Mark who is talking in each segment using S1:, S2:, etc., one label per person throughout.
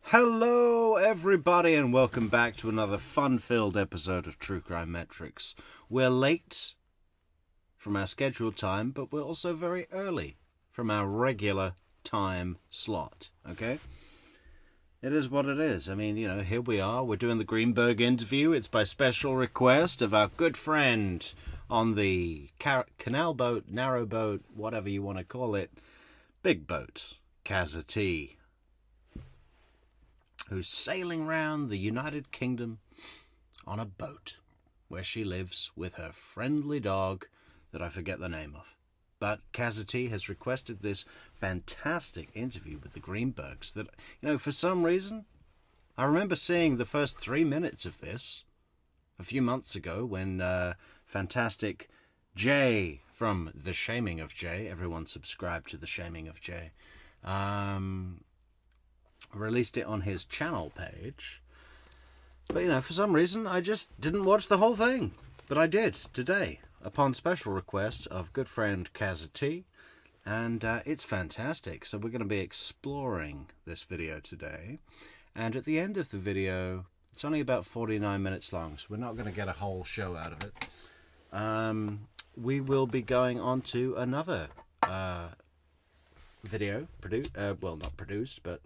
S1: Hello everybody and welcome back to another fun-filled episode of True Crime Metrix. We're late from our scheduled time, but we're also very early from our regular time slot, okay? It is what it is. I mean, you know, here we are. We're doing the Greenberg interview. It's by special request of our good friend on the canal boat, narrow boat, whatever you want to call it, big boat, Tallahassee, who's sailing round the United Kingdom on a boat where she lives with her friendly dog that I forget the name of. But Tallahassee has requested this fantastic interview with the Greenbergs that, you know, for some reason, I remember seeing the first 3 minutes of this a few months ago when fantastic Jay from The Shaming of Jay, everyone subscribe to The Shaming of Jay, released it on his channel page. But, you know, for some reason, I just didn't watch the whole thing. But I did today, upon special request of good friend Tallahassee, and it's fantastic. So we're going to be exploring this video today. And at the end of the video, it's only about 49 minutes long, so we're not going to get a whole show out of it. We will be going on to another video, well, not produced, but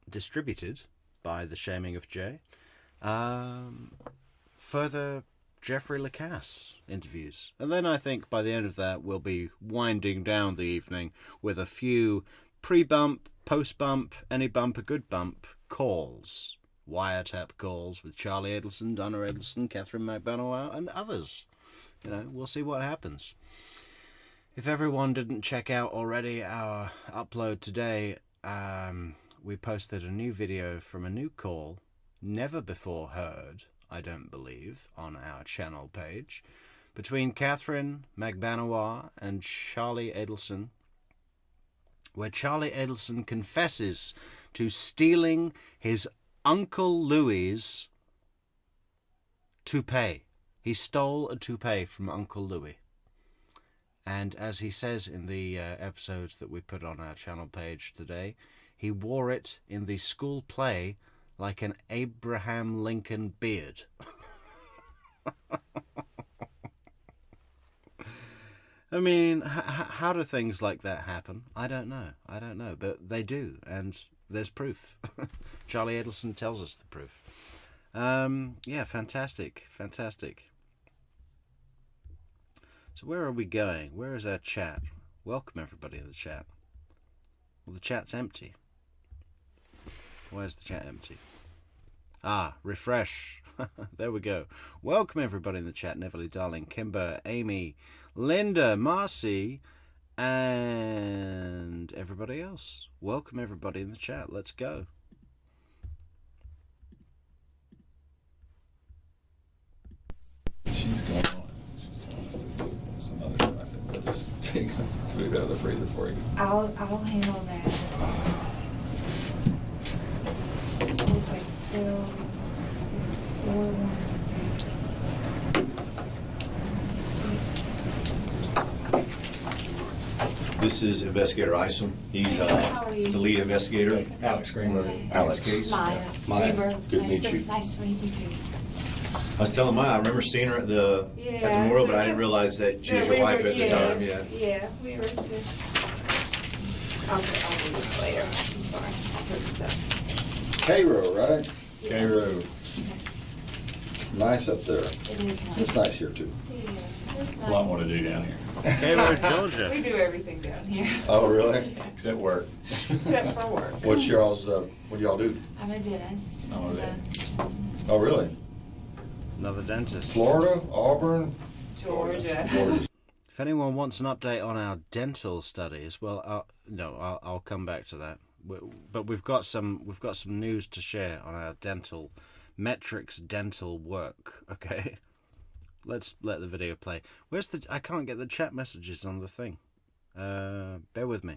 S1: distributed by The Shaming of Jay. Further Jeffrey Lacasse interviews. And then I think by the end of that we'll be winding down the evening with a few pre-bump, post-bump, any bump a good bump calls. Wiretap calls with Charlie Adelson, Donna Adelson, Catherine McBanow and others. You know, we'll see what happens. If everyone didn't check out already our upload today, we posted a new video from a new call, never before heard, I don't believe, on our channel page, between Catherine McBanow and Charlie Adelson, where Charlie Adelson confesses to stealing his Uncle Louie's toupee. He stole a toupee from Uncle Louie. And as he says in the episodes that we put on our channel page today, he wore it in the school play like an Abraham Lincoln beard. I mean, how do things like that happen? I don't know, but they do, and there's proof. Charlie Adelson tells us the proof. Yeah, fantastic. So where are we going? Where is our chat? Welcome everybody in the chat. Well, the chat's empty. Where's the chat empty? Ah, refresh. There we go. Welcome everybody in the chat. Neverly Darling, Kimber, Amy, Linda, Marcy, and everybody else. Welcome everybody in the chat. Let's go.
S2: She's going on. She's telling us to do some other stuff. I said, we'll just take food out of the freezer for you.
S3: I'll handle that. Bill is 416.
S4: This is Investigator Isom. He's the lead investigator.
S2: Alex Greenberg.
S4: Alex.
S3: Maya.
S4: Maya.
S3: Greenberg.
S4: Good to meet you.
S3: Nice to meet you too.
S4: I was telling Maya, I remember seeing her at the memorial, but I didn't realize that she was your wife at the time.
S3: Yeah, we were too. I'll do this later. I'm sorry. I'll put this up.
S5: Cairo, right?
S3: Yes.
S5: Cairo. Nice up there.
S3: It is nice.
S5: It's nice here too.
S3: Yeah, it's nice.
S2: A lot more to do down here.
S1: Cairo, Georgia.
S3: We do everything down here.
S5: Oh, really?
S2: Except work.
S3: Except for work.
S5: What's y'all's? What do y'all do?
S3: I'm a dentist.
S2: Oh,
S3: and,
S2: yeah.
S5: Oh, really?
S1: Another dentist.
S5: Florida, Auburn,
S3: Georgia.
S5: Georgia.
S1: If anyone wants an update on our dental studies, well, I'll come back to that. But we've got some news to share on our Metrix dental work. Okay, let's let the video play. I can't get the chat messages on the thing. Bear with me.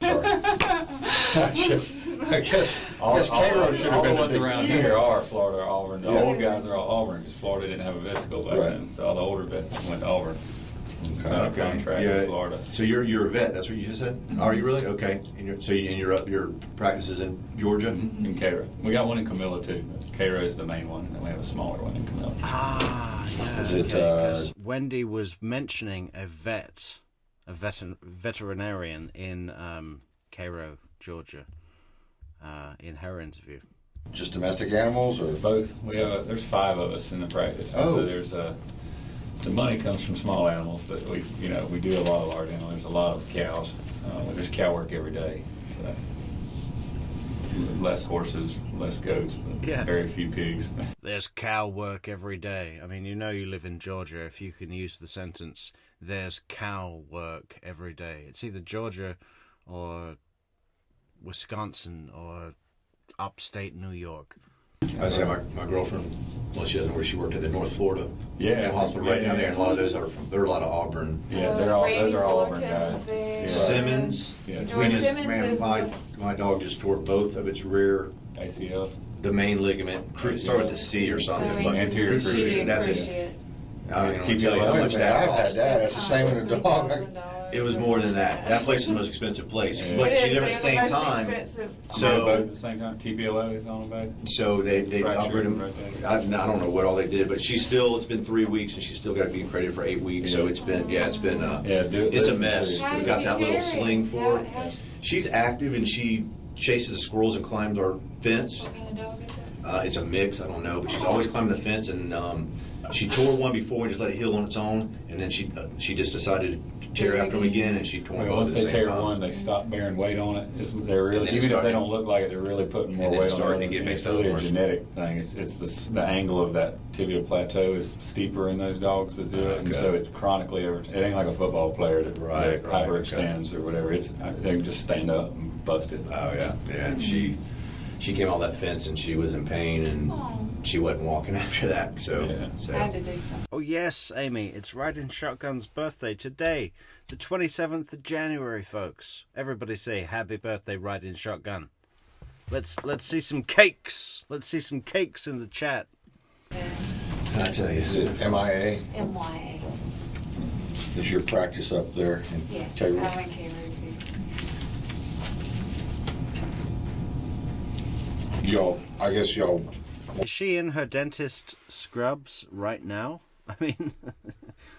S5: I guess Cairo should have
S2: all
S5: been
S2: the ones
S5: big-
S2: around here are Florida or Auburn. The
S5: Yeah.
S2: old guys are all Auburn because Florida didn't have a vet school back
S5: Right.
S2: then, so all the older vets went to Auburn. Got a contract in Florida.
S4: So you're a vet. That's what you just said. Are you really? Okay. And your practice is in Georgia.
S2: In Cairo. We got one in Camilla too. Cairo is the main one, and we have a smaller one in Camilla.
S1: Yeah.
S5: Is it,
S1: Because Wendi was mentioning a veterinarian in Cairo, Georgia, in her interview.
S5: just domestic animals or?
S2: Both. We have there's 5 of us in the practice.
S4: Oh.
S2: So there's the money comes from small animals, but we do a lot of large animals. There's a lot of cows. There's cow work every day. So less horses, less goats, but very few pigs.
S1: There's cow work every day. I mean, you live in Georgia if you can use the sentence, there's cow work every day. It's either Georgia or Wisconsin or upstate New York.
S4: I say my girlfriend, well, she doesn't know where she worked at the North Florida hospital right down there, and a lot of those are there are a lot of Auburn.
S2: Yeah, those are all Auburn guys. Yeah.
S4: Simmons.
S2: Yeah,
S3: George Simmons
S4: Man,
S3: is
S4: my dog just tore both of its rear,
S2: ACLs.
S4: the main ligament. Start with the C or something. But
S2: Anterior cruciate.
S4: That's it. I don't even tell you how
S5: Wait a
S4: much
S5: minute,
S4: that
S5: I've had
S4: cost.
S5: that. That's the same with a dog.
S4: It was more than that. That place is the most expensive place.
S2: Yeah.
S4: But
S3: It
S4: you
S3: is,
S4: never at the same
S3: they're the most
S4: time.
S3: expensive.
S2: So both
S4: So
S2: at the same time. TPLO is on them both.
S4: so they
S2: Fracture
S4: operated him.
S2: right there.
S4: I don't know what all they did, but it's been 3 weeks and she's still got to be credited for 8 weeks. So it's been
S2: it's a
S4: it's a mess.
S3: How
S4: We
S3: did
S4: got
S3: you
S4: that little
S3: carry?
S4: sling for her.
S3: How-
S4: She's active and she chases the squirrels and climbs our fence.
S3: What kind of dog is it?
S4: It's a mix, I don't know, but she's always climbing the fence, and she tore one before and just let it heal on its own, and then she just decided to tear after them again, and she tore them both
S2: Once
S4: at
S2: they
S4: the same
S2: tear
S4: time.
S2: one, they stop bearing weight on it. They're really,
S4: And then it
S2: even if
S4: started-
S2: they don't look like it, they're really putting more
S4: And then
S2: weight
S4: it
S2: on
S4: started
S2: it.
S4: to get
S2: It's
S4: mixed
S2: really a
S4: up.
S2: genetic thing. It's the angle of that tibial plateau is steeper in those dogs that do it, and
S4: Okay.
S2: so it chronically it ain't like a football player that
S4: Right,
S2: hyperextends or whatever. They can just stand up and bust it.
S4: Oh yeah, and she came on that fence and she was in pain and she wasn't walking after that. So,
S2: Yeah.
S4: so.
S3: I had to do something.
S1: Oh yes, Amy, it's Riding Shotgun's birthday today, the 27th of January, folks. Everybody say happy birthday, Riding Shotgun. Let's see some cakes. Let's see some cakes in the chat.
S4: I tell you,
S5: Is it MIA?
S3: MYA.
S5: Is your practice up there in
S3: Yes,
S5: Cairo?
S3: I went Cairo too.
S5: I guess y'all,
S1: Is she in her dentist scrubs right now? I mean,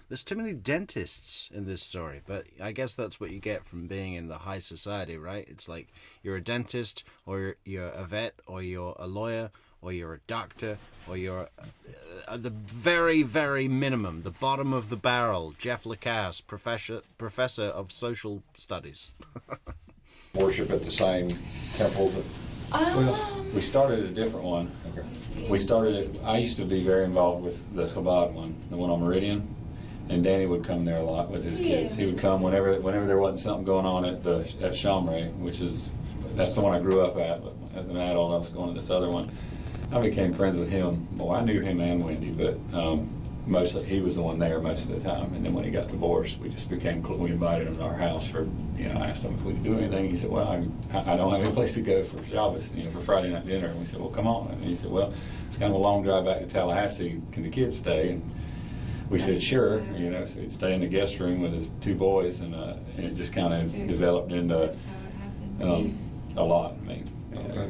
S1: there's too many dentists in this story, but I guess that's what you get from being in the high society, right? It's like you're a dentist, or you're a vet, or you're a lawyer, or you're a doctor, or you're at the very, very minimum, the bottom of the barrel, Jeff Lacasse, professor of social studies.
S5: worship at the same temple that,
S2: We started a different one. I used to be very involved with the Chabad one, the one on Meridian, and Danny would come there a lot with his kids. He would come whenever there wasn't something going on at Shamray, that's the one I grew up at. But as an adult, I was going to this other one. I became friends with him. Well, I knew him and Wendy, but mostly he was the one there most of the time. And then when he got divorced, we just became close. We invited him to our house for, I asked him if we could do anything. He said, well, I don't have any place to go for Shabbos, for Friday night dinner. And we said, well, come on. And he said, well, it's kind of a long drive back to Tallahassee. Can the kids stay? And we said, sure. So he'd stay in the guest room with his 2 boys, and it just kind of developed into
S3: That's how it happened.
S2: a lot. I mean,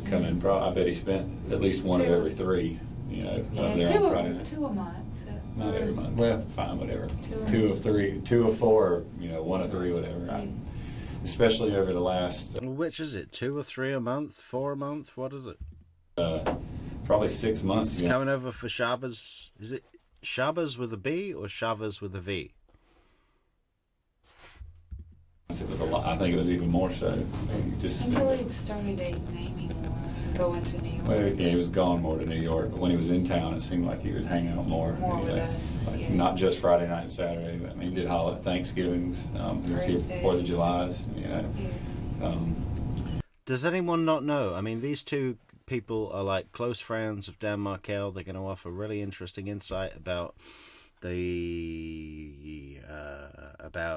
S2: come in. I bet he spent at least one of every 3. Up there on Friday night.
S3: 2 a month.
S2: Not every month. Well, fine, whatever.
S3: 2
S2: 2 of 3, 2 of 4, 1 of 3, whatever. Especially over the last
S1: Which is it? 2 or 3 a month? 4 a month? What is it?
S2: probably 6 months.
S1: It's coming over for Shabbos. Is it Shabbos with a B or Shabbos with a V?
S2: It was a lot. I think it was even more so. I mean,
S3: Until he started dating Amy more, going to New York.
S2: Well, yeah, he was gone more to New York, but when he was in town, it seemed like he would hang out more.
S3: More with us,
S2: Like,
S3: yeah.
S2: not just Friday night and Saturday. But, he did Thanksgivings. He was here for the Julys.
S3: Yeah.
S1: Does anyone not know? I mean, these 2 people are like close friends of Dan Markel. They're going to offer really interesting insight about the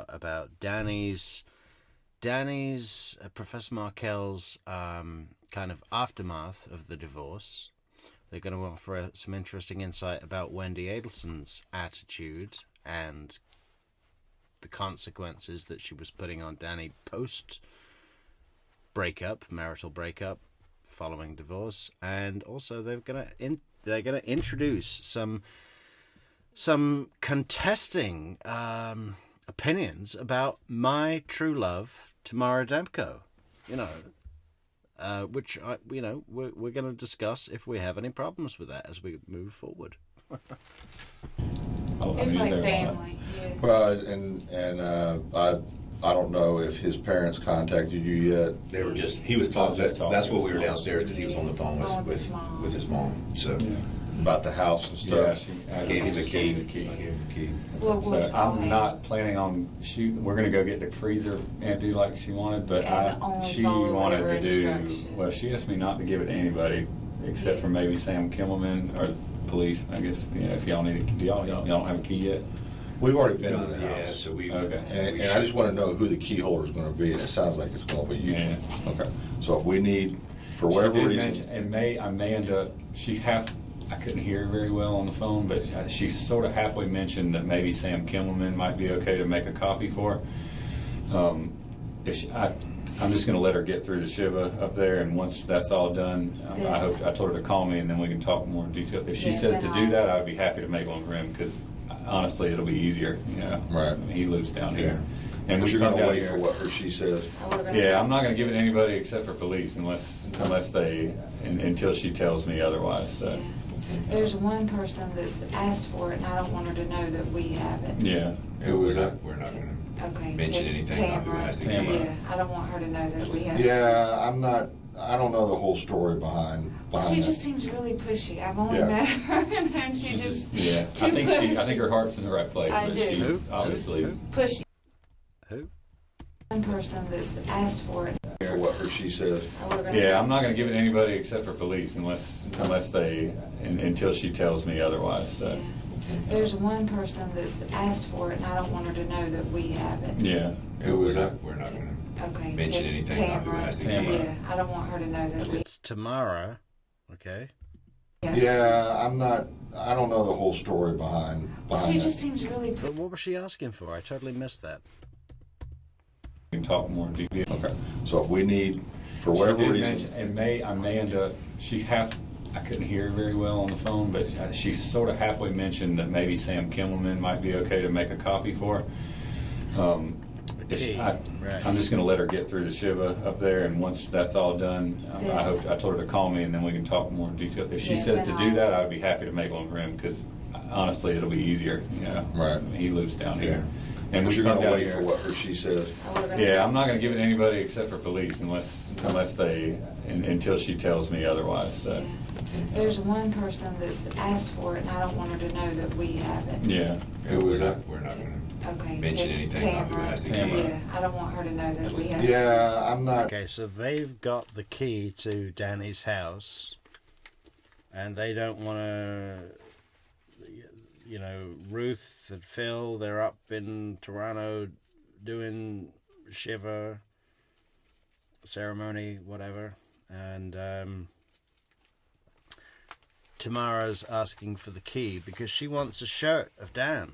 S1: about Danny's Professor Markel's kind of aftermath of the divorce. They're going to offer some interesting insight about Wendi Adelson's attitude and the consequences that she was putting on Danny post marital breakup, following divorce, and also they're gonna introduce some contesting opinions about my true love, Tamara Demko. Which we're going to discuss if we have any problems with that as we move forward.
S3: It's like family. Yeah.
S5: Well, and I don't know if his parents contacted you yet.
S4: They were he was talking. That's what we were downstairs because he was on the phone with his mom. So
S5: About the house and stuff.
S2: Yeah,
S4: I gave him the key.
S2: the key.
S4: I gave him the key.
S2: So I'm not planning on we're going to go get the freezer empty like she wanted, but she wanted to do. Well, she asked me not to give it to anybody except for maybe Sam Kimmelman or police. I guess if y'all need it, y'all don't have a key yet.
S5: We've already been to the house.
S4: Yeah, so we.
S2: Okay.
S5: And I just want to know who the key holder is going to be, and it sounds like it's going to be you.
S2: Yeah.
S5: Okay. So if we need, for
S2: She
S5: whatever
S2: did
S5: reason,
S2: mention, and I may end up. I couldn't hear her very well on the phone, but she sort of halfway mentioned that maybe Sam Kimmelman might be okay to make a copy for her. I'm just going to let her get through the Shiva up there, and once that's all done, I told her to call me, and then we can talk more in detail. If she says to do that, I'd be happy to make one for him because honestly, it'll be easier.
S5: Right.
S2: I mean, he lives down here. And
S5: but
S2: we
S5: you're
S2: come
S5: going to
S2: down
S5: wait
S2: here.
S5: for what she says.
S2: Yeah, I'm not going to give it to anybody except for police unless they until she tells me otherwise. So.
S3: There's one person that's asked for it, and I don't want her to know that we have it.
S2: Yeah.
S5: Who was that?
S4: We're not going
S3: Okay.
S4: to mention anything about who has the key.
S2: Tamara.
S3: Yeah, I don't want her to know that we have it.
S5: Yeah, I don't know the whole story behind
S3: She
S5: that.
S3: just seems really pushy. I've only met her, and she just
S2: Yeah. I think her heart's in the right place,
S3: I
S2: but
S3: do.
S2: she's obviously.
S3: pushy.
S1: Who?
S3: One person that's asked for it.
S5: For what she says.
S2: Yeah, I'm not going to give it to anybody except for police unless they until she tells me otherwise. So.
S3: There's one person that's asked for it, and I don't want her to know that we have it.
S2: Yeah.
S5: Who was that?
S4: We're not going to
S3: Okay.
S4: mention anything about who has the key.
S2: Tamara.
S3: Yeah, I don't want her to know that we.
S1: It's Tamara. Okay.
S5: Yeah, I don't know the whole story behind
S3: She
S5: that.
S3: just seems really.
S1: But what was she asking for? I totally missed that.
S2: We can talk more in detail.
S5: Okay. So if we need, for
S2: She
S5: whatever
S2: did
S5: reason.
S2: mention, and I may end up. I couldn't hear her very well on the phone, but she sort of halfway mentioned that maybe Sam Kimmelman might be okay to make a copy for her. I'm just going to let her get through the Shiva up there, and once that's all done, I told her to call me, and then we can talk more in detail. If she says to do that, I'd be happy to make one for him because honestly, it'll be easier.
S5: Right.
S2: I mean, he lives down here. And
S5: But
S2: we
S5: you're
S2: come
S5: going to
S2: down
S5: wait
S2: here.
S5: for what she says.
S2: Yeah, I'm not going to give it to anybody except for police unless they until she tells me otherwise. So.
S3: There's one person that's asked for it, and I don't want her to know that we have it.
S2: Yeah.
S5: Who was that?
S4: We're not going
S3: Okay.
S4: to mention anything about who has the key.
S2: Tamara.
S3: Yeah, I don't want her to know that we have it.
S5: Yeah, I'm not.
S1: Okay, so they've got the key to Danny's house, and they don't want to. Ruth and Phil, they're up in Toronto doing Shiva ceremony, whatever, and Tamara's asking for the key because she wants a shirt of Dan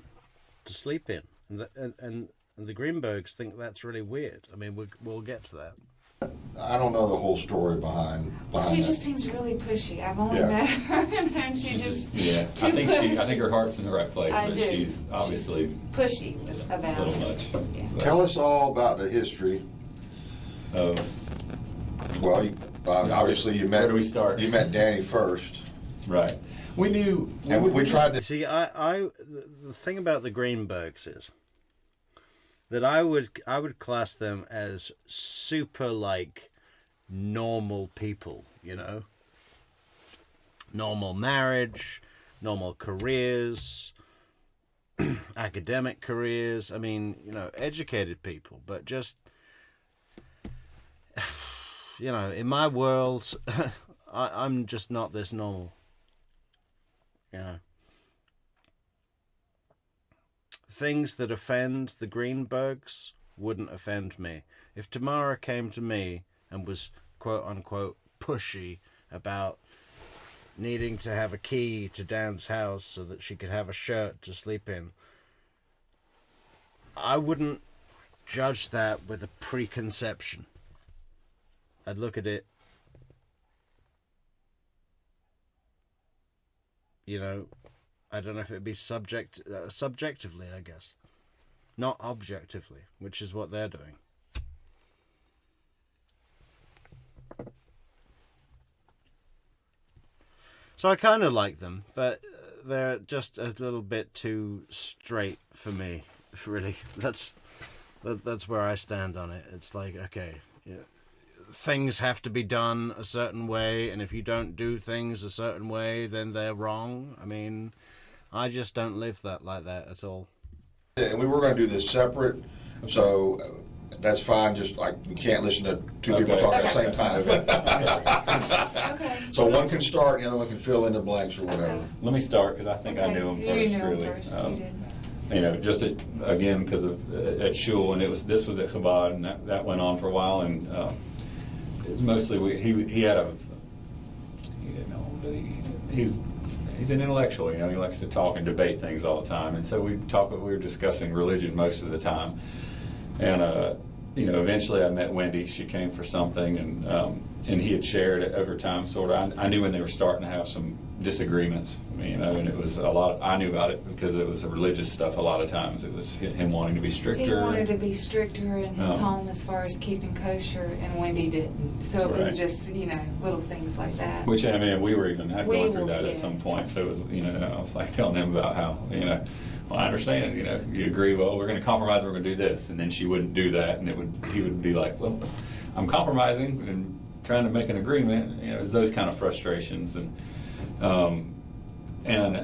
S1: to sleep in, and the Greenbergs think that's really weird. I mean, we'll get to that.
S5: I don't know the whole story behind
S3: She
S5: that.
S3: just seems really pushy. I've only met her, and she just
S2: Yeah. I think her heart's in the right place,
S3: I
S2: but
S3: do.
S2: she's obviously
S3: pushy
S2: a
S3: about
S2: little
S3: it.
S2: much.
S3: Yeah.
S5: Tell us all about the history.
S2: Of
S5: Well, obviously you met.
S2: Where do we start?
S5: You met Danny first,
S2: right. We knew.
S5: and we tried to.
S1: See, the thing about the Greenbergs is that I would class them as super normal people, normal marriage, normal careers, academic careers. I mean, educated people, but just in my world, I'm just not this normal. Things that offend the Greenbergs wouldn't offend me. If Tamara came to me and was quote unquote pushy about needing to have a key to Dan's house so that she could have a shirt to sleep in, I wouldn't judge that with a preconception. I'd look at it, I don't know if it'd be subjectively, I guess. Not objectively, which is what they're doing. So I kind of like them, but they're just a little bit too straight for me, really. That's where I stand on it. It's like, okay, things have to be done a certain way, and if you don't do things a certain way, then they're wrong. I mean, I just don't live like that at all.
S5: And we were going to do this separate, so that's fine. Just like we can't listen to two people talk at the same time.
S3: Okay.
S5: So one can start, and the other one can fill in the blanks or whatever.
S2: Let me start because I think I knew him first.
S3: You knew
S2: really.
S3: him first. You did.
S2: Just again because of at Shul, and this was at Chabad, and that went on for a while, and it's mostly he had a he's an intellectual, he likes to talk and debate things all the time, and so we were discussing religion most of the time, and eventually I met Wendi. She came for something, and he had shared it over time, sort of. I knew when they were starting to have some disagreements, and it was a lot. I knew about it because it was religious stuff. A lot of times, it was him wanting to be stricter.
S3: He wanted to be stricter in his home as far as keeping kosher, and Wendi didn't. So it was just little things like that.
S2: Which we were even going through that at some point. So it was I was like telling him about how well, I understand. You agree. Well, we're going to compromise. We're going to do this, and then she wouldn't do that, and he would be like, well, I'm compromising and trying to make an agreement. It was those kind of frustrations, and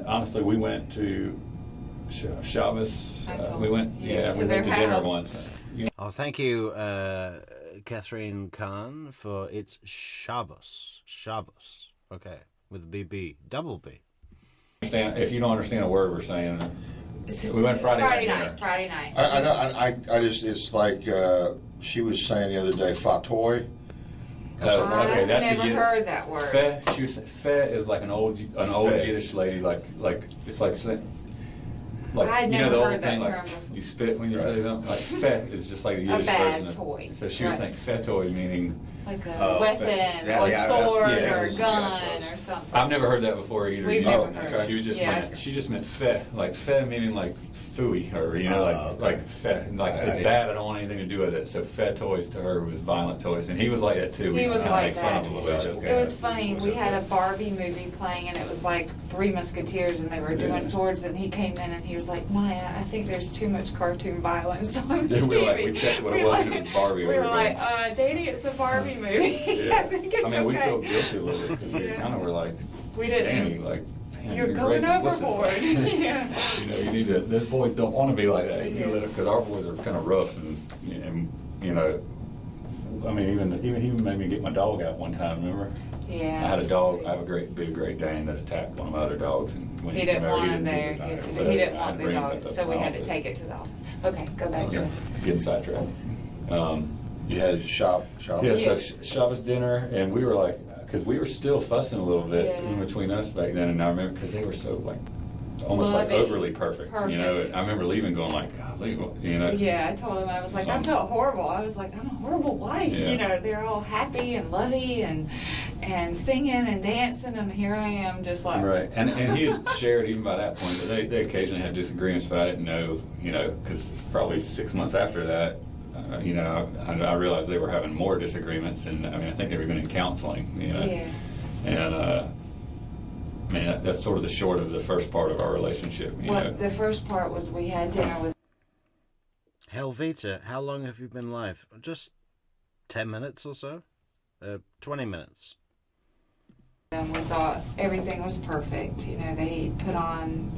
S2: honestly, we went to Shabbos. We went to dinner once.
S1: Oh, thank you, Catherine Kahn, for its Shabbos. Shabbos. Okay, with BB, double B.
S2: If you don't understand a word we're saying, we went Friday night.
S3: Friday night.
S5: I just, it's like she was saying the other day, fatoy.
S2: Okay, that's
S3: I've never heard that word.
S2: Feh is like an old Yiddish lady, like it's like
S3: I'd never
S2: the
S3: heard
S2: old
S3: that
S2: thing,
S3: term.
S2: like you spit when you say something. Like feh is just like a Yiddish
S3: bad
S2: version
S3: toy.
S2: So she was saying fetoy, meaning
S3: Like a weapon or sword or gun or something.
S2: I've never heard that before either.
S3: We've never heard it.
S2: She was just she just meant feh, like feh meaning like fooey, or like feh, like it's bad. I don't want anything to do with it. So feh toys to her was violent toys, and he was like that too.
S3: He was like
S2: make fun of
S3: that.
S2: him a little bit.
S3: It was funny. We had a Barbie movie playing, and it was like Three Musketeers, and they were doing swords. And he came in, and he was like, "Maya, I think there's too much cartoon violence on the TV."
S2: We checked what it was. It was Barbie.
S3: We were like, "Danny, it's a Barbie movie." I think it's okay.
S2: We felt guilty a little bit because we kind of were like,
S3: we didn't.
S2: Danny, like,
S3: you're going overboard.
S2: Yeah. You need to. Those boys don't want to be like that. Because our boys are kind of rough, and I mean, even he made me get my dog out one time. Remember?
S3: Yeah.
S2: I had a dog. I have a big Great Dane that attacked one of my other dogs, and when
S3: he didn't want him there. He didn't want the dog, so we had to take it to the office. Okay, go back to
S2: getting sidetracked.
S5: You had Shabbos.
S2: Yeah, so Shabbos dinner, and we were like, because we were still fussing a little bit in between us back then, and I remember because they were so like almost like overly perfect. I remember leaving going like, golly,
S3: Yeah, I told him, I was like, I felt horrible. I was like, I'm a horrible wife. They're all happy and lovey and singing and dancing, and here I am just like.
S2: Right, and he had shared even by that point that they occasionally had disagreements, but I didn't know, because probably 6 months after that. I realized they were having more disagreements, and I think they were even in counseling, and that's sort of the short of the first part of our relationship.
S3: The first part was we had dinner with.
S1: Helvita, how long have you been live? Just 10 minutes or so? 20 minutes.
S3: And we thought everything was perfect. They put on,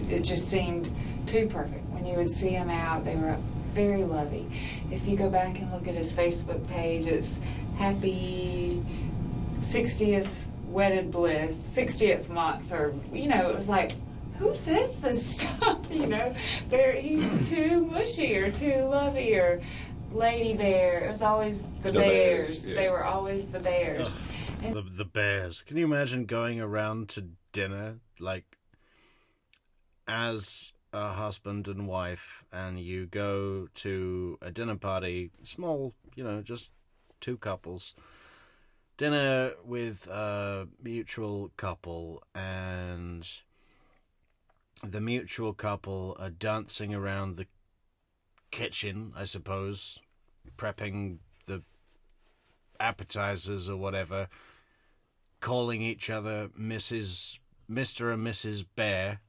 S3: it just seemed too perfect. When you would see them out, they were very lovey. If you go back and look at his Facebook page, it's happy 60th wedded bliss, 60th month, or, it was like, who says this stuff? He's too mushy or too lovey or lady bear. It was always the bears. They were always the bears.
S1: The bears. Can you imagine going around to dinner, like, as a husband and wife and you go to a dinner party, small, just two couples, dinner with a mutual couple, and the mutual couple are dancing around the kitchen, I suppose, prepping the appetizers or whatever, calling each other Mr. and Mrs. Bear.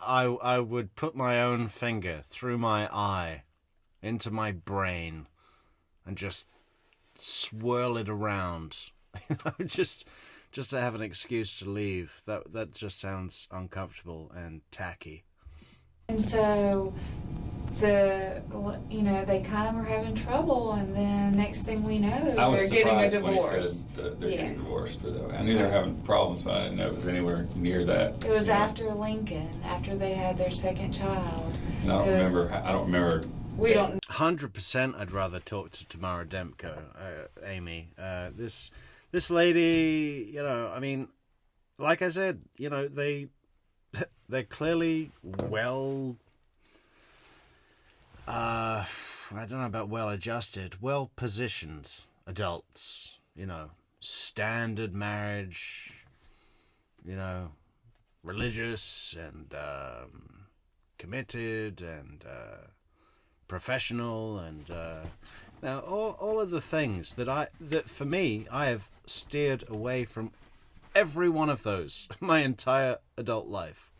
S1: I would put my own finger through my eye into my brain and just swirl it around, just to have an excuse to leave. That just sounds uncomfortable and tacky.
S3: And so they kind of were having trouble, and then next thing we know, they're getting a divorce.
S2: When he said they're getting divorced. I knew they were having problems, but I didn't know it was anywhere near that.
S3: It was after Lincoln, after they had their second child.
S2: And I don't remember.
S3: We don't.
S1: 100%. I'd rather talk to Tamara Demko, Amy. This lady, I mean, like I said, they're clearly well. I don't know about well-adjusted, well-positioned adults, standard marriage, religious and committed and professional, and now all of the things that for me, I have steered away from every one of those my entire adult life.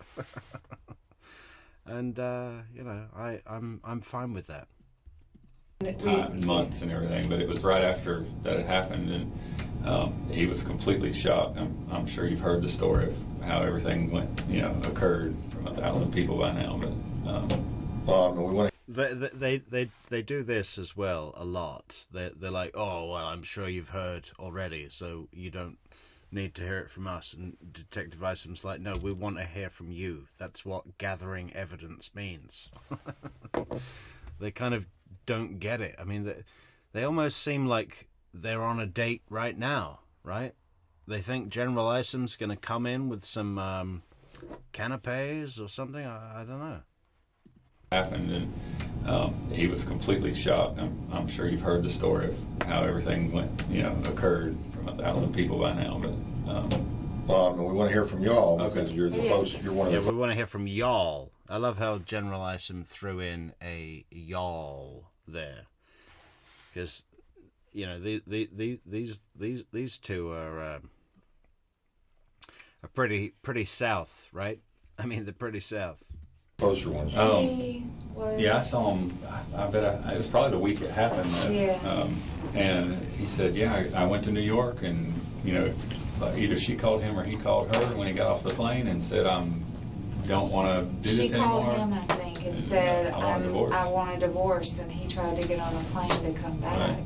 S1: And I'm fine with that.
S2: Time, months, and everything, but it was right after that had happened, and he was completely shocked. I'm sure you've heard the story of how everything went, occurred from 1,000 people by now. But
S5: we want
S1: they do this as well a lot. They're like, oh well, I'm sure you've heard already, so you don't need to hear it from us. And Detective Isom's like, no, we want to hear from you. That's what gathering evidence means. They kind of don't get it. I mean, they almost seem like they're on a date right now, right? They think General Isom's going to come in with some canapes or something. I don't know.
S2: Happened, and he was completely shocked. I'm sure you've heard the story of how everything went, occurred from 1,000 people by now. But
S5: we want to hear from y'all because you're the host. You're one of the.
S1: Yeah, we want to hear from y'all. I love how General Isom threw in a y'all there, because these two are pretty south, right? I mean, they're pretty south.
S5: Closer ones.
S2: Yeah, I saw him. I bet it was probably the week it happened. And he said, "Yeah, I went to New York, and either she called him or he called her when he got off the plane and said, don't want to do this anymore."
S3: She called him, I think, and said, I want a divorce, and he tried to get on a plane to come back.
S2: Right.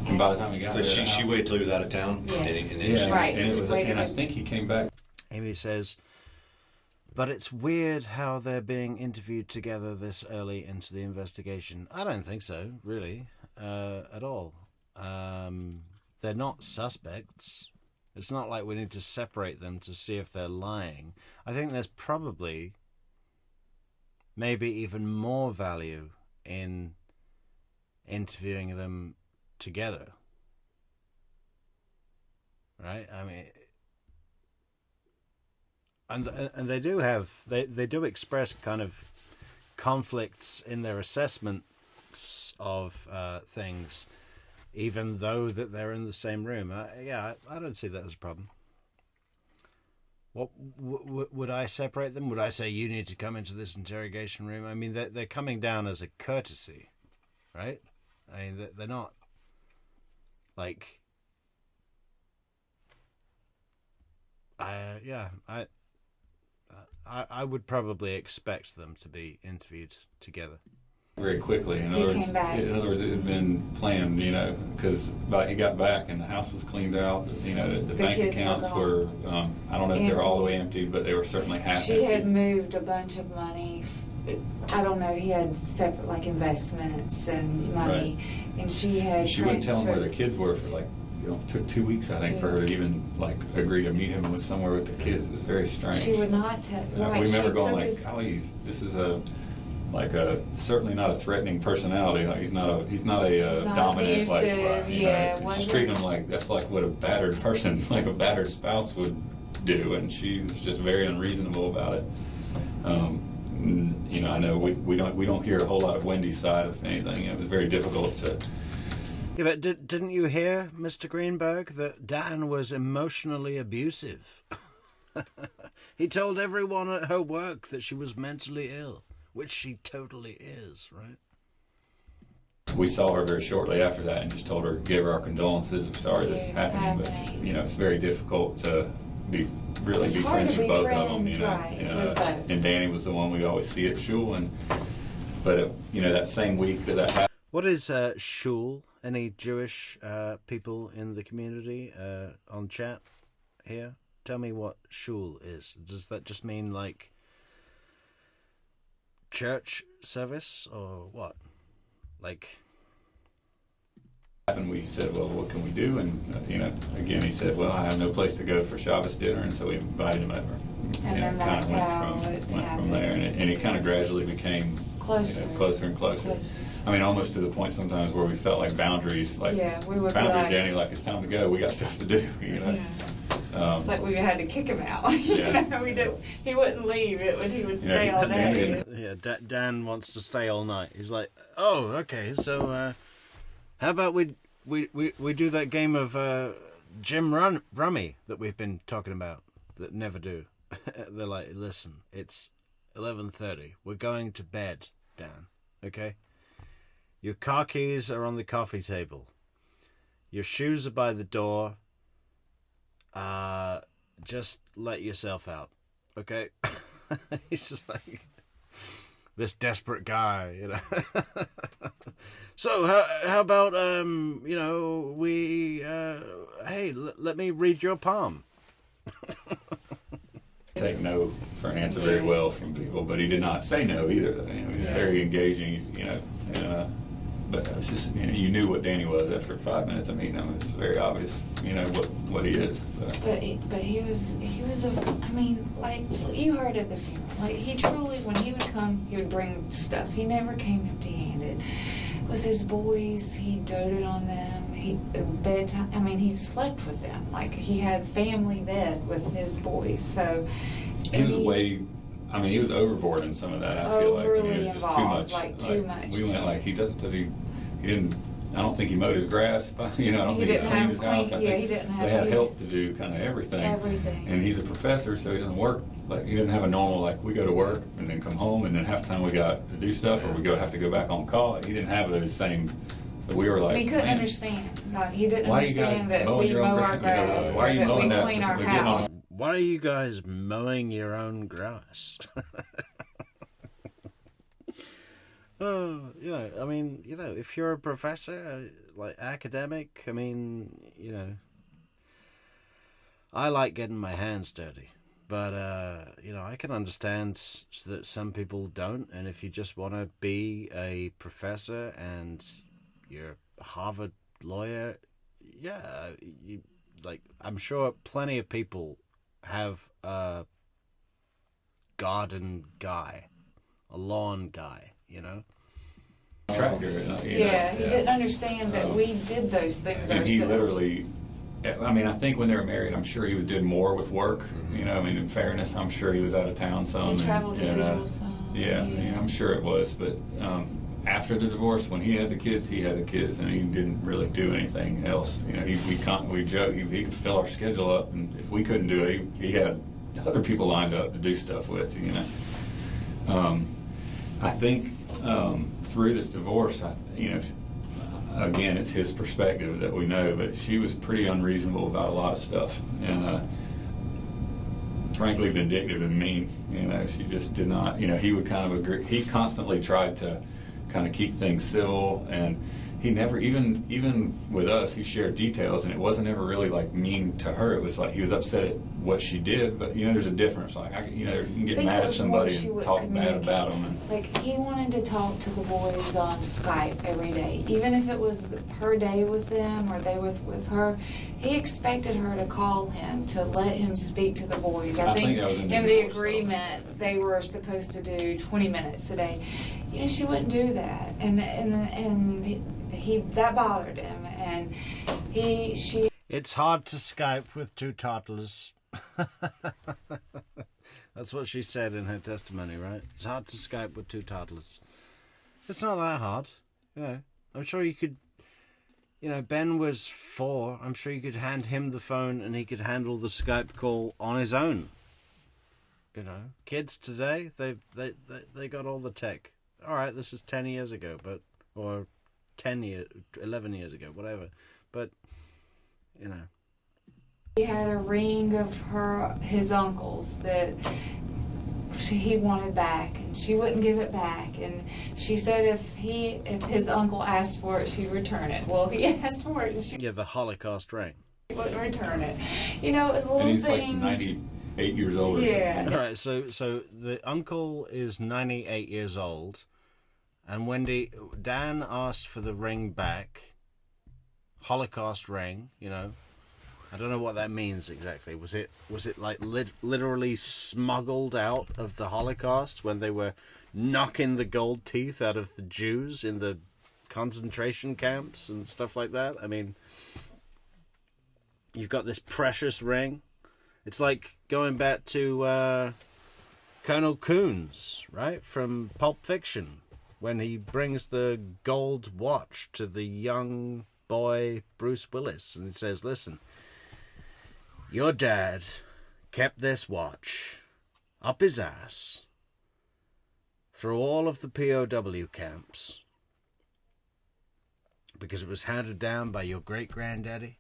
S2: And by the time he got there,
S4: she waited till he was out of town.
S3: Yes.
S2: And I think he came back.
S1: Amy says, but it's weird how they're being interviewed together this early into the investigation. I don't think so, really, at all. They're not suspects. It's not like we need to separate them to see if they're lying. I think there's probably maybe even more value in interviewing them together. Right? I mean, and they do express kind of conflicts in their assessments of things, even though that they're in the same room. I don't see that as a problem. What would I separate them? Would I say you need to come into this interrogation room? I mean, they're coming down as a courtesy, right? I mean, they're not like. I would probably expect them to be interviewed together.
S2: Very quickly. In other words, it had been planned, because he got back and the house was cleaned out. The bank accounts were, I don't know if they were all the way empty, but they were certainly half empty.
S3: She had moved a bunch of money. I don't know, he had separate, investments and money. Right. And she had
S2: wouldn't tell him where the kids were for, it took 2 weeks, I think, for her to even like agree to meet him with somewhere with the kids. It was very strange.
S3: She would not tell. Right.
S2: We remember
S3: She
S2: going
S3: took
S2: like,
S3: his-
S2: golly, this is certainly not a threatening personality. Like he's not a dominant, like just treating him like that's like what a battered person, like a battered spouse would do, and she was just very unreasonable about it. I know we don't hear a whole lot of Wendy's side of anything. It was very difficult to.
S1: Yeah, but didn't you hear, Mr. Greenberg, that Dan was emotionally abusive? He told everyone at her work that she was mentally ill, which she totally is, right?
S2: We saw her very shortly after that and just told her, gave her our condolences. I'm sorry this is happening, but it's very difficult to be friends with both of them. And Danny was the one we always see at shul, but that same week that happened.
S1: What is shul? Any Jewish people in the community on chat here? Tell me what shul is. Does that just mean like church service or what? Like.
S2: And we said, well, what can we do? And again, he said, well, I have no place to go for Shabbos dinner, and so we invited him over.
S3: And then that's how it
S2: went from there, and it kind of gradually became closer and closer. I mean, almost to the point sometimes where we felt like boundaries, like
S3: we would
S2: boundary Danny, like it's time to go. We got stuff to do.
S3: It's like we had to kick him out. He wouldn't leave. He would stay all day.
S1: Yeah, Dan wants to stay all night. He's like, oh, okay, so how about we do that game of Jim Rummy that we've been talking about that never do. They're like, listen, it's 11:30. We're going to bed, Dan. Okay. Your car keys are on the coffee table. Your shoes are by the door. Just let yourself out, okay? He's just like this desperate guy, So how about we hey, let me read your palm.
S2: Take no for an answer very well from people, but he did not say no either. He was very engaging, but it was just you knew what Danny was after 5 minutes of meeting him. It was very obvious, what he is.
S3: But he was like you heard at the funeral. Like he truly, when he would come, he would bring stuff. He never came empty-handed. With his boys, he doted on them. Bedtime. I mean, he slept with them. Like he had family bed with his boys. So
S2: he was he was overboard in some of that. I feel like it was just
S3: involved,
S2: too much. We went like he didn't. I don't think he mowed his grass. I don't think he cleaned his house. I think
S3: he didn't have.
S2: They had help to do kind of everything. And he's a professor, so he doesn't work. Like he didn't have a normal we go to work and then come home and then half the time we got to do stuff or we have to go back on call. He didn't have those same. So we were like.
S3: He couldn't understand. No, he didn't understand that
S2: we
S3: mow our grass.
S2: Why are you mowing that?
S3: Clean our house.
S1: Why are you guys mowing your own grass? If you're a professor, like academic, I like getting my hands dirty. But, I can understand that some people don't. And if you just want to be a professor and you're a Harvard lawyer, I'm sure plenty of people have a garden guy, a lawn guy,
S2: Tractor,
S3: he didn't understand that we did those things
S2: and
S3: ourselves.
S2: He literally, I think when they were married, I'm sure he did more with work. In fairness, I'm sure he was out of town some.
S3: He traveled to Israel some.
S2: I'm sure it was. But after the divorce, when he had the kids, and he didn't really do anything else. We joke he could fill our schedule up, and if we couldn't do it, he had other people lined up to do stuff with. I think through this divorce, again, it's his perspective that we know, but she was pretty unreasonable about a lot of stuff, and frankly vindictive and mean. She just did not. He would kind of agree. He constantly tried to kind of keep things civil, and he never, even with us, he shared details, and it wasn't ever really like mean to her. It was like he was upset at what she did, but you know, there's a difference. Like you know, you can get mad at somebody and talk bad about them. And
S3: like he wanted to talk to the boys on Skype every day, even if it was her day with them or they with her. He expected her to call him to let him speak to the boys. I think that was in the agreement they were supposed to do 20 minutes a day. You know, she wouldn't do that, and he that bothered him, and she.
S1: It's hard to Skype with two toddlers. That's what she said in her testimony, right? It's hard to Skype with two toddlers. It's not that hard, you know. I'm sure you could. You know, Ben was 4. I'm sure you could hand him the phone and he could handle the Skype call on his own. You know, kids today, they got all the tech. All right, this is 10 years ago, or 11 years ago, whatever. But, you know.
S3: He had a ring of his uncle's that he wanted back, and she wouldn't give it back. And she said if his uncle asked for it, she'd return it. Well, if he asked for it, she
S1: the Holocaust ring.
S3: Wouldn't return it. You know, it was little things.
S2: And he's like 98 years old.
S3: Yeah.
S1: All right, so the uncle is 98 years old. And Dan asked for the ring back, Holocaust ring, you know. I don't know what that means exactly. Was it like literally smuggled out of the Holocaust when they were knocking the gold teeth out of the Jews in the concentration camps and stuff like that? I mean, you've got this precious ring. It's like going back to Colonel Coons, right, from Pulp Fiction, when he brings the gold watch to the young boy Bruce Willis, and he says, listen, your dad kept this watch up his ass through all of the POW camps because it was handed down by your great-granddaddy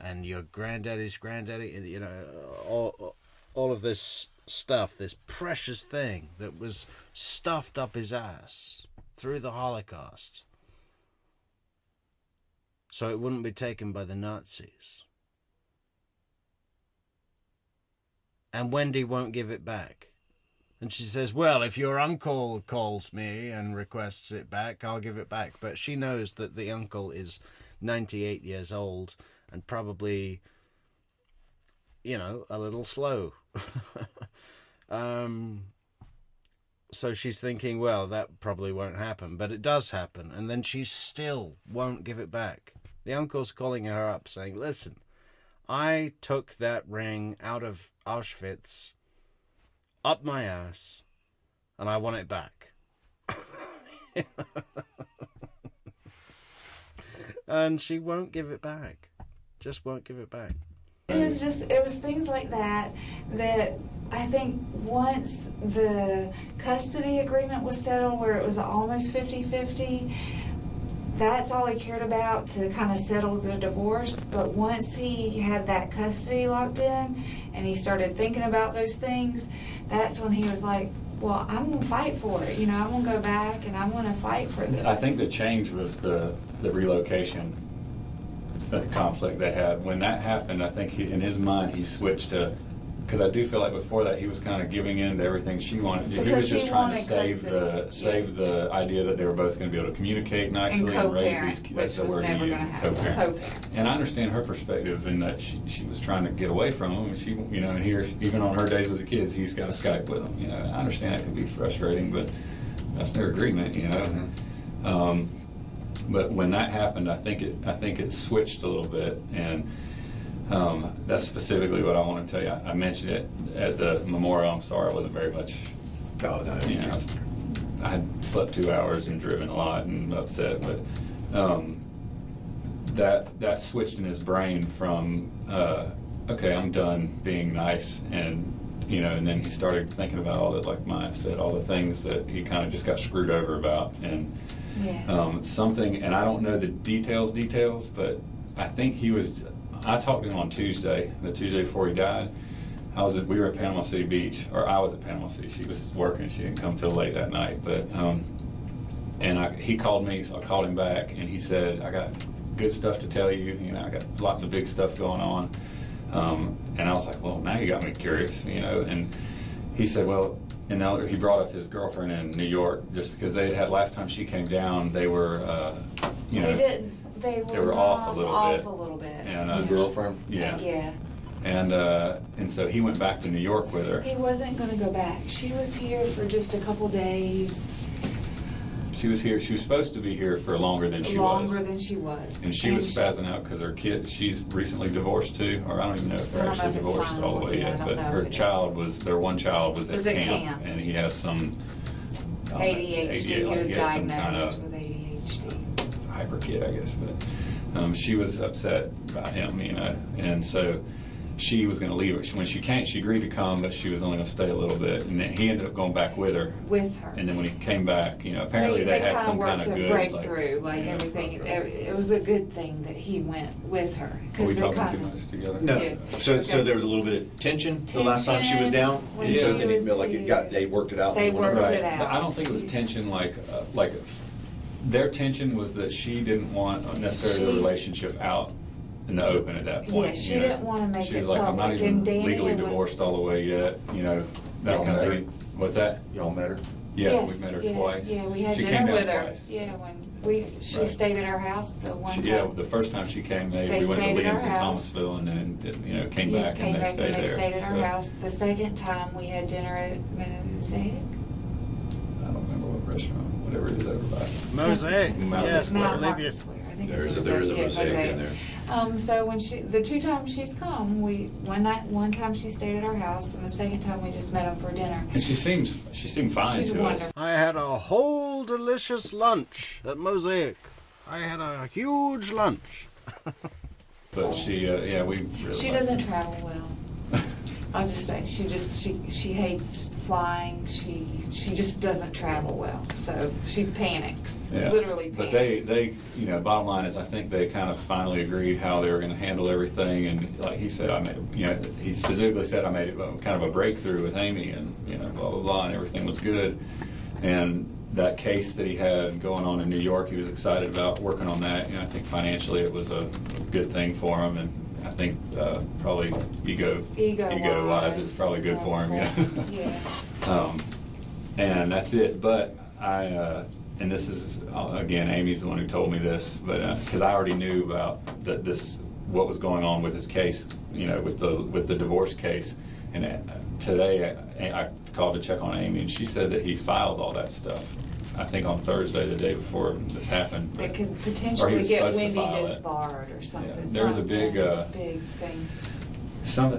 S1: and your granddaddy's granddaddy, you know, all of this stuff, this precious thing that was stuffed up his ass through the Holocaust so it wouldn't be taken by the Nazis. And Wendi won't give it back. And she says, well, if your uncle calls me and requests it back, I'll give it back. But she knows that the uncle is 98 years old and probably, you know, a little slow. So she's thinking, well, that probably won't happen. But it does happen. And then she still won't give it back. The uncle's calling her up saying, listen, I took that ring out of Auschwitz up my ass and I want it back. And she won't give it back. Just won't give it back.
S3: It was things like that I think once the custody agreement was settled where it was almost 50-50, that's all he cared about to kind of settle the divorce. But once he had that custody locked in and he started thinking about those things, that's when he was like, well, I'm going to fight for it. You know, I'm going to go back and I'm going to fight for this.
S2: I think the change was the relocation, the conflict they had. When that happened, I think in his mind he switched to, because I do feel like before that he was kind of giving in to everything she wanted. He was just trying to save the idea that they were both going to be able to communicate nicely and raise these kids. That's the word he used, co-parent. And I understand her perspective in that she was trying to get away from him. And she, you know, and here even on her days with the kids, he's got a Skype with them. You know, I understand it can be frustrating, but that's their agreement. You know. But when that happened, I think it switched a little bit, and that's specifically what I want to tell you. I mentioned it at the memorial. I'm sorry I wasn't very much.
S4: Oh, no.
S2: You know, I had slept 2 hours and driven a lot and upset, but that switched in his brain from okay, I'm done being nice, and you know, and then he started thinking about all that, like Maya said, all the things that he kind of just got screwed over about, and something, and I don't know the details, but I think I talked to him on Tuesday, the Tuesday before he died. We were at Panama City Beach, or I was at Panama City. She was working, she didn't come till late that night, but he called me, so I called him back, and he said, I got good stuff to tell you. You know, I got lots of big stuff going on. And I was like, well, now you got me curious, you know. And he said, well, and now he brought up his girlfriend in New York, just because they had last time she came down, they were, you know,
S3: They
S2: were off a
S3: little bit.
S2: And
S5: The girlfriend?
S2: yeah.
S3: Yeah.
S2: And so he went back to New York with her.
S3: He wasn't going to go back. She was here for just a couple days.
S2: She was here. She was supposed to be here for longer than she was.
S3: Longer than she was.
S2: And she was spazzing out because her kid, she's recently divorced too, or I don't even know if they're
S3: I don't know
S2: actually
S3: if it's
S2: divorced
S3: final
S2: all the way
S3: yet.
S2: yet.
S3: I
S2: But
S3: don't know
S2: her
S3: if it
S2: child was, their one child was at camp, and he has some
S3: ADHD. He was
S2: some kind
S3: diagnosed
S2: of
S3: with ADHD.
S2: hyper kid, I guess. But she was upset about him, you know, and so she was going to leave. When she came, she agreed to come, but she was only going to stay a little bit. And then he ended up going back with her.
S3: With her.
S2: And then when he came back, you know, apparently they had some kind of good
S3: breakthrough, like everything. It was a good thing that he went with her.
S2: Are we talking too much together?
S4: No.
S3: Yeah.
S4: So
S3: Okay.
S4: there was a little bit of tension the last time she was down,
S3: When
S4: and
S3: she
S4: so then he
S3: was
S4: felt like they worked it out.
S3: They worked
S2: Right.
S3: it out.
S2: But I don't think it was tension like their tension was that she didn't want necessarily the relationship out in the open at that point.
S3: Yeah, she
S2: you know.
S3: didn't want to make
S2: She was
S3: it
S2: like, I'm not
S3: public,
S2: even
S3: and Danny
S2: legally
S3: was-
S2: divorced all the way yet, you know, that
S5: Y'all
S2: kind of
S5: met her?
S2: thing. What's that?
S5: Y'all met her?
S2: Yeah,
S3: Yes,
S2: we met her
S3: yeah,
S2: twice.
S3: Yeah, we had
S2: she
S3: dinner
S2: came down
S3: with her.
S2: twice.
S3: Yeah, when she
S2: Right.
S3: stayed at our house the one time.
S2: Yeah, the first time she came,
S3: They
S2: we went to
S3: stayed at our
S2: Williams in
S3: house.
S2: Thomasville, and then you know came
S3: Yeah,
S2: back and they stayed
S3: and they
S2: there.
S3: stayed at our
S2: So,
S3: house. The second time we had dinner at Mosaic.
S2: I don't remember what restaurant, whatever it is over by.
S1: Mosaic.
S2: Mountain
S1: Yes,
S2: Square.
S1: I
S3: Mount
S1: believe
S3: Market
S1: you.
S3: Square. I think
S4: There
S3: it's
S4: is a mosaic
S3: yeah,
S4: in there.
S3: So when the two times she's come, one time she stayed at our house, and the second time we just met them for dinner.
S2: And she seemed fine
S3: She's
S2: to us.
S3: wonderful.
S1: I had a whole delicious lunch at Mosaic. I had a huge lunch.
S2: But she, yeah, we really
S3: She
S2: liked
S3: doesn't
S2: her.
S3: travel well. I'll just say she hates flying. She just doesn't travel well. So she panics.
S2: Yeah.
S3: Literally
S2: But
S3: panics.
S2: they, you know, bottom line is I think they kind of finally agreed how they were going to handle everything. And like he said, he specifically said I made it kind of a breakthrough with Amy, and you know, blah blah blah, and everything was good. And that case that he had going on in New York, he was excited about working on that. You know, I think financially it was a good thing for him, and I think probably ego-wise, it's probably good for him. Yeah.
S3: Yeah.
S2: And that's it. But and this is again, Amy's the one who told me this, but because I already knew about what was going on with his case, you know, with the divorce case. And today I called to check on Amy, and she said that he filed all that stuff. I think on Thursday, the day before this happened.
S3: It could
S2: Or he
S3: potentially
S2: was
S3: get
S2: supposed to
S3: Wendi
S2: file it.
S3: disbarred or something.
S2: Yeah, there was a big,
S3: big thing.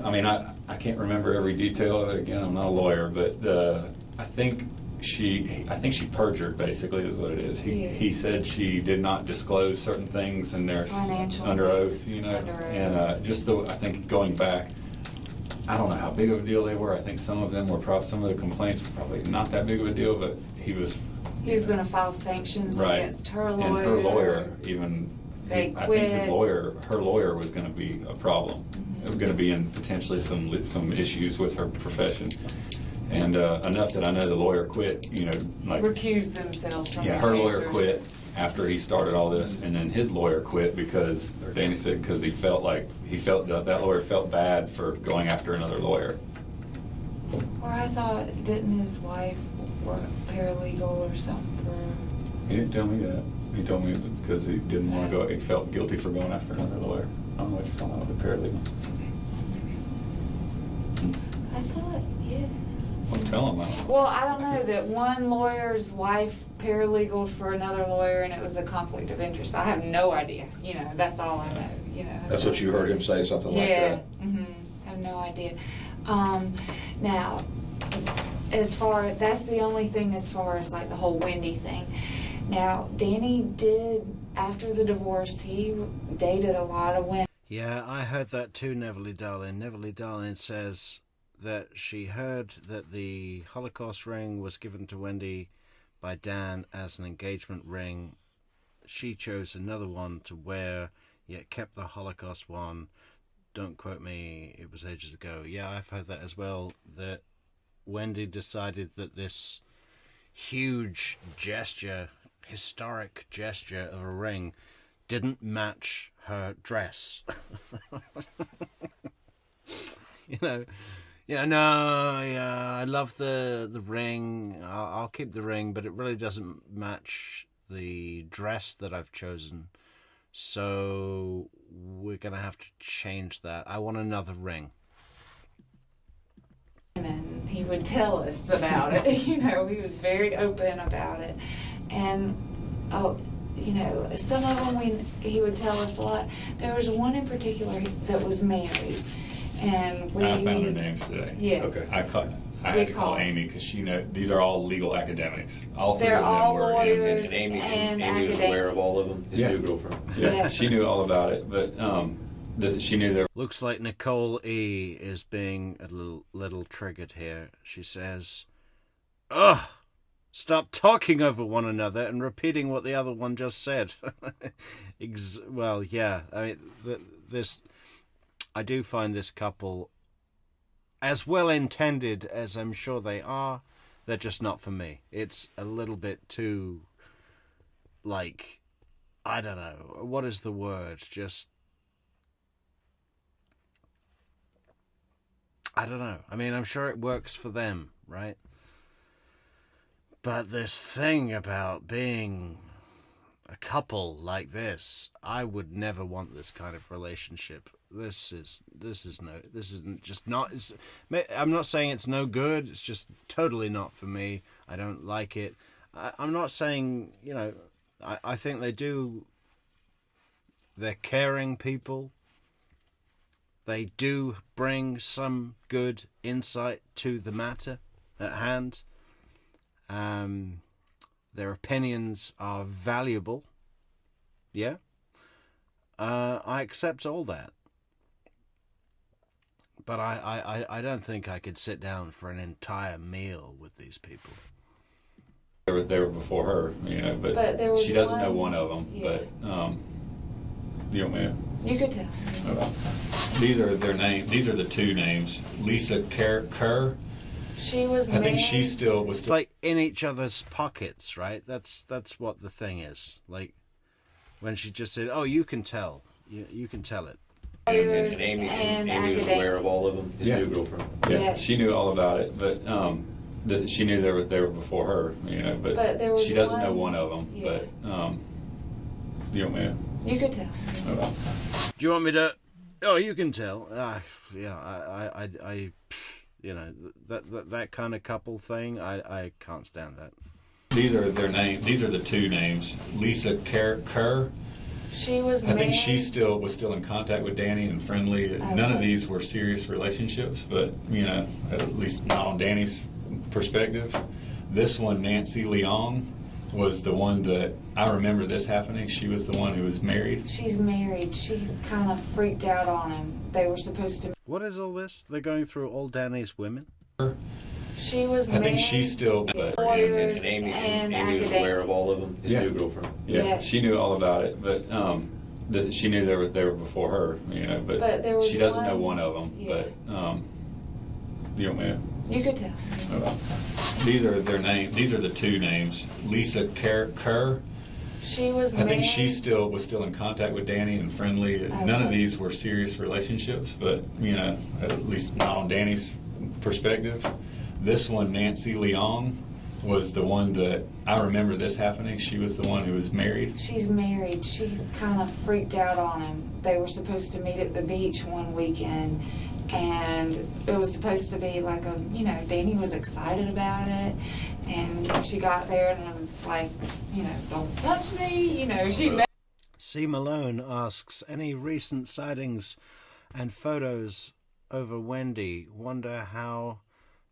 S2: I mean, I can't remember every detail of it. Again, I'm not a lawyer, but I think she perjured, basically, is what it is. He said she did not disclose certain things in their
S3: Financial
S2: under
S3: things,
S2: oath, you know.
S3: under oath.
S2: And I think going back, I don't know how big of a deal they were. I think some of them were some of the complaints were probably not that big of a deal, but he was
S3: going to file sanctions
S2: right.
S3: against her lawyer.
S2: And her lawyer even.
S3: They
S2: I
S3: quit.
S2: think her lawyer was going to be a problem. It was going to be in potentially some issues with her profession, and enough that I know the lawyer quit. You know, like
S3: Recused themselves from
S2: yeah,
S3: the
S2: her lawyer
S3: answers.
S2: quit after he started all this, and then his lawyer quit because, or Danny said, because he felt that lawyer felt bad for going after another lawyer.
S3: Or I thought, didn't his wife work paralegal or something?
S2: He didn't tell me that. He told me because he didn't want to go. He felt guilty for going after another lawyer. I don't know what you're talking about with the paralegal.
S3: I thought, yeah.
S2: Well, tell him that.
S3: Well, I don't know, that one lawyer's wife paralegaled for another lawyer and it was a conflict of interest. But I have no idea. You know, that's all I know. You know.
S5: That's what you heard him say, something like
S3: Yeah.
S5: that?
S3: I have no idea. Now, that's the only thing as far as like the whole Wendi thing. Now, Danny did, after the divorce, he dated a lot of women.
S1: Yeah, I heard that too, Neverly Darling. Neverly Darling says that she heard that the Holocaust ring was given to Wendi by Dan as an engagement ring. She chose another one to wear, yet kept the Holocaust one. Don't quote me, it was ages ago. Yeah, I've heard that as well, that Wendi decided that this huge gesture historic gesture of a ring didn't match her dress. I love the ring. I'll keep the ring, but it really doesn't match the dress that I've chosen. So we're going to have to change that. I want another ring.
S3: And he would tell us about it. He was very open about it. And, some of them he would tell us a lot. There was one in particular that was married. And
S2: I found their names today.
S3: Yeah.
S4: Okay.
S2: I had to call Amy because these are all legal academics. All three
S3: They're
S2: of them
S3: all
S2: were
S3: lawyers.
S2: in.
S4: And Amy was aware of all of them. His new girlfriend.
S2: Yeah, she knew all about it, but she knew there.
S1: Looks like Nicole E. is being a little triggered here. She says, "Ugh, stop talking over one another and repeating what the other one just said." Well, yeah. I mean, I do find this couple, as well intended as I'm sure they are, they're just not for me. It's a little bit too, like, I don't know, what is the word? Just, I don't know. I mean, I'm sure it works for them, right? But this thing about being a couple like this, I would never want this kind of relationship. This isn't just not. I'm not saying it's no good. It's just totally not for me. I don't like it. I'm not saying, I think they're caring people. They do bring some good insight to the matter at hand. Their opinions are valuable. Yeah. I accept all that. But I don't think I could sit down for an entire meal with these people.
S2: They were before her, but
S3: there was
S2: she doesn't know
S3: one
S2: one of them.
S3: Yeah.
S2: But you don't know.
S3: You could tell.
S2: These are their names. These are the two names. Lisa Kerr.
S3: She was
S2: I think
S3: married.
S2: she still was.
S1: It's like in each other's pockets, right? That's what the thing is. Like when she just said, "Oh, you can tell. You can tell it."
S4: And Amy was aware of all of them. His new girlfriend.
S2: Yeah,
S3: Yes.
S2: she knew all about it, but she knew they were before her, But
S3: there was
S2: she doesn't know
S3: one
S2: one of them.
S3: Yeah.
S2: But you don't know.
S3: You could tell.
S1: Do you want me to? Oh, you can tell. That kind of couple thing. I can't stand that.
S2: These are their names. These are the two names. Lisa Kerr.
S3: She was
S2: I
S3: married.
S2: think she was still in contact with Danny and friendly. None of these were serious relationships, but at least not on Danny's perspective. This one, Nancy Leong, was the one that I remember this happening. She was the one who was married.
S3: She's married. She kind of freaked out on him. They were supposed to.
S1: What is all this? They're going through all Danny's women?
S3: She was
S2: I
S3: married.
S2: think she still. But
S3: Lawyers
S4: And Amy was
S3: academics.
S4: aware of all of them. His new girlfriend.
S2: yeah,
S3: Yes.
S2: she knew all about it, but she knew they were before her, But
S3: there was
S2: she doesn't know
S3: one
S2: one of them.
S3: Yeah.
S2: But you don't know.
S3: You could tell.
S2: These are their names. These are the two names. Lisa Kerr.
S3: She was
S2: I
S3: married.
S2: think she was still in contact with Danny and friendly. None of these were serious relationships, but at least not on Danny's perspective. This one, Nancy Leong, was the one that I remember this happening. She was the one who was married.
S3: She's married. She kind of freaked out on him. They were supposed to meet at the beach one weekend, and it was supposed to be like Danny was excited about it, and she got there and was like, don't touch me, she.
S1: C. Malone asks, any recent sightings and photos over Wendi? Wonder how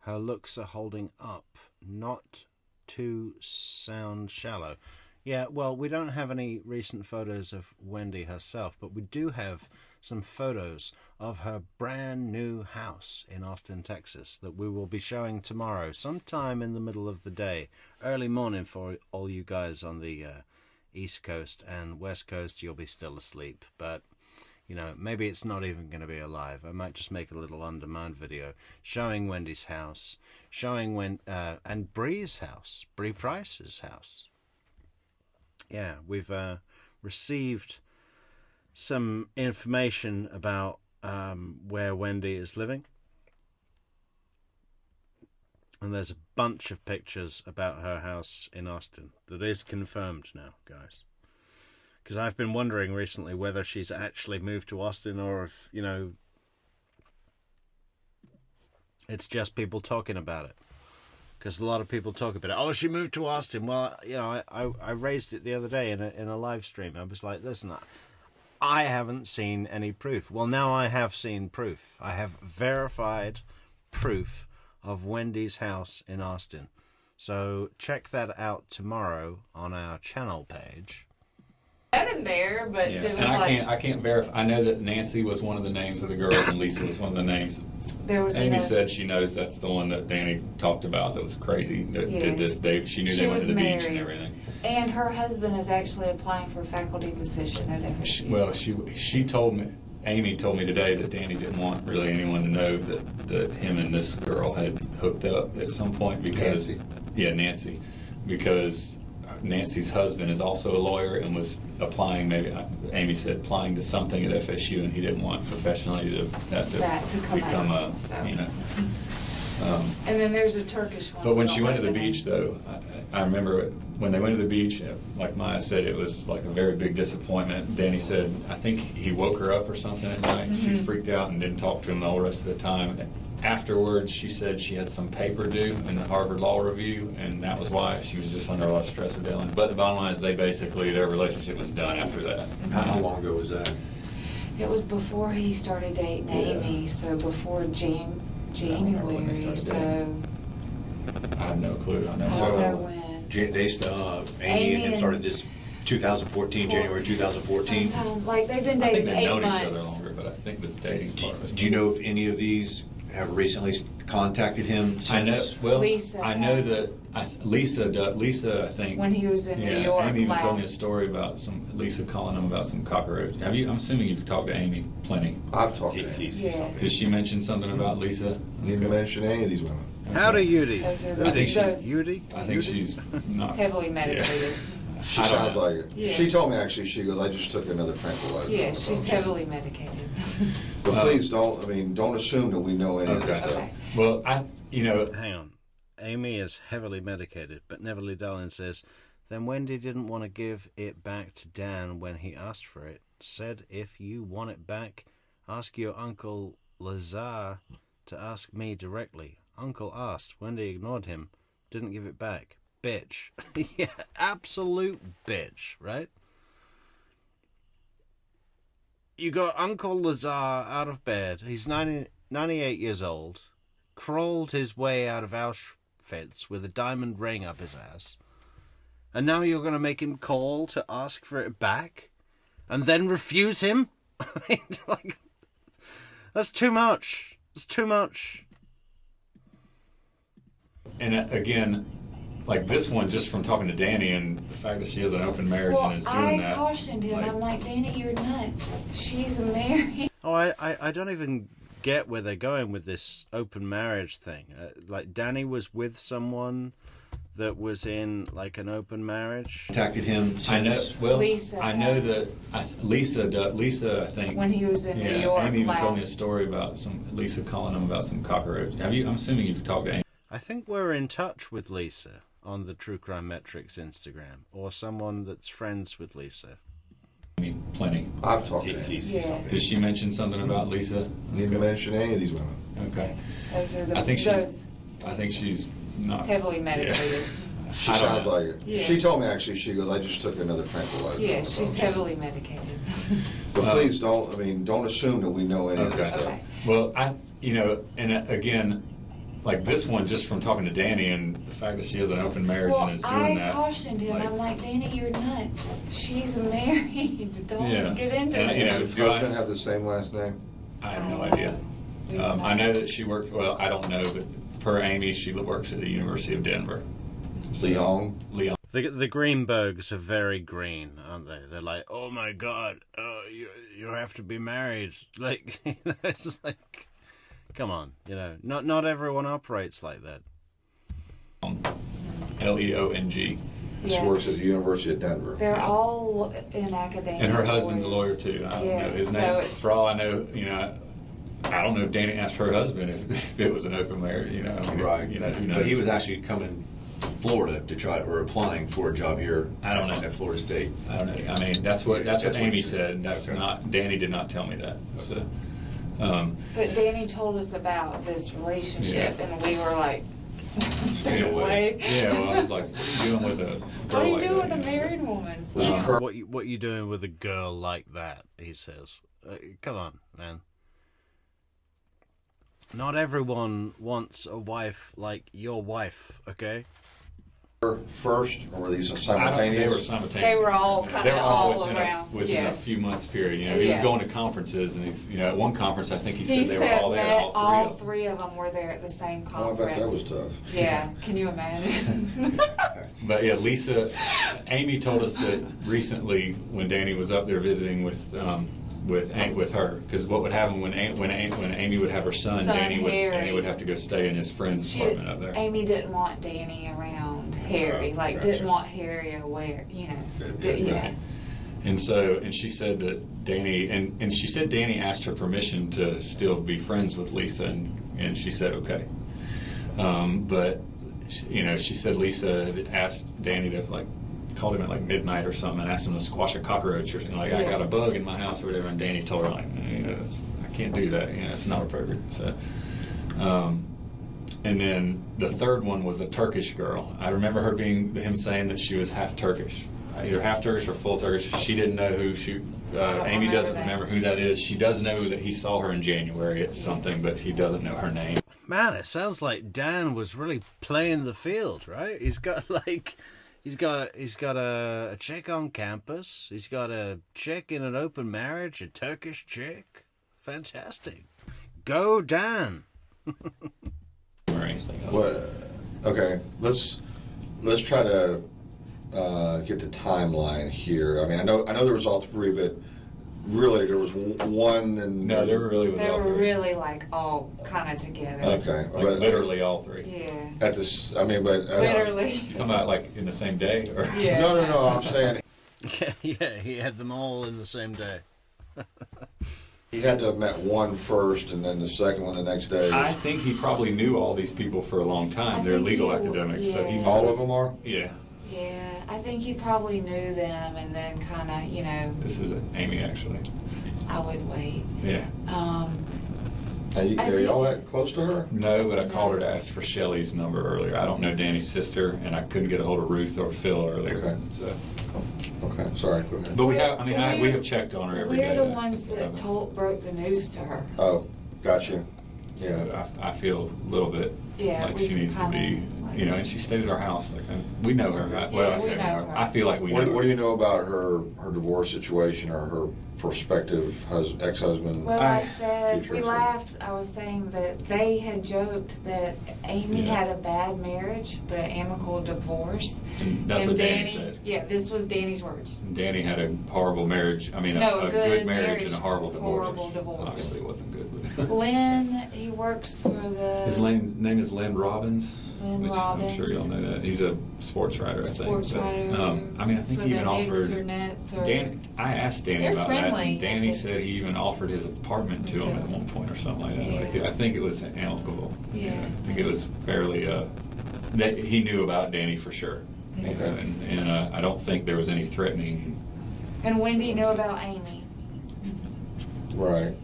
S1: her looks are holding up. Not to sound shallow. Yeah, well, we don't have any recent photos of Wendi herself, but we do have some photos of her brand new house in Austin, Texas, that we will be showing tomorrow, sometime in the middle of the day, early morning for all you guys on the East Coast and West Coast. You'll be still asleep, but maybe it's not even going to be alive. I might just make a little on-demand video showing Wendi's house, showing and Bree's house, Bree Price's house. yeah, we've received some information about where Wendi is living. And there's a bunch of pictures about her house in Austin that is confirmed now, guys. Because I've been wondering recently whether she's actually moved to Austin or if, you know, it's just people talking about it. Because a lot of people talk about it. Oh, she moved to Austin. Well, you know, I raised it the other day in a live stream. I was like, listen, I haven't seen any proof. Well, now I have seen proof. I have verified proof of Wendi's house in Austin. So check that out tomorrow on our channel page.
S3: Had him there, but
S2: Yeah,
S3: it was
S2: and I can't verify. I know that Nancy was one of the names of the girls, and Lisa was one of the names.
S3: there was
S2: Amy
S3: a-
S2: said she knows that's the one that Danny talked about that was crazy, that did this. She knew they went to the beach and everything.
S3: And her husband is actually applying for a faculty position at FSU.
S2: Well, she told me, Amy told me today that Danny didn't want really anyone to know that him and this girl had hooked up at some point because Nancy, because Nancy's husband is also a lawyer and was applying, maybe Amy said applying to something at FSU, and he didn't want professionally that to
S3: come
S2: become
S3: out,
S2: a
S3: so.
S2: you know.
S3: And then there's a Turkish one.
S2: But when she went to the
S3: Don't know
S2: beach, though, I remember when they went to the beach, like Maya said, it was like a very big disappointment. Danny said, I think he woke her up or something at night. She freaked out and didn't talk to him the whole rest of the time. Afterwards, she said she had some paper due in the Harvard Law Review, and that was why she was just under a lot of stress of dealing. But the bottom line is their relationship was done after that.
S4: How long ago was that?
S3: It was before he started dating Amy, so before January, so
S2: I have no clue. I know.
S3: I don't
S4: So-
S3: know when.
S4: Amy and him started this 2014, January 2014.
S3: Sometime, like they've been
S2: I think
S3: dating
S2: they've
S3: 8
S2: known each
S3: months.
S2: other longer, but I think the dating part of it.
S4: Do you know if any of these have recently contacted him since?
S2: I know. Well,
S3: Lisa
S2: I know
S3: has.
S2: that Lisa, I think.
S3: When he was in New
S2: Yeah,
S3: York
S2: Amy even told me a
S3: last.
S2: story about Lisa calling him about some cockroach. Have you? I'm assuming you've talked to Amy plenty.
S5: I've talked to him.
S3: Yeah.
S2: Did she mention something about Lisa?
S5: Didn't mention any of these women.
S1: Howdy, Yudi.
S3: Those are
S2: I
S3: the
S2: think she's-
S3: those
S1: Yudi?
S2: I think
S1: Yudi?
S2: she's not
S3: heavily medicated.
S5: She
S2: I don't
S5: sounds
S2: know.
S5: like it.
S3: Yeah.
S5: She told me actually, she goes, I just took another tranquilizer.
S3: Yeah, she's heavily medicated.
S5: But please don't assume that we know any of this
S2: Okay.
S5: stuff.
S3: Okay.
S2: Well,
S1: Hang on. Amy is heavily medicated, but Neverly Darling says, then Wendi didn't want to give it back to Dan when he asked for it. Said if you want it back, ask your Uncle Lazar to ask me directly. Uncle asked. Wendi ignored him. Didn't give it back. Bitch. Yeah, absolute bitch, right? You got Uncle Lazar out of bed. He's 98 years old. Crawled his way out of Auschwitz with a diamond ring up his ass. And now you're going to make him call to ask for it back? And then refuse him? I mean, like, that's too much. It's too much.
S2: and again, like this one, just from talking to Danny and the fact that she has an open marriage and is doing
S3: I
S2: that.
S3: cautioned him.
S2: like-
S3: I'm like, Danny, you're nuts. She's married.
S1: Oh, I don't even get where they're going with this open marriage thing. Like, Danny was with someone that was in, like, an open marriage.
S4: Contacted him
S2: I know.
S4: since?
S2: Well,
S3: Lisa
S2: I know
S3: has.
S2: that Lisa, I think.
S3: When he was in
S2: yeah,
S3: New York
S2: Amy even told me a
S3: last.
S2: story about Lisa calling him about some cockroach. Have you? I'm assuming you've talked to Amy.
S1: I think we're in touch with Lisa on the True Crime Metrix Instagram, or someone that's friends with Lisa.
S2: Plenty.
S5: I've talked to him.
S3: Yeah.
S2: Did she mention something about Lisa?
S5: Didn't mention any of these women.
S2: Okay.
S3: Those are the
S2: I think
S3: those
S2: she's not
S3: heavily medicated.
S5: She
S2: I don't
S5: sounds
S2: know.
S5: like it.
S3: Yeah.
S5: She told me actually, she goes, I just took another tranquilizer.
S3: Yeah, she's heavily medicated.
S5: But please don't assume that we know any of this
S2: Okay.
S5: stuff.
S3: Okay.
S2: Well, and again, like this one, just from talking to Danny and the fact that she has an open marriage and is doing
S3: I
S2: that.
S3: cautioned him.
S2: like-
S3: I'm like, Danny, you're nuts. She's married. Don't
S2: Yeah.
S3: get into
S2: And,
S3: it.
S2: you know,
S5: Does
S2: do
S5: her
S2: I-
S5: husband have the same last name?
S2: I have no idea.
S3: Do you
S2: I know that she worked. Well, I don't know, but per Amy, she works at the University of Denver.
S5: Leon?
S2: Leon.
S1: The Greenbergs are very green, aren't they? They're like, oh my god, you have to be married. Like, it's just like, come on, not everyone operates like that.
S2: Leong.
S5: She works at the University of Denver.
S3: They're all in academia.
S2: And her husband's a lawyer too. I don't know his name. For all I know, I don't know if Danny asked her husband if it was an open marriage.
S4: Right.
S2: Who knows?
S4: But he was actually coming to Florida to try, or applying for a job here.
S2: I don't know.
S4: At Florida State.
S2: I don't know. I mean, that's what Amy said. And that's
S4: okay.
S2: not. Danny did not tell me that. So.
S3: But Danny told us about this relationship, and we were like, stay away.
S2: Yeah, well, I was like, what are you doing with a girl
S3: What are you
S2: like
S3: doing
S2: that,
S3: with a married woman?
S1: What you doing with a girl like that? He says. Come on, man. Not everyone wants a wife like your wife, okay?
S5: First, or were these
S2: They
S5: simultaneous?
S2: were simultaneous.
S3: They were all kind of all around.
S2: Within a few months period. He was going to conferences, and he's, at one conference, I think he said they were all there.
S3: All three of them were there at the same conference.
S5: Oh, I bet that was tough.
S3: Yeah, can you imagine?
S2: But yeah, Amy told us that recently when Danny was up there visiting with her, because what would happen when Amy would have her son Danny would have to go stay in his friend's apartment up there.
S3: Amy didn't want Danny around Harry, didn't want Harry aware, yeah.
S2: And she said that Danny, and she said Danny asked her permission to still be friends with Lisa, and she said okay. But she said Lisa had asked Danny to called him at midnight or something and asked him to squash a cockroach or something, I got a bug in my house or whatever, and Danny told her I can't do that, it's not appropriate. So and then the third one was a Turkish girl. I remember him saying that she was half Turkish, either half Turkish or full Turkish. She didn't know who Amy doesn't remember who that is. She does know that he saw her in January at something, but he doesn't know her name.
S1: Man, it sounds like Dan was really playing the field, right? He's got a chick on campus. He's got a chick in an open marriage, a Turkish chick. Fantastic. Go Dan.
S2: Or anything else.
S5: Well, okay, let's try to get the timeline here. I mean, I know there was all three, but really there was one, and
S2: No, they were really
S3: all kind of together.
S5: okay, but
S2: literally all three.
S3: Yeah.
S5: at this, I mean, but
S3: Literally.
S2: You talking about in the same day, or
S3: Yeah.
S5: No, I'm saying
S1: Yeah, he had them all in the same day.
S5: he had to have met one first, and then the second one the next day.
S2: I think he probably knew all these people for a long time. They're
S3: think
S2: legal
S3: he-
S2: academics, so he
S3: yeah.
S5: All of them are.
S2: Yeah,
S3: Yeah, I think he probably knew them, and then kind of,
S2: this is Amy actually.
S3: I would wait.
S2: Yeah.
S5: Are y'all that close to her?
S2: No, but I called her to ask for Shelly's number earlier. I don't know Danny's sister, and I couldn't get a hold of Ruth or Phil earlier.
S5: Okay.
S2: So.
S5: Okay, sorry, go ahead.
S2: But we have checked on her every day.
S3: We're the ones that broke the news to her.
S5: Oh, gotcha. Yeah.
S2: So I feel a little bit like
S3: we
S2: she needs to be,
S3: kinda,
S2: and she stayed at our house. We know her. I say
S3: we know her.
S2: I feel like we know her.
S5: What do you know about her divorce situation or her prospective ex-husband?
S3: Well, I said,
S5: future
S3: we
S5: husband?
S3: laughed. I was saying that they had joked that Amy
S2: Yeah.
S3: had a bad marriage, but an amicable divorce.
S2: And that's what Danny said.
S3: Yeah, this was Danny's words.
S2: Danny had a horrible marriage. I mean,
S3: No,
S2: a good marriage and a horrible divorce.
S3: Horrible divorce.
S2: Obviously, it wasn't good.
S3: Lynn, he works for the...
S2: His name is Len Robbins.
S3: Lynn
S2: which
S3: Robbins.
S2: I'm sure y'all know that. He's a sports writer, I think.
S3: Sports writer.
S2: I mean, I think
S3: for
S2: he even
S3: the Knicks
S2: offered.
S3: or Nets or...
S2: Danny, I asked Danny
S3: They're
S2: about
S3: friendly.
S2: that, and Danny said he even offered his apartment to him at one point or something like that.
S3: Yes.
S2: I think it was amicable.
S3: Yeah.
S2: I think it was fairly. That he knew about Danny for sure.
S5: Okay.
S2: And I don't think there was any threatening.
S3: And Wendi knew about Amy.
S5: Right.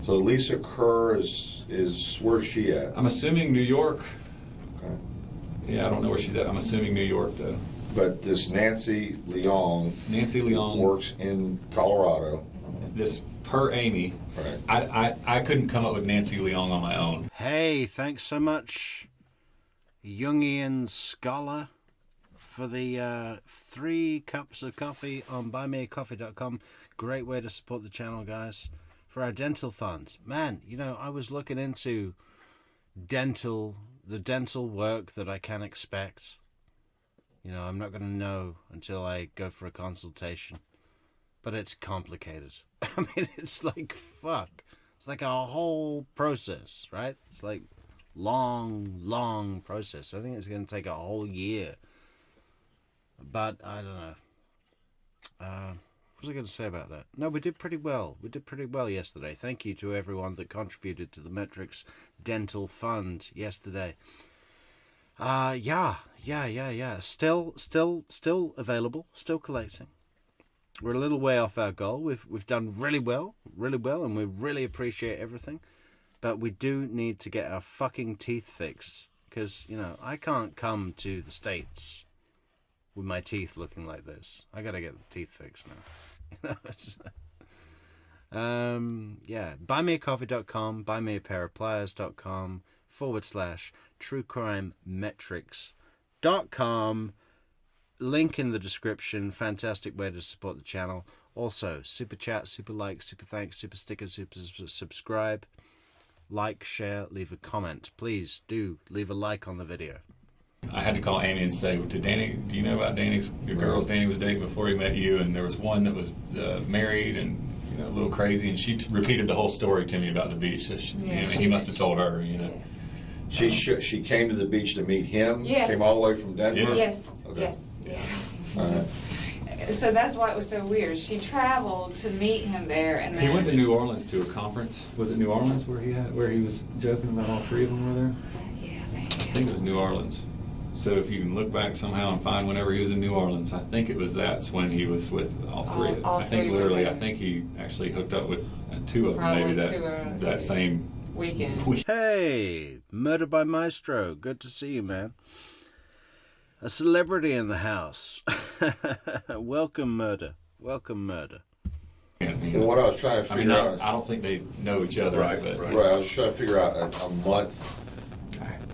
S5: So Lisa Kerr is where's she at?
S2: I'm assuming New York.
S5: Okay.
S2: Yeah, I don't know where she's at. I'm assuming New York though.
S5: But this Nancy Leong
S2: Leong
S5: works in Colorado.
S2: This per Amy.
S5: Right.
S2: I couldn't come up with Nancy Leong on my own.
S1: Hey, thanks so much, Jungian scholar, for the 3 cups of coffee on buymeacoffee.com. Great way to support the channel, guys. For our dental fund. Man, I was looking into the dental work that I can expect. I'm not going to know until I go for a consultation. But it's complicated. I mean, it's like, fuck. It's like a whole process, right? It's like long process. I think it's going to take a whole year. But I don't know. What was I going to say about that? No, we did pretty well. We did pretty well yesterday. Thank you to everyone that contributed to the Metrix Dental Fund yesterday. Yeah. Still available. Still collecting. We're a little way off our goal. We've done really well, and we really appreciate everything. But we do need to get our fucking teeth fixed. Because, you know, I can't come to the States with my teeth looking like this. I gotta get the teeth fixed, man. You know, yeah. Buymeacoffee.com, buymeapairofpliers.com/truecrimemetrics.com. Link in the description. Fantastic way to support the channel. Also, super chat, super like, super thanks, super sticker, super subscribe. Like, share, leave a comment. Please do leave a like on the video.
S2: I had to call Amy and say, to Danny, do you know about the girls Danny was dating before he met you? And there was one that was married and, you know, a little crazy, and she repeated the whole story to me about the beach. So he must have told her, you know.
S5: She came to the beach to meet him?
S3: Yes.
S5: Came all the way from Denver?
S3: Yes,
S5: Okay.
S3: yes.
S5: All right.
S3: So that's why it was so weird. She traveled to meet him there, and then
S2: He went to New Orleans to a conference. Was it New Orleans where he was joking about all three of them were there?
S3: Yeah,
S2: I think it was New Orleans. So if you can look back somehow and find whenever he was in New Orleans, I think that's when he was with all three.
S3: All three were
S2: literally,
S3: there.
S2: I think he actually hooked up with two of them
S3: Probably
S2: maybe
S3: two
S2: that same
S3: weekend.
S1: Hey, Murder by Maestro. Good to see you, man. A celebrity in the house. Welcome, Murder. Welcome, Murder.
S5: Well, what I was trying to
S2: I mean,
S5: figure out...
S2: I don't think they know each other.
S5: Right. I was trying to figure out a month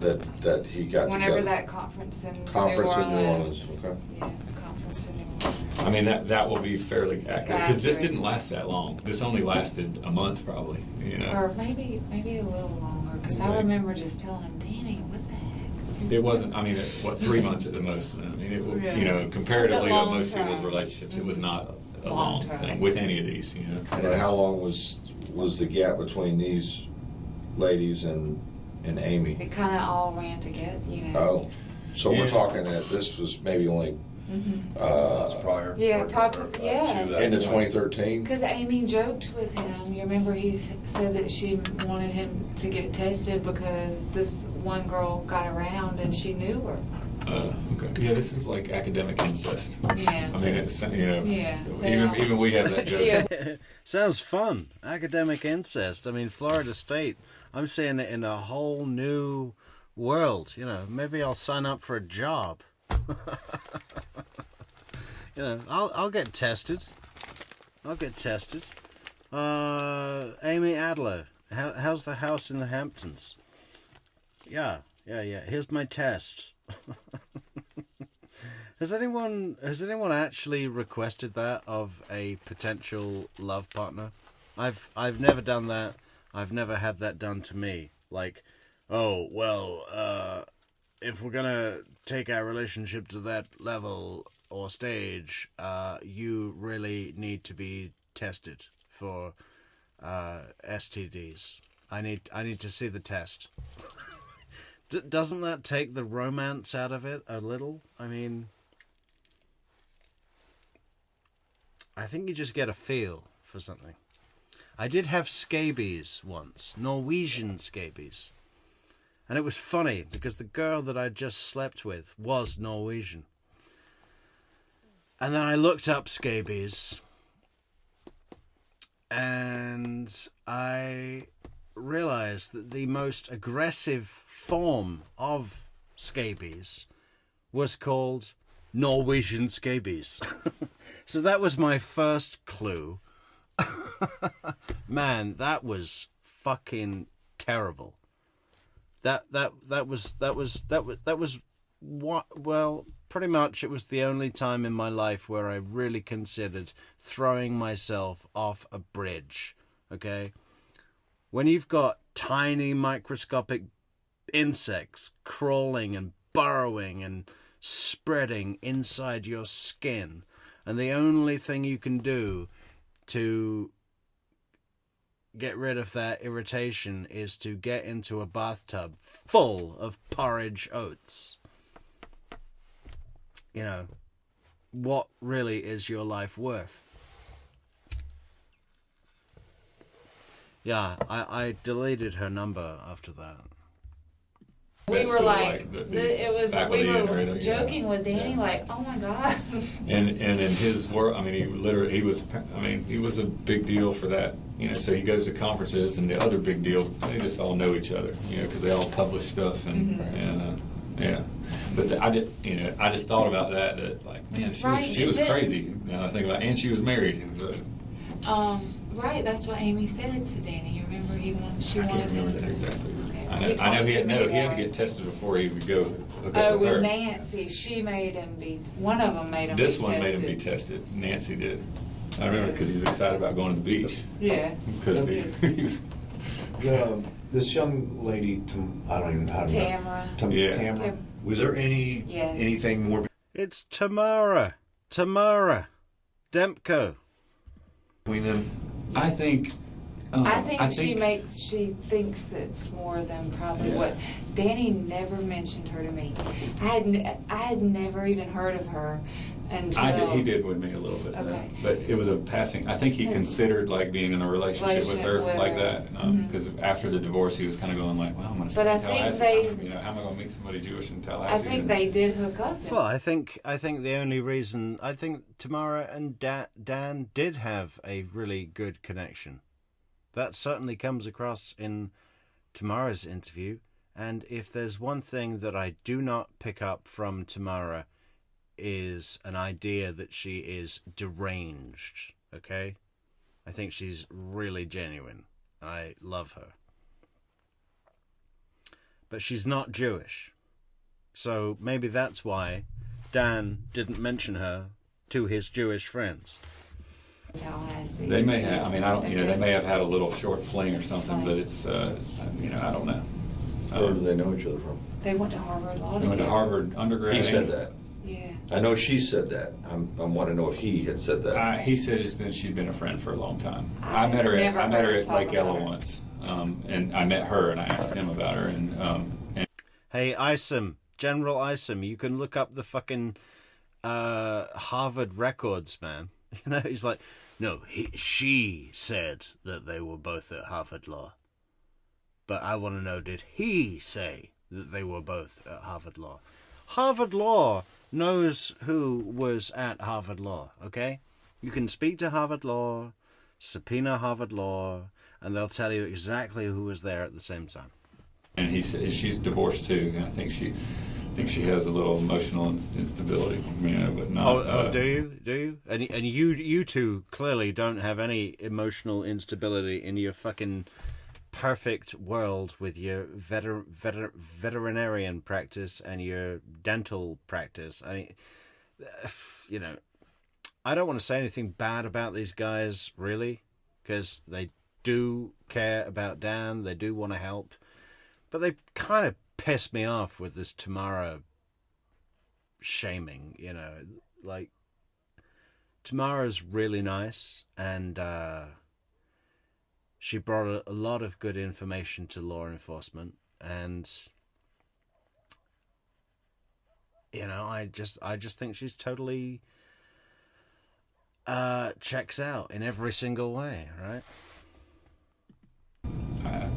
S5: that he got
S3: Whenever
S5: together.
S3: that conference in New
S5: Okay.
S3: Orleans. Yeah, the conference in New Orleans.
S2: I mean, that will be fairly accurate because this
S3: Accurate.
S2: didn't last that long. This only lasted a month, probably. You know,
S3: Or maybe a little longer, because I
S2: Maybe.
S3: remember just telling him, Danny, what the heck?
S2: it wasn't. I mean, 3 months at the most. I mean,
S3: Yeah.
S2: you know, comparatively to
S3: long
S2: most
S3: term.
S2: people's relationships, it was not a
S3: Long
S2: long
S3: term.
S2: thing with any of these. You know,
S5: And then how long was the gap between these ladies and Amy?
S3: It kind of all ran together, you know.
S5: Oh, so
S2: Yeah.
S5: we're talking that this was maybe only
S4: prior.
S3: Yeah,
S4: or-
S3: probably,
S4: or,
S3: yeah.
S4: to that
S5: into
S4: point.
S5: 2013.
S3: Because Amy joked with him. You remember he said that she wanted him to get tested because this one girl got around and she knew her.
S2: okay. Yeah, this is like academic incest.
S3: Yeah.
S2: I mean, it's, you know,
S3: Yeah, they are.
S2: even we have that joke.
S3: Yeah.
S1: Sounds fun. Academic incest. I mean, Florida State. I'm seeing it in a whole new world. You know, maybe I'll sign up for a job. You know, I'll get tested. Amy Adler. How's the house in the Hamptons? Yeah. Here's my test. Has anyone actually requested that of a potential love partner? I've never done that. I've never had that done to me. Like, oh well, if we're gonna take our relationship to that level or stage, you really need to be tested for STDs. I need to see the test. Doesn't that take the romance out of it a little? I mean, I think you just get a feel for something. I did have scabies once, Norwegian scabies. And it was funny because the girl that I just slept with was Norwegian. And then I looked up scabies and I realized that the most aggressive form of scabies was called Norwegian scabies. So that was my first clue. Man, that was fucking terrible. That was what, well, pretty much it was the only time in my life where I really considered throwing myself off a bridge. Okay? When you've got tiny microscopic insects crawling and burrowing and spreading inside your skin, and the only thing you can do to get rid of that irritation is to get into a bathtub full of porridge oats. You know, what really is your life worth? Yeah, I deleted her number after that.
S3: We
S2: That's
S3: were
S2: cool,
S3: like,
S2: these
S3: it was, we
S2: faculty
S3: were
S2: and everything,
S3: joking
S2: yeah.
S3: with Danny,
S2: Yeah.
S3: like, oh my God.
S2: And in his work, I mean, he was a big deal for that, you know, so he goes to conferences, and the other big deal, they just all know each other, you know, because they all publish stuff, and, yeah. But I just thought about that like, man, she was crazy, now I think about it, and she was married. So.
S3: Right, that's what Amy said to Danny. You remember she
S2: I
S3: wanted
S2: can't remember
S3: him
S2: that
S3: to.
S2: exactly.
S3: Okay,
S2: I
S3: well,
S2: know he had to
S3: that.
S2: get tested before he would go hook up
S3: Oh,
S2: with her.
S3: with Nancy, she made him one of them made him
S2: This
S3: be
S2: one
S3: tested.
S2: made him be tested. Nancy did. I remember because he was excited about going to the beach.
S3: Yeah.
S2: Because he was.
S4: This young lady, I don't even know how to
S3: Tamara.
S2: Yeah.
S4: Tamara. Was there anything more
S1: It's Tamara Demko.
S4: between them?
S2: I think.
S3: I think she thinks it's more than probably what. Danny never mentioned her to me. I had never even heard of her until.
S2: He did with me a little bit.
S3: Okay.
S2: But it was a passing. I think he considered like being in a relationship with her like that. Because after the divorce, he was kind of going like, well, I'm going to stay in Tallahassee. You know, how am I going to meet somebody Jewish in Tallahassee?
S3: I think they did hook up.
S1: Well, I think the only reason I think Tamara and Dan did have a really good connection. That certainly comes across in Tamara's interview. And if there's one thing that I do not pick up from Tamara is an idea that she is deranged, okay? I think she's really genuine. I love her. But she's not Jewish. So maybe that's why Dan didn't mention her to his Jewish friends.
S3: Tallahassee.
S2: They may have. I mean, I don't. You know, they may have had a little short fling or something. But it's. You know, I don't know.
S5: Where do they know each other from?
S3: They went to Harvard Law
S2: They went to
S3: together.
S2: Harvard undergrad.
S5: He said that.
S3: Yeah.
S5: I know she said that. I want to know if he had said that.
S2: He said she'd been a friend for a long time. I
S3: I've
S2: met her
S3: never
S2: at
S3: heard him talk
S2: Lake Ella
S3: about her.
S2: once, and I met her and I asked him about her and
S1: Hey, Isom, General Isom, you can look up the fucking Harvard records, man. You know, he's like, no, she said that they were both at Harvard Law. But I want to know, did he say that they were both at Harvard Law? Harvard Law knows who was at Harvard Law, okay? You can speak to Harvard Law, subpoena Harvard Law, and they'll tell you exactly who was there at the same time.
S2: and he said she's divorced too. And I think she has a little emotional instability, you know, but not.
S1: Do you? And you two clearly don't have any emotional instability in your fucking perfect world with your veterinarian practice and your dental practice. I mean, you know, I don't want to say anything bad about these guys, really, because they do care about Dan, they do want to help, but they kind of piss me off with this Tamara shaming, you know, like, Tamara's really nice, and she brought a lot of good information to law enforcement, and you know, I just think she's totally checks out in every single way, right?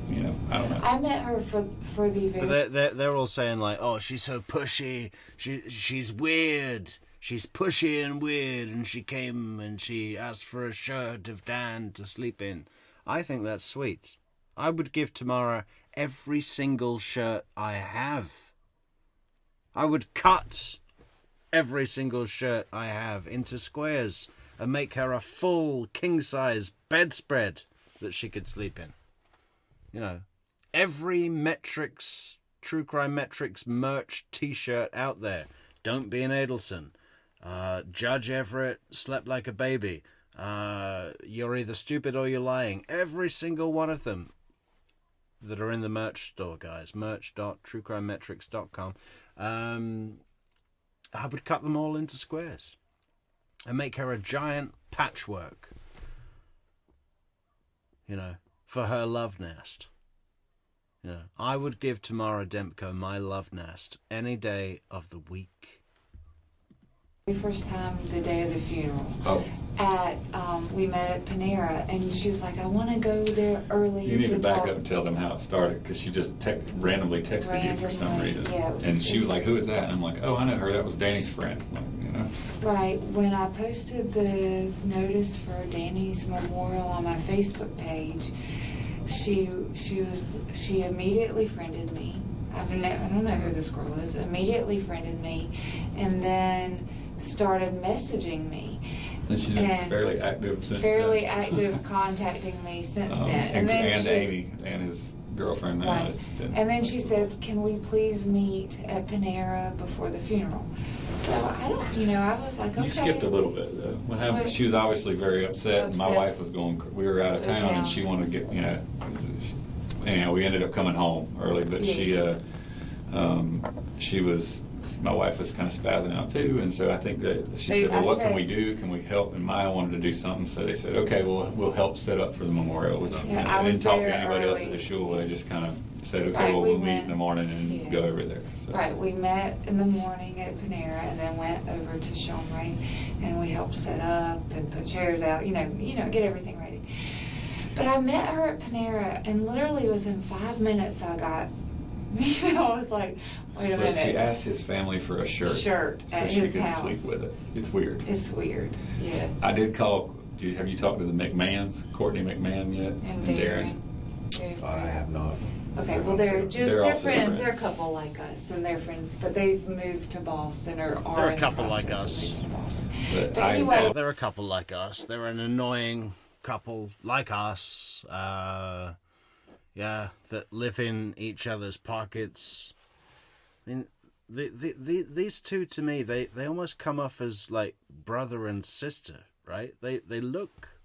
S2: You know, I don't know.
S3: I met her for the very.
S1: But they're all saying like, oh, she's so pushy, she's weird, she's pushy and weird, and she came and she asked for a shirt of Dan to sleep in. I think that's sweet. I would give Tamara every single shirt I have. I would cut every single shirt I have into squares and make her a full king-size bedspread that she could sleep in. You know, every Metrix, True Crime Metrix merch t-shirt out there. Don't be an Adelson. Judge Everett slept like a baby. You're either stupid or you're lying. Every single one of them that are in the merch store, guys. merch.truecrimemetrics.com. I would cut them all into squares and make her a giant patchwork. You know, for her love nest. You know, I would give Tamara Demko my love nest any day of the week.
S3: The first time, the day of the funeral,
S5: Oh.
S3: We met at Panera, and she was like, I want to go there early.
S2: You need to back
S3: talk.
S2: up and tell them how it started, because she just randomly texted you for some reason.
S3: Yeah,
S2: and she was like, who is that? And I'm like, oh, I know her. That was Danny's friend. Like, you know.
S3: Right. When I posted the notice for Danny's memorial on my Facebook page, she immediately friended me. I don't know who this girl is. Immediately friended me, and then started messaging me.
S2: And she's been fairly active since then.
S3: Active contacting me since then.
S2: And
S3: then
S2: Amy and his girlfriend now.
S3: Right. And then she said, can we please meet at Panera before the funeral? So I was like, okay.
S2: You skipped a little bit, though. What happened? She was obviously very upset. And my wife was we were out of town, and she wanted to get, anyhow, we ended up coming home early, but my wife was kind of spazzing out too, and so I think that she said, well, what can we do? Can we help? And Maya wanted to do something, so they said, okay, well, we'll help set up for the memorial. Which, I didn't talk to anybody else at the shul. They just kind of said, okay, we'll meet in the morning and go over there. So.
S3: Right, we met in the morning at Panera, and then went over to Shomrey, and we helped set up and put chairs out, get everything ready. But I met her at Panera, and literally within 5 minutes, I got, I was like, wait a minute.
S2: She asked his family for a shirt.
S3: So
S2: she could sleep with it. It's weird.
S3: It's weird, yeah.
S2: I did call, have you talked to the McMahons, Courtney McMahon yet?
S3: And Darren?
S5: I have not.
S3: Okay, well, they're friends.
S2: friends.
S3: They're a couple like us, and they're friends, but they've moved to Boston or are
S1: They're a
S3: in
S1: couple
S3: the
S1: like
S3: process
S1: us.
S3: of moving to Boston.
S2: But
S3: anyway,
S1: They're a couple like us. They're an annoying couple like us. That live in each other's pockets. I mean, these two to me, they almost come off as like brother and sister, right? They look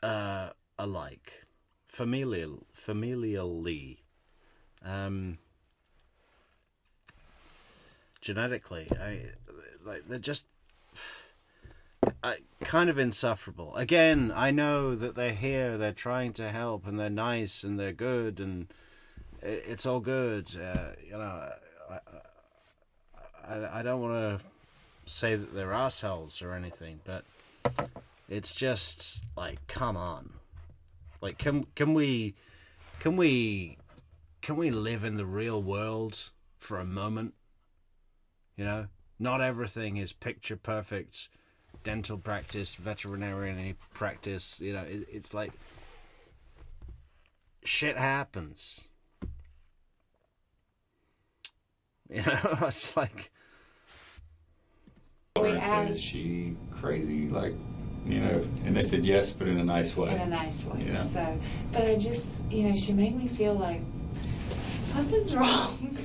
S1: alike, familially, genetically. They're just kind of insufferable. Again, I know that they're here, they're trying to help, and they're nice, and they're good, and it's all good. I don't want to say that they're assholes or anything, but it's just like, come on. Like, can we live in the real world for a moment? Not everything is picture perfect. Dental practice, veterinary practice, it's like shit happens. It's like.
S2: Is she crazy? Like, and they said yes, but in a nice way.
S3: In a nice way. So, but I just, she made me feel like something's wrong.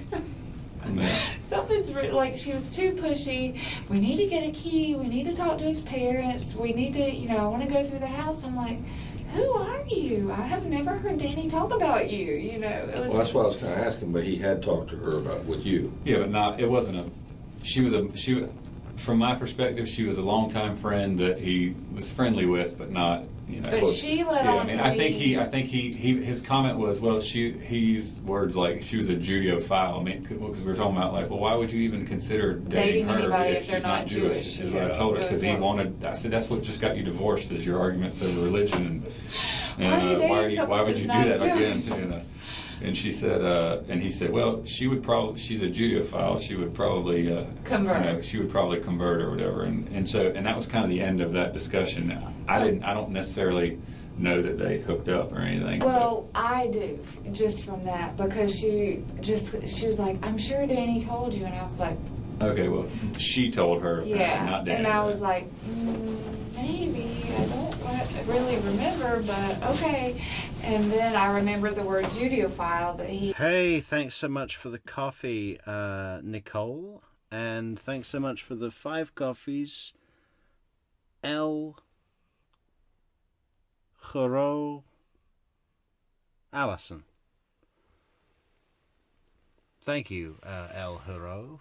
S3: Something's like, she was too pushy. We need to get a key. We need to talk to his parents. We need to, I want to go through the house. I'm like, who are you? I have never heard Danny talk about you. It was.
S5: Well, that's why I was kind of asking, but he had talked to her about with you.
S2: Yeah, but it wasn't from my perspective, she was a longtime friend that he was friendly with, but not,
S3: But she let on to me.
S2: I think his comment was, well, he used words like she was a Judeophile. I mean, because we were talking about like, well, why would you even consider dating her
S3: if
S2: she's
S3: they're not
S2: Jewish? Is what I told her, because he wanted. I said, that's what just got you divorced, is your arguments over religion, and why would you do that again? And she said, and he said, well, she's a Judeophile. She would probably
S3: convert.
S2: She would probably convert or whatever. And that was kind of the end of that discussion. I don't necessarily know that they hooked up or anything.
S3: Well, I do, just from that, because she was like, I'm sure Danny told you, and I was like,
S2: okay, well, she told her, not Danny.
S3: And I was like, maybe, I don't really remember, but okay. And then I remembered the word Judeophile that he...
S1: Hey, thanks so much for the coffee, Nicole. And thanks so much for the 5 coffees, Adelson. Thank you, El Hero.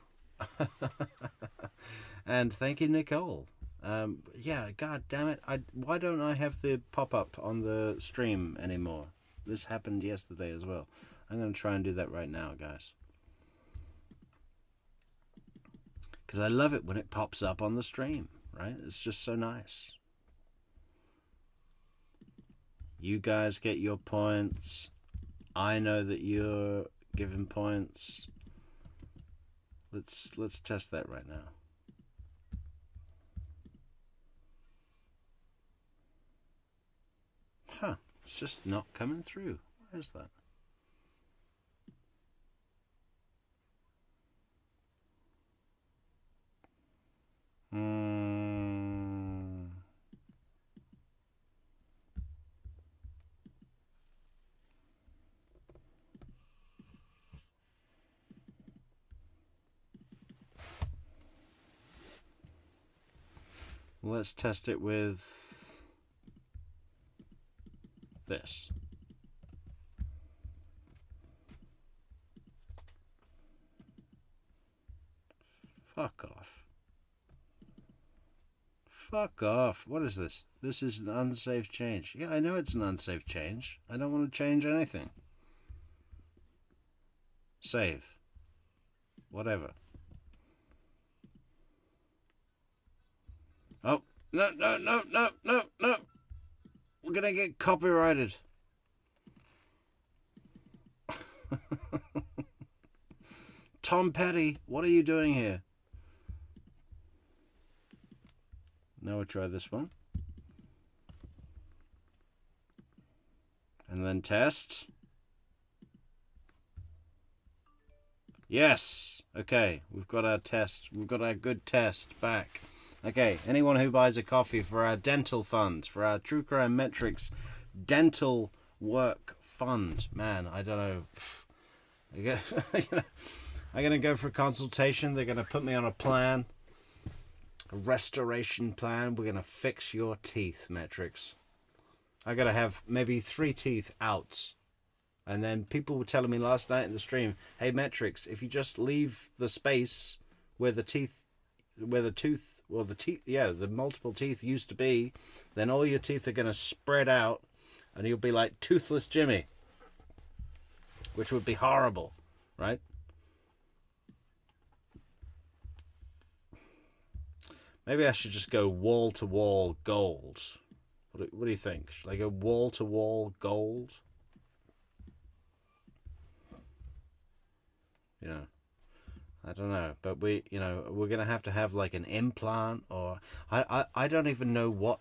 S1: And thank you, Nicole. Yeah, god damn it. Why don't I have the pop-up on the stream anymore? This happened yesterday as well. I'm going to try and do that right now, guys. Because I love it when it pops up on the stream, right? It's just so nice. You guys get your points. I know that you're giving points. Let's test that right now. Huh, it's just not coming through. Why is that? Let's test it with this. Fuck off. Fuck off. What is this? This is an unsafe change. Yeah, I know it's an unsafe change. I don't want to change anything. Save. Whatever. Oh, no. We're gonna get copyrighted. Tom Petty, what are you doing here? Now we'll try this one. And then test. Yes. Okay, we've got our test. We've got our good test back. Okay, anyone who buys a coffee for our dental fund, for our True Crime Metrix dental work fund, man, I don't know. I'm going to go for a consultation. They're going to put me on a plan, a restoration plan. We're going to fix your teeth, Metrix. I got to have maybe 3 teeth out. And then people were telling me last night in the stream, hey, Metrix, if you just leave the space where the multiple teeth used to be, then all your teeth are going to spread out and you'll be like Toothless Jimmy, which would be horrible, right? Maybe I should just go wall-to-wall gold. What do you think? Should I go wall-to-wall gold? You know, I don't know, but we're going to have like an implant, or I don't even know what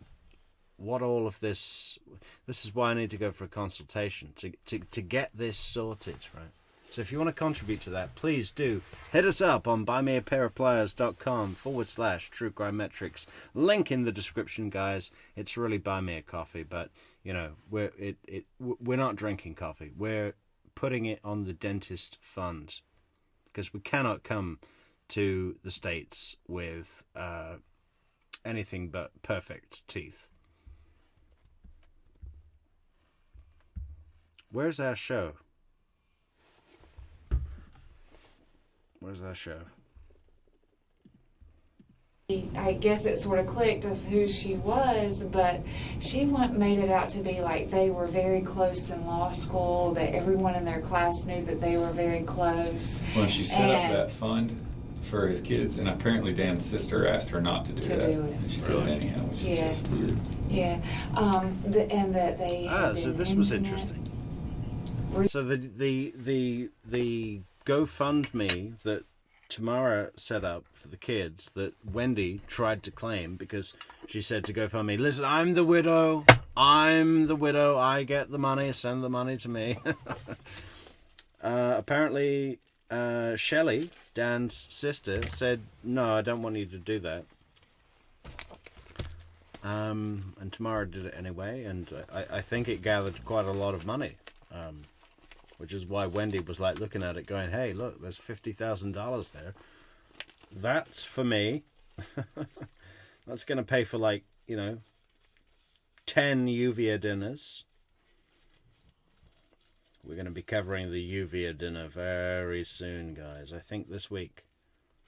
S1: all of this is why I need to go for a consultation to get this sorted, right? So if you want to contribute to that, please do hit us up on buymeapairofpliers.com/True Crime Metrix. Link in the description, guys. It's really buy me a coffee, but we're not drinking coffee. We're putting it on the dentist fund because we cannot come to the States with anything but perfect teeth. Where's our show? Where's that show?
S3: I guess it sort of clicked of who she was, but she made it out to be like they were very close in law school, that everyone in their class knew that they were very close.
S2: Well, she set up that fund for his kids, and apparently Dan's sister asked her not to do that. And she did it anyhow, which is just weird.
S3: Yeah. And that they...
S1: so this was interesting. So the GoFundMe that Tamara set up for the kids that Wendi tried to claim because she said to GoFundMe, listen, I'm the widow, I get the money, send the money to me. Apparently Shelley, Dan's sister, said, no, I don't want you to do that. And Tamara did it anyway, and I think it gathered quite a lot of money. Which is why Wendi was like looking at it going, hey, look, there's $50,000 there. That's for me. That's going to pay for 10 Uvia dinners. We're going to be covering the Uvia dinner very soon, guys. I think this week.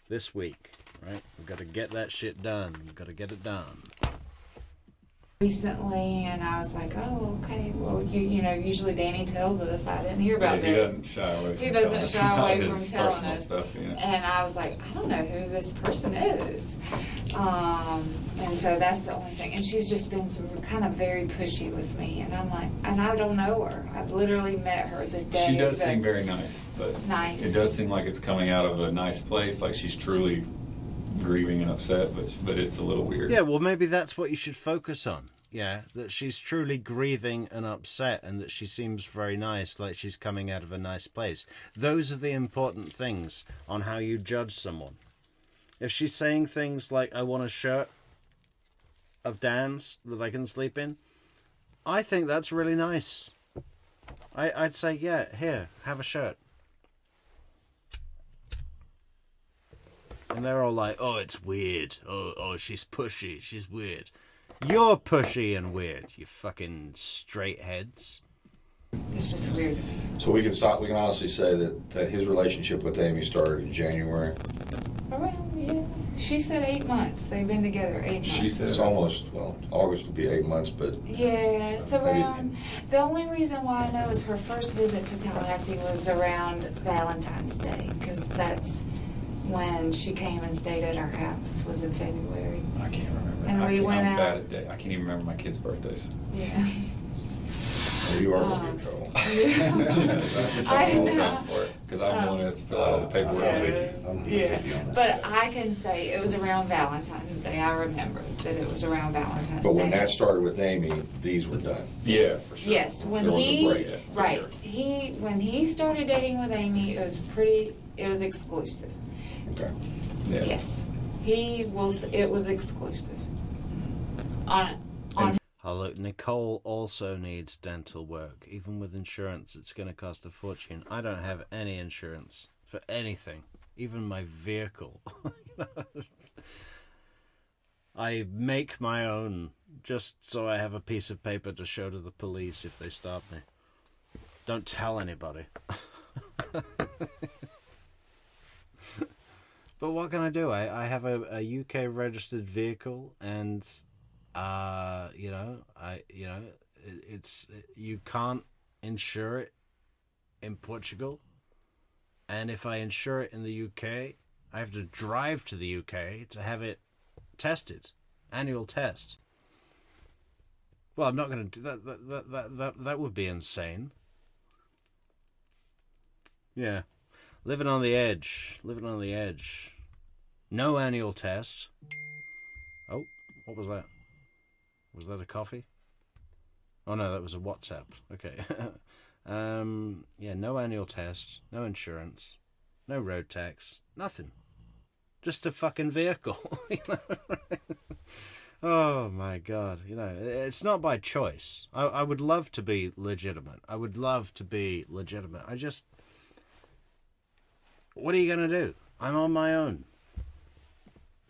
S1: this week, right? We've got to get that shit done. We've got to get it done.
S3: Recently, and I was like, oh, okay, well, you know, usually Danny tells us. I didn't hear about
S2: He
S3: this.
S2: doesn't shy away from
S3: He doesn't
S2: telling us
S3: shy away
S2: about
S3: from
S2: his
S3: telling
S2: personal
S3: us.
S2: stuff, you know.
S3: And I was like, I don't know who this person is. And so that's the only thing. And she's just been kind of very pushy with me. And I'm like, and I don't know her. I've literally met her the day.
S2: She does seem very nice, but
S3: Nice.
S2: it does seem like it's coming out of a nice place, like she's truly grieving and upset, but it's a little weird.
S1: Yeah, well, maybe that's what you should focus on. Yeah, that she's truly grieving and upset, and that she seems very nice, like she's coming out of a nice place. Those are the important things on how you judge someone. If she's saying things like, I want a shirt of Dan's that I can sleep in, I think that's really nice. I'd say, yeah, here, have a shirt. And they're all like, oh, it's weird. Oh, she's pushy. She's weird. You're pushy and weird, you fucking straight heads.
S3: It's just weird.
S5: So we can honestly say that his relationship with Amy started in January.
S3: Around, yeah. She said 8 months. They've been together 8 months.
S2: She said
S5: It's almost, well, August would be 8 months, but
S3: Yeah, it's around. The only reason why I know is her first visit to Tallahassee was around Valentine's Day, because that's when she came and stayed at our house, was in February.
S2: I can't remember.
S3: And we went
S2: I'm
S3: out.
S2: bad at day. I can't even remember my kids' birthdays.
S3: Yeah.
S5: you are going to be in trouble.
S3: I know.
S2: Because I'm the one who has to fill out all the paperwork.
S3: Yeah, but I can say it was around Valentine's Day. I remember that it was around Valentine's Day.
S5: But when that started with Amy, these were done.
S2: Yeah, for sure.
S3: Yes, when
S5: There was a
S3: he
S5: break,
S2: for
S3: right,
S2: sure.
S3: when he started dating with Amy, it was exclusive.
S5: Okay.
S2: Yeah.
S3: Yes, it was exclusive. On
S1: Oh, look, Nicole also needs dental work. Even with insurance, it's going to cost a fortune. I don't have any insurance for anything, even my vehicle. I make my own just so I have a piece of paper to show to the police if they stop me. Don't tell anybody. But what can I do? I have a UK registered vehicle, and you can't insure it in Portugal, and if I insure it in the UK, I have to drive to the UK to have it tested, annual test. Well, I'm not going to do that. That would be insane. Yeah. Living on the edge. No annual test. Oh, what was that? Was that a coffee? Oh no, that was a WhatsApp. Okay. Yeah, no annual test, no insurance, no road tax, nothing. Just a fucking vehicle. You know? Oh my God. You know, it's not by choice. I would love to be legitimate. I just... What are you going to do? I'm on my own.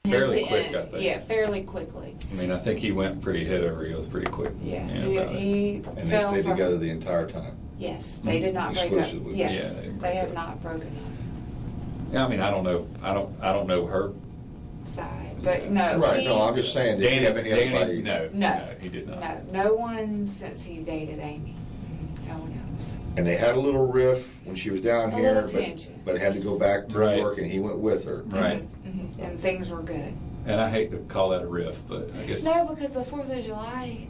S2: Fairly
S3: his
S2: quick,
S3: end.
S2: I think.
S3: Yeah, fairly quickly.
S2: I mean, I think he went pretty head over heels pretty quick.
S3: Yeah,
S2: about it.
S3: he
S5: And they
S3: fell
S5: stayed
S3: for
S5: together
S3: her.
S5: the entire time.
S3: Yes, they did not break up.
S5: Exclusively.
S3: Yes,
S2: Yeah, they didn't
S3: they
S2: break
S3: have
S2: up.
S3: not broken up.
S2: Yeah, I mean, I don't know her.
S3: Side, but no.
S5: Right, no, I'm just saying, did he have anybody?
S2: No, he did not.
S3: No one since he dated Amy. No one else.
S5: And they had a little riff when she was down
S3: A
S5: here,
S3: little tension.
S5: but they had to go back to
S2: Right.
S5: New York, and he went with her.
S2: Right.
S3: Mm-hmm. And things were good.
S2: And I hate to call that a riff, but I guess...
S3: No, because the 4th of July,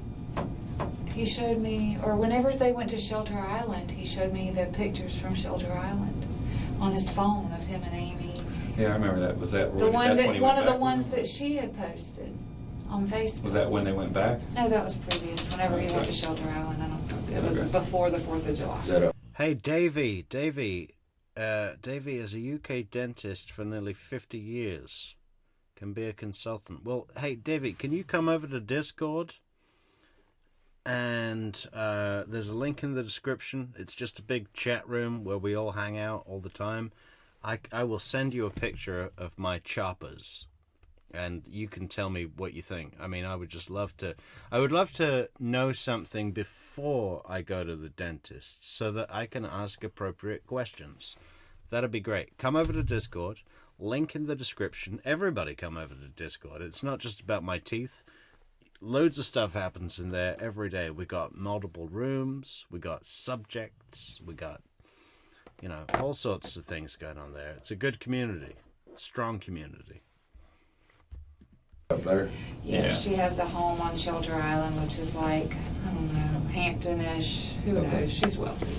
S3: he showed me, or whenever they went to Shelter Island, he showed me the pictures from Shelter Island on his phone of him and Amy.
S2: Yeah, I remember that. Was that
S3: The one
S2: that's when
S3: that
S2: he
S3: one
S2: went
S3: of the
S2: back?
S3: ones that she had posted on Facebook.
S2: Was that when they went back?
S3: No, that was previous. Whenever he went to Shelter Island, I don't know. It was
S2: Okay.
S3: before the 4th of July.
S5: Is that a
S1: Hey, Davey is a UK dentist for nearly 50 years. Can be a consultant. Well, hey, Davey, can you come over to Discord? And there's a link in the description. It's just a big chat room where we all hang out all the time. I will send you a picture of my choppers, and you can tell me what you think. I mean, I would love to know something before I go to the dentist so that I can ask appropriate questions. That'd be great. Come over to Discord. Link in the description. Everybody come over to Discord. It's not just about my teeth. Loads of stuff happens in there every day. We got multiple rooms. We got subjects. We got, all sorts of things going on there. It's a good community. Strong community.
S5: Up there.
S3: Yeah, she has a home on Shelter Island, which is like, I don't know, Hampton-ish. Who knows? She's wealthy.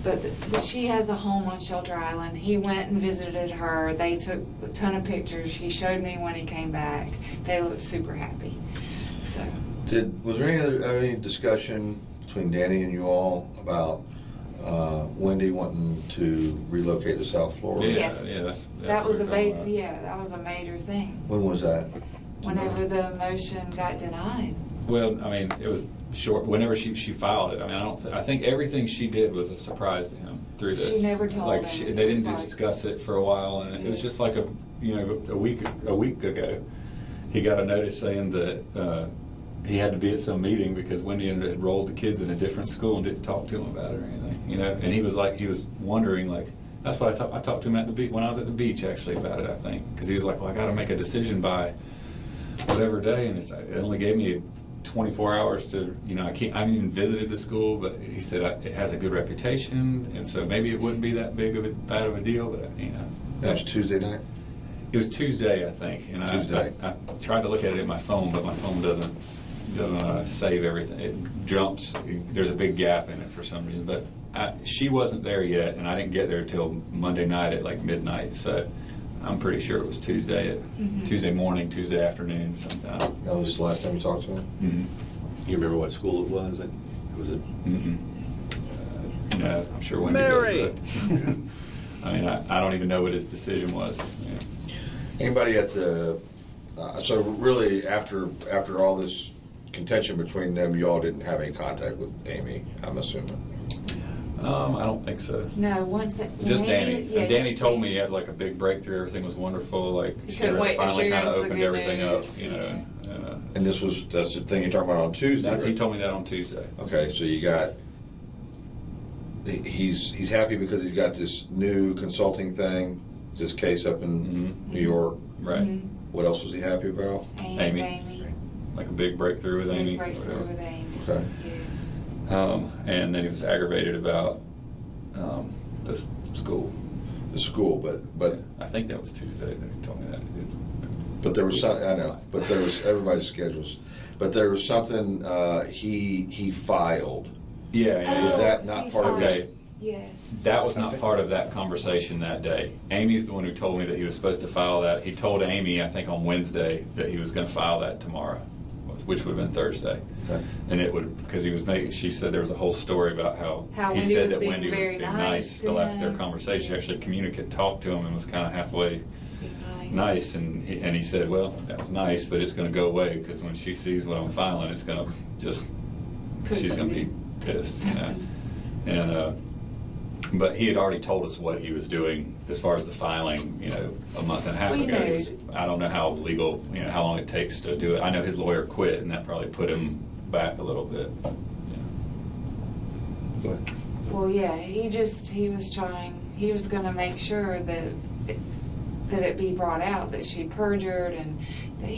S3: But she has a home on Shelter Island. He went and visited her. They took a ton of pictures. He showed me when he came back. They looked super happy. So.
S5: Was there any discussion between Danny and you all about Wendi wanting to relocate to South Florida?
S3: Yes.
S2: Yeah,
S3: that was
S2: what
S3: a
S2: we're talking about.
S3: that was a major thing.
S5: When was that?
S3: Whenever the motion got denied.
S2: Well, I mean, it was short. Whenever she filed it, I mean, I think everything she did was a surprise to him through this.
S3: She never told him.
S2: They didn't discuss it for a while, and it was just like a week ago, he got a notice saying that he had to be at some meeting because Wendi had enrolled the kids in a different school and didn't talk to him about it or anything, And he was wondering, like, that's what I talked to him at the beach when I was at the beach actually about it, I think, because he was like, well, I got to make a decision by whatever day, and it only gave me 24 hours to, I haven't even visited the school, but he said it has a good reputation, and so maybe it wouldn't be that bad of a deal, but
S5: That was Tuesday night?
S2: It was Tuesday, I think, and
S5: Tuesday.
S2: I tried to look at it in my phone, but my phone doesn't save everything. It jumps. There's a big gap in it for some reason, but she wasn't there yet, and I didn't get there till Monday night at like midnight, so I'm pretty sure it was Tuesday Tuesday morning, Tuesday afternoon, sometime.
S5: That was the last time you talked to him?
S2: Mm-hmm.
S4: You remember what school it was? Was it?
S2: No, I'm sure Wendi
S1: Mary!
S2: does. I mean, I don't even know what his decision was. Yeah.
S5: Anybody at the, so really after all this contention between them, you all didn't have any contact with Amy, I'm assuming?
S2: I don't think so.
S3: No,
S2: Just Danny.
S3: Yeah,
S2: And Danny
S3: just
S2: told
S3: Danny.
S2: me he had like a big breakthrough. Everything was wonderful. Like she had
S3: couldn't wait to
S2: finally
S3: share
S2: kind of
S3: us the
S2: opened
S3: good
S2: everything
S3: news.
S2: up,
S5: And that's the thing you're talking about on Tuesday,
S2: He told me that on Tuesday.
S5: Okay, so you got, he's happy because he's got this new consulting thing, this case up in New York.
S2: Right.
S3: Mm-hmm.
S5: What else was he happy about?
S3: Amy.
S2: Like a big breakthrough with Amy.
S3: Big breakthrough
S2: whatever.
S3: with Amy.
S5: Okay.
S3: Yeah.
S2: And then he was aggravated about the school.
S5: The school, but
S2: I think that was Tuesday that he told me that.
S5: But there was some, I know, but there was everybody's schedules. But there was something he filed.
S2: Yeah.
S5: Was that not part of
S2: Okay.
S5: it?
S3: Yes.
S2: That was not part of that conversation that day. Amy's the one who told me that he was supposed to file that. He told Amy, I think on Wednesday, that he was going to file that tomorrow, which would have been Thursday.
S5: Okay.
S2: And it would, because he was making, she said there was a whole story about how he
S3: Wendy
S2: said
S3: was
S2: that
S3: being
S2: Wendi was
S3: very
S2: being
S3: nice
S2: nice
S3: to
S2: the last their
S3: him.
S2: conversation. She actually talked to him and was kind of halfway nice. And he said, well, that was nice, but it's going to go away because when she sees what I'm filing, it's going to just, she's going to be pissed. And, but he had already told us what he was doing as far as the filing, a month and a half
S3: We
S2: ago.
S3: knew.
S2: I don't know how legal, how long it takes to do it. I know his lawyer quit, and that probably put him back a little bit.
S5: Go ahead.
S3: Well, yeah, he was going to make sure that it be brought out that she perjured, and that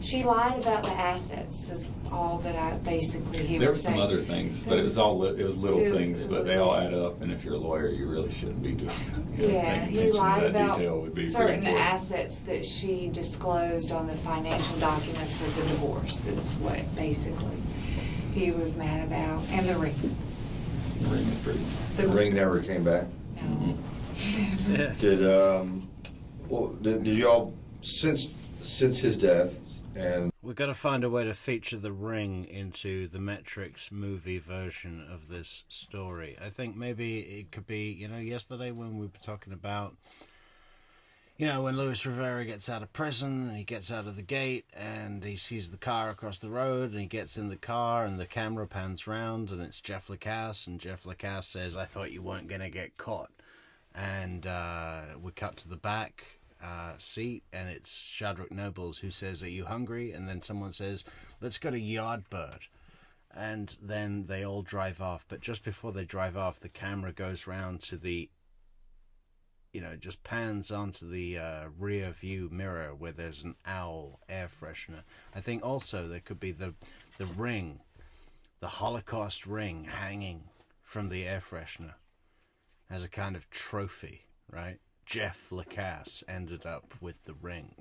S3: she lied about the assets is all that he
S2: There were
S3: was
S2: some
S3: saying.
S2: other things, but it was little
S3: it was
S2: things, but they all add up, and if you're a lawyer, you really shouldn't be doing that.
S3: Yeah,
S2: Paying
S3: he
S2: attention to
S3: lied
S2: that
S3: about
S2: detail would be very
S3: certain
S2: important.
S3: assets that she disclosed on the financial documents of the divorce is what basically he was mad about. And the ring.
S2: The ring was pretty.
S5: The ring never came back.
S3: No.
S1: Yeah.
S5: Did you all, since his death, and
S1: We've got to find a way to feature the ring into the Metrix movie version of this story. I think maybe it could be, yesterday when we were talking about, when Luis Rivera gets out of prison, he gets out of the gate and he sees the car across the road and he gets in the car and the camera pans round and it's Jeff Lacasse, and Jeff Lacasse says, "I thought you weren't going to get caught." And we cut to the back seat, and it's Shadrach Nobles who says, "Are you hungry?" And then someone says, "Let's go to Yardbird." And then they all drive off. But just before they drive off, the camera goes round to the you know, just pans onto the rear view mirror where there's an owl air freshener. I think also there could be the ring, the Holocaust ring hanging from the air freshener as a kind of trophy, right? Jeff Lacasse ended up with the ring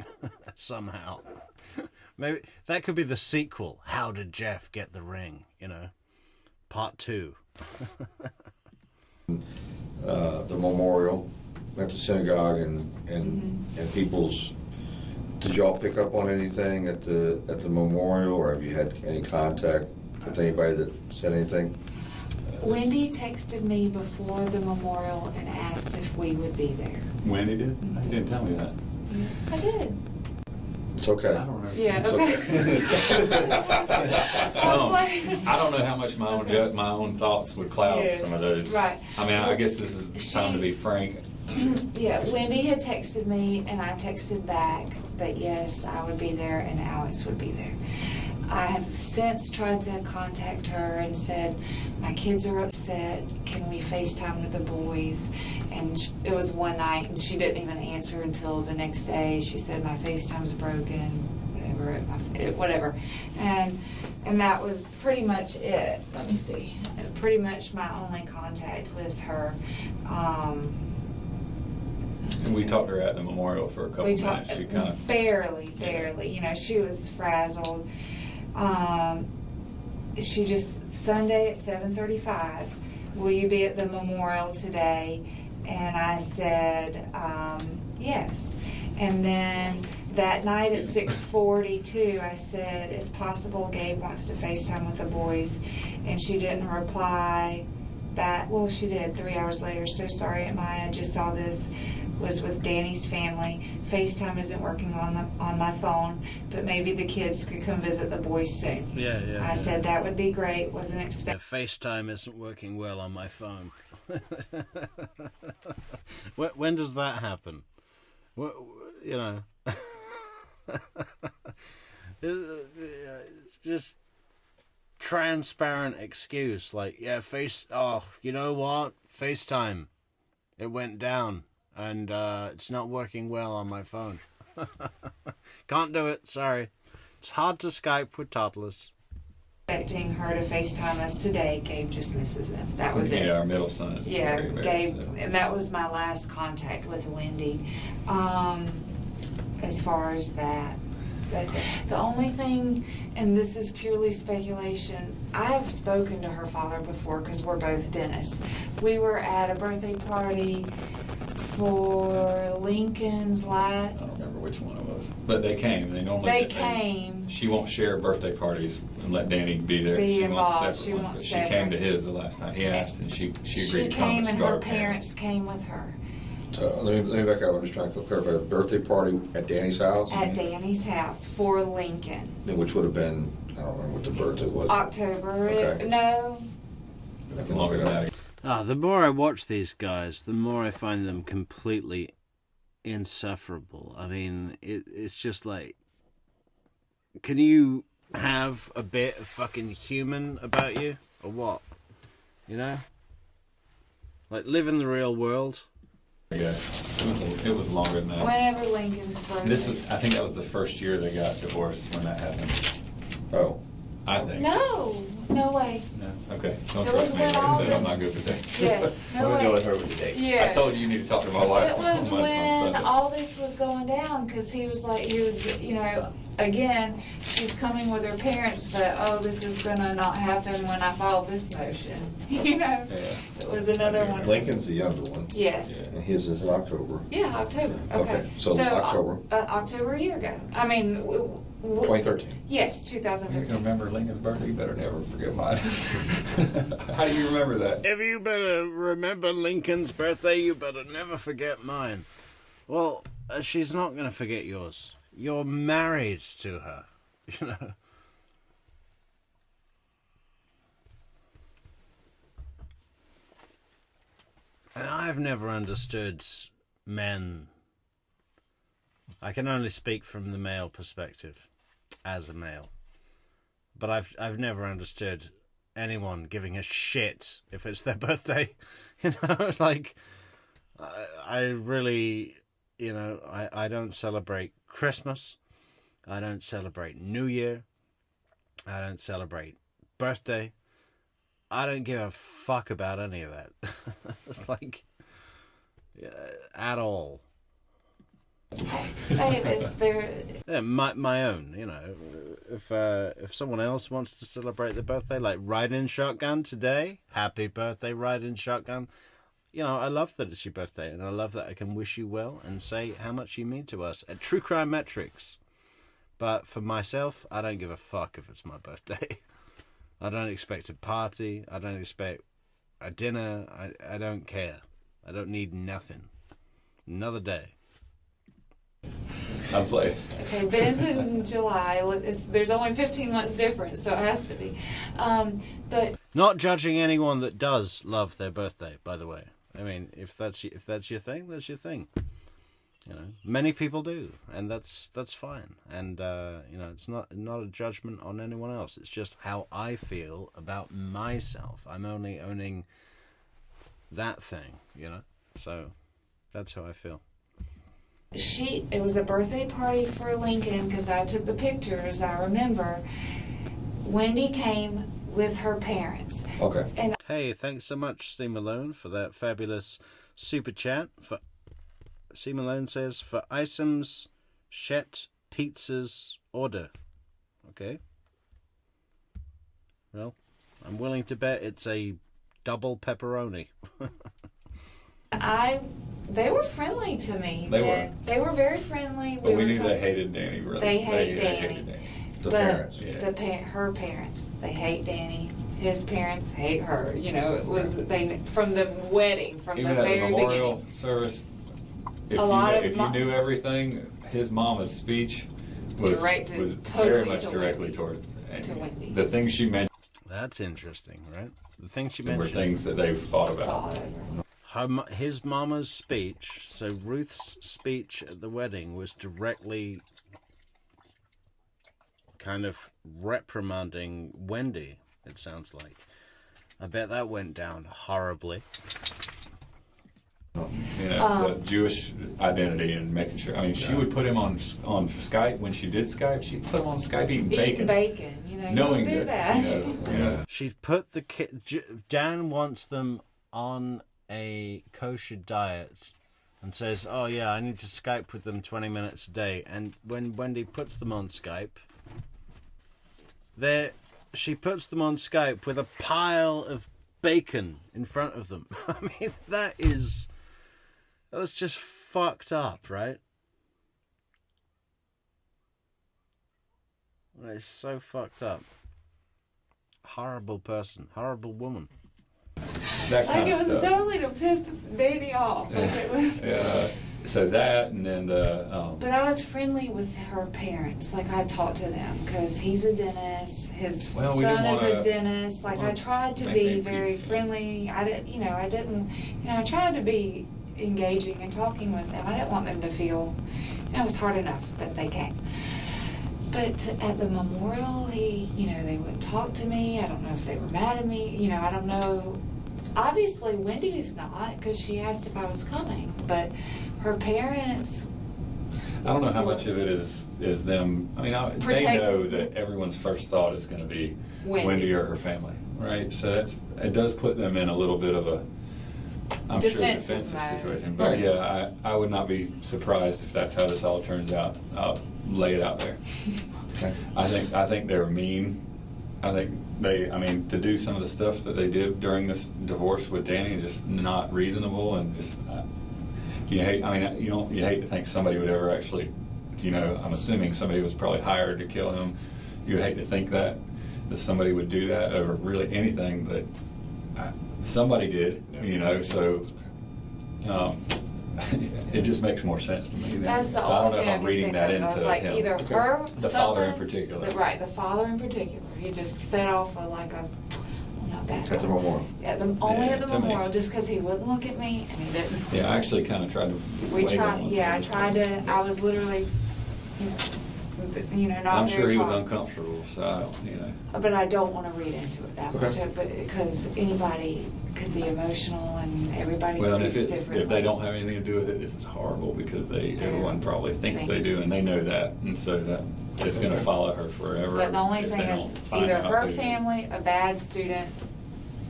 S1: somehow. Maybe that could be the sequel. How did Jeff get the ring? You know, part 2.
S5: The memorial at the synagogue and people's. Did y'all pick up on anything at the memorial, or have you had any contact with anybody that said anything?
S3: Wendi texted me before the memorial and asked if we would be there.
S2: Wendy did? He didn't tell me that.
S3: I did.
S5: It's okay.
S2: I don't know.
S3: Yeah,
S5: It's
S3: okay.
S2: I don't know how much my own thoughts would cloud some of those.
S3: Right.
S2: I mean, I guess this is time to be frank.
S3: Yeah, Wendi had texted me, and I texted back that yes, I would be there and Alex would be there. I have since tried to contact her and said, my kids are upset, can we FaceTime with the boys? And it was one night, and she didn't even answer until the next day. She said, my FaceTime's broken, whatever. And that was pretty much it. Let me see. Pretty much my only contact with her.
S2: And we talked to her at the memorial for a couple minutes. She kind of
S3: barely. You know, she was frazzled. She just, Sunday at 7:35, will you be at the memorial today? And I said, yes. And then that night at 6:42, I said, if possible, Gabe wants to FaceTime with the boys. And she didn't reply back. Well, she did 3 hours later. So sorry, Aunt Maya, I just saw this. Was with Danny's family. FaceTime isn't working on my phone, but maybe the kids could come visit the boys soon.
S1: Yeah.
S3: I said that would be great. Wasn't expecting.
S1: FaceTime isn't working well on my phone. When does that happen? You know, it's just transparent excuse. Like, yeah, you know what? FaceTime. It went down. And it's not working well on my phone. Can't do it, sorry. It's hard to Skype with toddlers.
S3: Expecting her to FaceTime us today. Gabe just misses it. That was it.
S2: Yeah, our middle son is very
S3: Gabe,
S2: so.
S3: and that was my last contact with Wendi. As far as that. The only thing, and this is purely speculation, I have spoken to her father before because we're both dentists. We were at a birthday party for Lincoln's
S2: I don't remember which one it was. But they came. They
S3: came.
S2: She won't share birthday parties and let Danny be there.
S3: Be
S2: she
S3: involved.
S2: wants separate ones. But she came to his the last time. He asked and she agreed
S3: She
S2: to come.
S3: came and
S2: brought
S3: her parents came with her.
S5: Let me back up. I'm just trying to clarify. The birthday party at Danny's house?
S3: At Danny's house for Lincoln.
S5: Which would have been, I don't remember what the birthday was.
S3: October.
S5: Okay.
S3: No.
S2: That's longer than that.
S1: The more I watch these guys, the more I find them completely insufferable. I mean, it's just like, can you have a bit of fucking human about you? Or what? You know? Like, live in the real world.
S2: Yeah, it was longer than that.
S3: Whenever Lincoln's birthday.
S2: I think that was the first year they got divorced when that happened.
S5: Oh.
S2: I think.
S3: No way.
S2: No, okay. Don't
S3: It
S2: trust
S3: was
S2: me.
S3: when
S2: Like I
S3: all
S2: said, I'm
S3: this-
S2: not good with dates.
S3: Yeah.
S4: I'm
S3: No
S4: gonna go
S3: way.
S4: with her with the dates.
S3: Yeah.
S2: I told you need to talk to my wife.
S3: It was
S2: on
S3: when
S2: Sunday.
S3: all this was going down because he was, you know, again, she's coming with her parents, but this is gonna not happen when I file this motion. You know,
S2: Yeah.
S3: it was another one.
S5: Lincoln's the younger one.
S3: Yes.
S5: And his is in October.
S3: Yeah, October.
S5: Okay, so October.
S3: October a year ago. I mean,
S5: 2013.
S3: yes,
S2: You
S3: 2013.
S2: can remember Lincoln's birthday. You better never forget mine. How do you remember that?
S1: If you better remember Lincoln's birthday, you better never forget mine. Well, she's not going to forget yours. You're married to her, you know. And I've never understood men. I can only speak from the male perspective, as a male. But I've never understood anyone giving a shit if it's their birthday. You know, like, I really, I don't celebrate Christmas. I don't celebrate New Year. I don't celebrate birthday. I don't give a fuck about any of that. It's like, at all. Yeah, my own, if someone else wants to celebrate their birthday, like Ride-In Shotgun today, happy birthday, Ride-In Shotgun. I love that it's your birthday, and I love that I can wish you well and say how much you mean to us at True Crime Metrix. But for myself, I don't give a fuck if it's my birthday. I don't expect a party. I don't expect a dinner. I don't care. I don't need nothing. Another day.
S2: I'm playing.
S3: Okay, Ben's in July. There's only 15 months difference, so it has to be. But
S1: not judging anyone that does love their birthday, by the way. I mean, if that's your thing, that's your thing. Many people do, and that's fine. And it's not a judgment on anyone else. It's just how I feel about myself. I'm only owning that thing, So that's how I feel.
S3: It was a birthday party for Lincoln because I took the pictures. I remember Wendi came with her parents.
S5: Okay.
S3: And
S1: hey, thanks so much, C. Malone, for that fabulous super chat. C. Malone says, for Isom's Chet Pizza's order. Okay. Well, I'm willing to bet it's a double pepperoni.
S3: They were friendly to me.
S2: They were.
S3: They were very friendly.
S2: But we knew they hated Danny, really.
S3: They hate Danny.
S2: hated Danny.
S5: The parents.
S2: Yeah.
S3: Her parents, they hate Danny. His parents hate her. It was from the wedding, from
S2: Even
S3: the
S2: at the
S3: very
S2: memorial
S3: beginning.
S2: service, if you knew everything, his mama's speech was
S3: Directed
S2: very much
S3: to
S2: directly
S3: Wendi.
S2: towards
S3: To Wendi.
S2: The things she mentioned
S1: That's interesting, right? The things she
S2: were
S1: mentioned
S2: things that they fought about.
S1: his mama's speech, so Ruth's speech at the wedding was directly kind of reprimanding Wendi, it sounds like. I bet that went down horribly.
S2: The Jewish identity and making sure. I mean, she would put him on Skype when she did Skype. She'd put him on Skype eating bacon.
S3: Knowing
S2: you
S3: that.
S1: She'd put the kid. Dan wants them on a kosher diet and says, oh yeah, I need to Skype with them 20 minutes a day. And when Wendi puts them on Skype, she puts them on Skype with a pile of bacon in front of them. I mean, that's just fucked up, right? It's so fucked up. Horrible person, horrible woman.
S2: That kind
S3: It
S2: of
S3: was
S2: stuff.
S3: totally to piss Danny off.
S2: So that, and then the.
S3: But I was friendly with her parents. Like, I talked to them because he's a dentist. His
S2: we
S3: son
S2: didn't
S3: is a
S2: wanna-
S3: dentist. Like, I tried to be very friendly. I tried to be engaging and talking with them. I didn't want them to feel, it was hard enough that they came. But at the memorial, they would talk to me. I don't know if they were mad at me. I don't know. Obviously, Wendy's not, because she asked if I was coming. But her parents.
S2: I don't know how much of it is them. I mean, they know that everyone's first thought is going to be Wendi or her family, right? So it does put them in a little bit of a, I'm sure, defensive situation. But yeah, I would not be surprised if that's how this all turns out. I'll lay it out there.
S5: Okay.
S2: I think they're mean. I think to do some of the stuff that they did during this divorce with Danny is just not reasonable, and just you hate to think somebody would ever actually, I'm assuming somebody was probably hired to kill him. You would hate to think that somebody would do that over really anything, but somebody did, so it just makes more sense to me.
S3: That's the
S2: so I don't know
S3: only
S2: if I'm reading that into
S3: I was like,
S2: him.
S3: either her,
S2: The father in particular.
S3: Right, the father in particular. He just set off not bad.
S5: At the memorial.
S3: Only at the
S2: too many.
S3: memorial, just because he wouldn't look at me and he didn't.
S2: Yeah, I actually kind of tried to.
S3: I was literally, you know, not
S2: I'm
S3: very
S2: sure he was
S3: positive.
S2: uncomfortable, so I don't, you know.
S3: But I don't want to read into it that
S5: Okay.
S3: much, because anybody could be emotional and everybody
S2: Well, and
S3: thinks
S2: if
S3: differently.
S2: they don't have anything to do with it, this is horrible because everyone probably thinks they do, and they know that, and so that it's going to follow her forever.
S3: But the only
S2: if
S3: thing
S2: they
S3: is
S2: don't find
S3: either
S2: out
S3: her
S2: who-
S3: family, a bad student,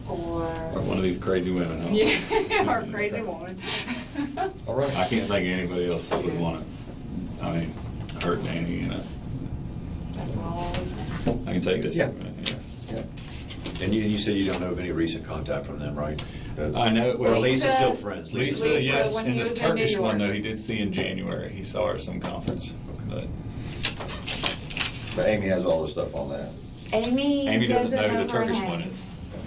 S2: or one of these crazy women. Huh?
S3: yeah, or a crazy woman.
S5: All right.
S2: I can't think of anybody else that would want to. I mean, hurt Danny. You know,
S3: That's all I would know.
S2: I can take this.
S5: Yeah.
S2: In a minute,
S5: Yeah.
S4: And you said you don't know of any recent contact from them, right?
S2: I know.
S4: Well,
S2: Well,
S4: Lisa's
S3: Lisa-
S4: still friends.
S2: Lisa,
S3: Lisa,
S2: yes,
S3: when
S2: and
S3: he
S2: this
S3: was in New
S2: Turkish one
S3: York.
S2: though, he did see in January. He saw her at some conference. But
S5: But Amy has all the stuff on that.
S2: Amy doesn't know who the
S3: her
S2: Turkish
S3: name.
S2: one is.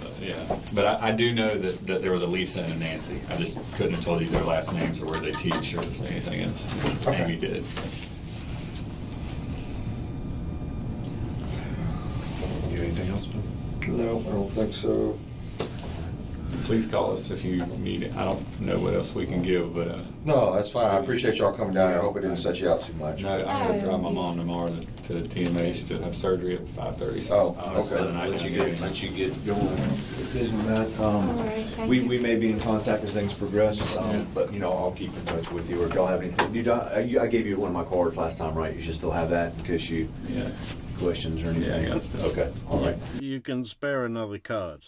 S2: But, yeah, but I do know that there was a Lisa and a Nancy. I just couldn't have told you their last names or where they teach or anything else.
S5: Okay.
S2: Amy did.
S4: You anything else?
S5: No, I don't think so.
S2: Please call us if you need it. I don't know what else we can give, but
S5: No, that's fine. I appreciate y'all coming down. I hope it didn't set you out too much.
S2: no, I'm going to drive my mom tomorrow to TMH to have surgery at 5:30. So
S5: Oh,
S2: I'm gonna spend the
S5: okay.
S2: night
S4: Let
S2: down
S4: you
S2: here.
S4: get going.
S6: Busy with that.
S3: All right, thank
S6: We
S3: you.
S6: may be in contact as things progress, but, you know, I'll keep in touch with you, or if y'all have anything. I gave you one of my cards last time, right? You should still have that in case you,
S2: Yeah.
S6: questions or anything.
S2: Yeah, I got stuff.
S6: Okay, all right.
S1: You can spare another card.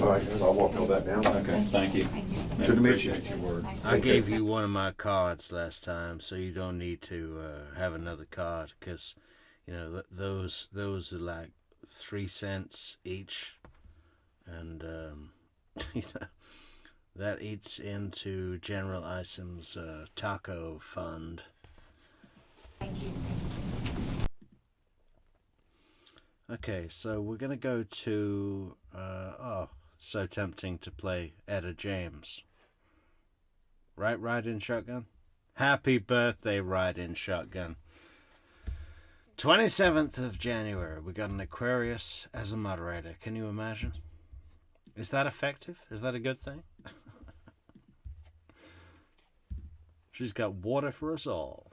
S5: All right, I'll walk all that down.
S2: Okay, thank you.
S3: Thank you.
S5: Good to meet you.
S2: Appreciate your word.
S3: Nice to
S1: I
S3: meet
S1: gave you one of my cards last time, so you don't need to have another card, because you know those are like 3 cents each, and that eats into General Isom's taco fund.
S3: Thank you.
S1: Okay, so we're gonna go to so tempting to play Etta James. Right, Ride-In Shotgun? Happy birthday, Ride-In Shotgun. 27th of January, we got an Aquarius as a moderator. Can you imagine? Is that effective? Is that a good thing? She's got water for us all.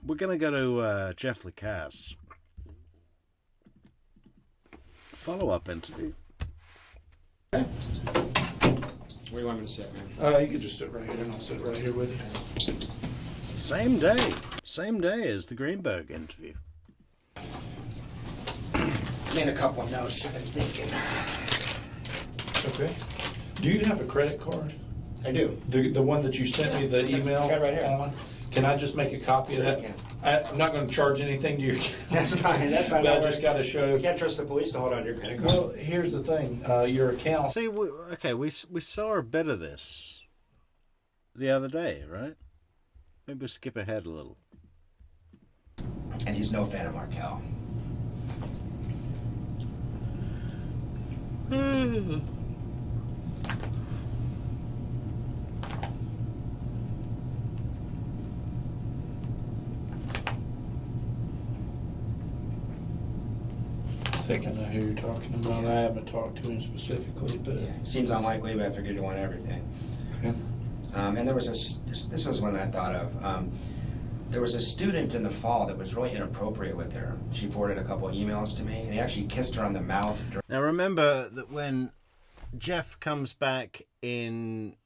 S1: We're going to go to Jeff Lacasse. Follow-up interview.
S7: Where do you want me to sit, man?
S8: You could just sit right here, and I'll sit right here with you.
S1: Same day. Same day as the Greenberg interview.
S7: Made a couple of notes I've been thinking.
S8: Okay. Do you have a credit card?
S7: I do.
S8: The one that you sent me the email
S7: Got it right here.
S8: on? Can I just make a copy of
S7: Sure
S8: that?
S7: you can.
S8: I'm not going to charge anything to you.
S7: That's fine, that's fine.
S8: But I just got to show.
S7: You can't trust the police to hold on to your credit card.
S8: Well, here's the thing. Your account.
S1: See, we saw a bit of this the other day, right? Maybe we'll skip ahead a little.
S7: And he's no fan of Markel.
S8: I think I know who you're talking about. I haven't talked to him specifically, but
S7: Yeah, seems unlikely, but I figured you want everything.
S8: Okay.
S7: And there was this was one I thought of. There was a student in the fall that was really inappropriate with her. She forwarded a couple emails to me, and he actually kissed her on the mouth.
S1: Now remember that when Jeff comes back in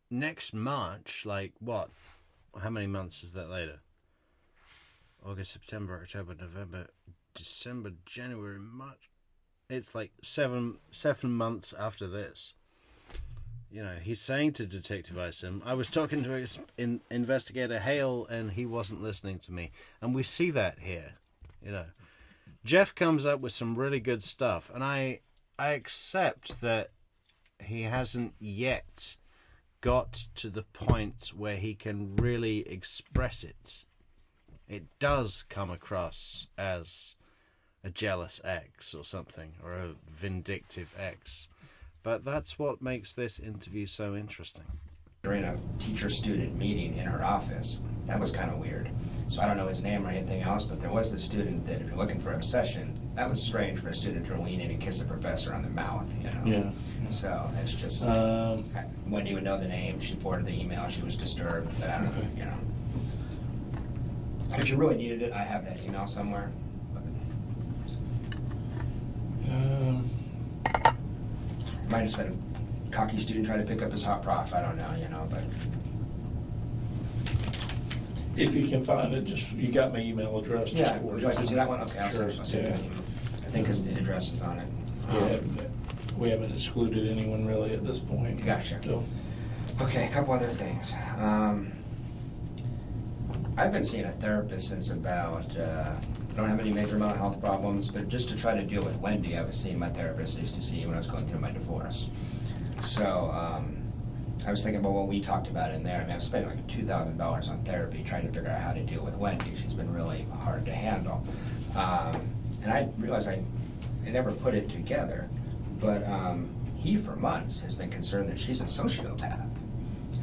S1: next March, like what? How many months is that later? August, September, October, November, December, January, March. It's like seven months after this. You know, he's saying to Detective Isom, I was talking to Investigator Hale and he wasn't listening to me. And we see that here, you know. Jeff comes up with some really good stuff, and I accept that he hasn't yet got to the point where he can really express it. It does come across as a jealous ex or something, or a vindictive ex. But that's what makes this interview so interesting.
S7: During a teacher-student meeting in her office, That was kind of weird. So I don't know his name or anything else, but there was the student that if you're looking for obsession, that was strange for a student to lean in and kiss a professor on the mouth, you know?
S8: Yeah.
S7: So it's just, Wendy would know the name, she forwarded the email, she was disturbed, but I don't know, you know. If you really needed it, I have that email somewhere. Might have been a cocky student trying to pick up his hot prof, I don't know, you know, but.
S8: If you can find it, just, you got my email address.
S7: Yeah, would you like to see that one? Okay, I'll
S8: Sure,
S7: send
S8: yeah.
S7: it. I think his address is on it.
S8: Yeah, we haven't excluded anyone really at this point.
S7: Gotcha.
S8: So,
S7: Okay, a couple other things. I've been seeing a therapist since about, I don't have any major mental health problems, but just to try to deal with Wendy, I was seeing my therapist I used to see when I was going through my divorce. So, I was thinking about what we talked about in there. I mean, I've spent like $2,000 on therapy trying to figure out how to deal with Wendy. She's been really hard to handle. And I realized I never put it together, but he for months has been concerned that she's a sociopath.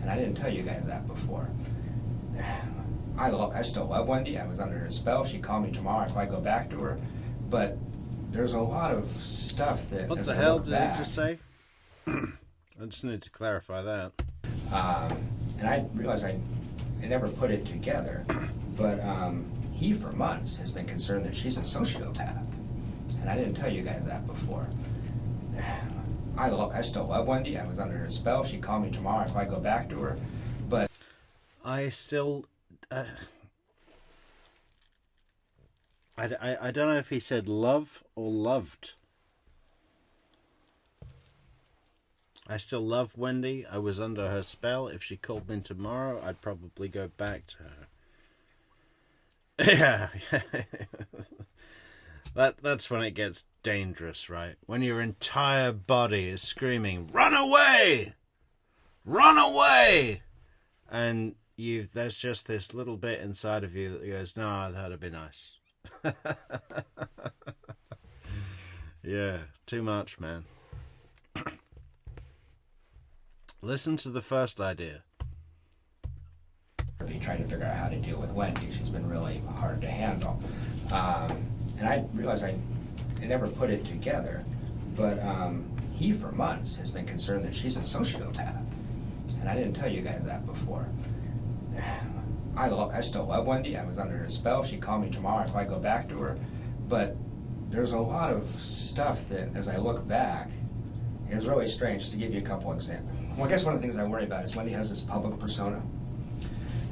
S7: And I didn't tell you guys that before. I still love Wendy. I was under her spell. She called me tomorrow. I'd probably go back to her. But there's a lot of stuff that.
S1: What
S7: as
S1: the
S7: I
S1: hell
S7: look
S1: did
S7: back,
S1: he just say? I just need to clarify that.
S7: And I realized I never put it together, but he for months has been concerned that she's a sociopath. And I didn't tell you guys that before. I still love Wendy. I was under her spell. She called me tomorrow. I'd probably go back to her. But
S1: I still... I don't know if he said love or loved. I still love Wendy. I was under her spell. If she called me tomorrow, I'd probably go back to her. Yeah. That's when it gets dangerous, right? When your entire body is screaming, "Run away! Run away!" And there's just this little bit inside of you that goes, "No, that'd be nice." Yeah, too much, man. Listen to the first idea.
S7: Trying to figure out how to deal with Wendy. She's been really hard to handle. And I realized I never put it together, but he for months has been concerned that she's a sociopath. And I didn't tell you guys that before. I still love Wendy. I was under her spell. She called me tomorrow. I'd probably go back to her. But there's a lot of stuff that, as I look back, is really strange. Just to give you a couple examples. Well, I guess one of the things I worry about is Wendy has this public persona.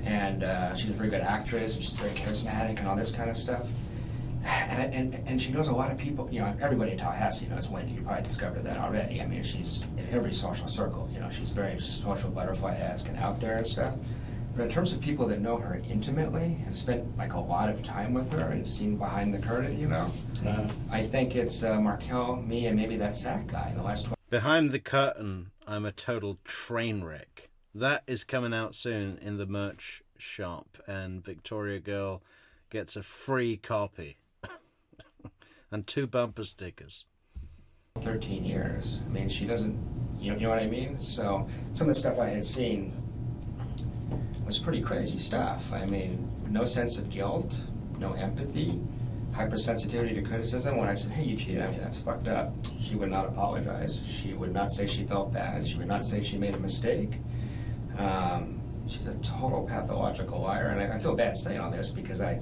S7: And she's a very good actress, and she's very charismatic and all this kind of stuff. And she knows a lot of people, you know, everybody in Tallahassee knows Wendy. You probably discovered that already. I mean, she's in every social circle, you know, she's very social butterfly-esque and out there and stuff. But in terms of people that know her intimately, have spent like a lot of time with her and seen behind the curtain, you know, I think it's Markel, me, and maybe that Sack guy in the last 20.
S1: Behind the curtain, I'm a total train wreck. That is coming out soon in the merch shop, and Victoria Girl gets a free copy and 2 bumper stickers.
S7: 13 years. I mean, she doesn't, you know what I mean? So some of the stuff I had seen was pretty crazy stuff. I mean, no sense of guilt, no empathy, hypersensitivity to criticism. When I said, "Hey, you cheated," I mean, that's fucked up. She would not apologize. She would not say she felt bad. She would not say she made a mistake. She's a total pathological liar, and I feel bad saying all this because I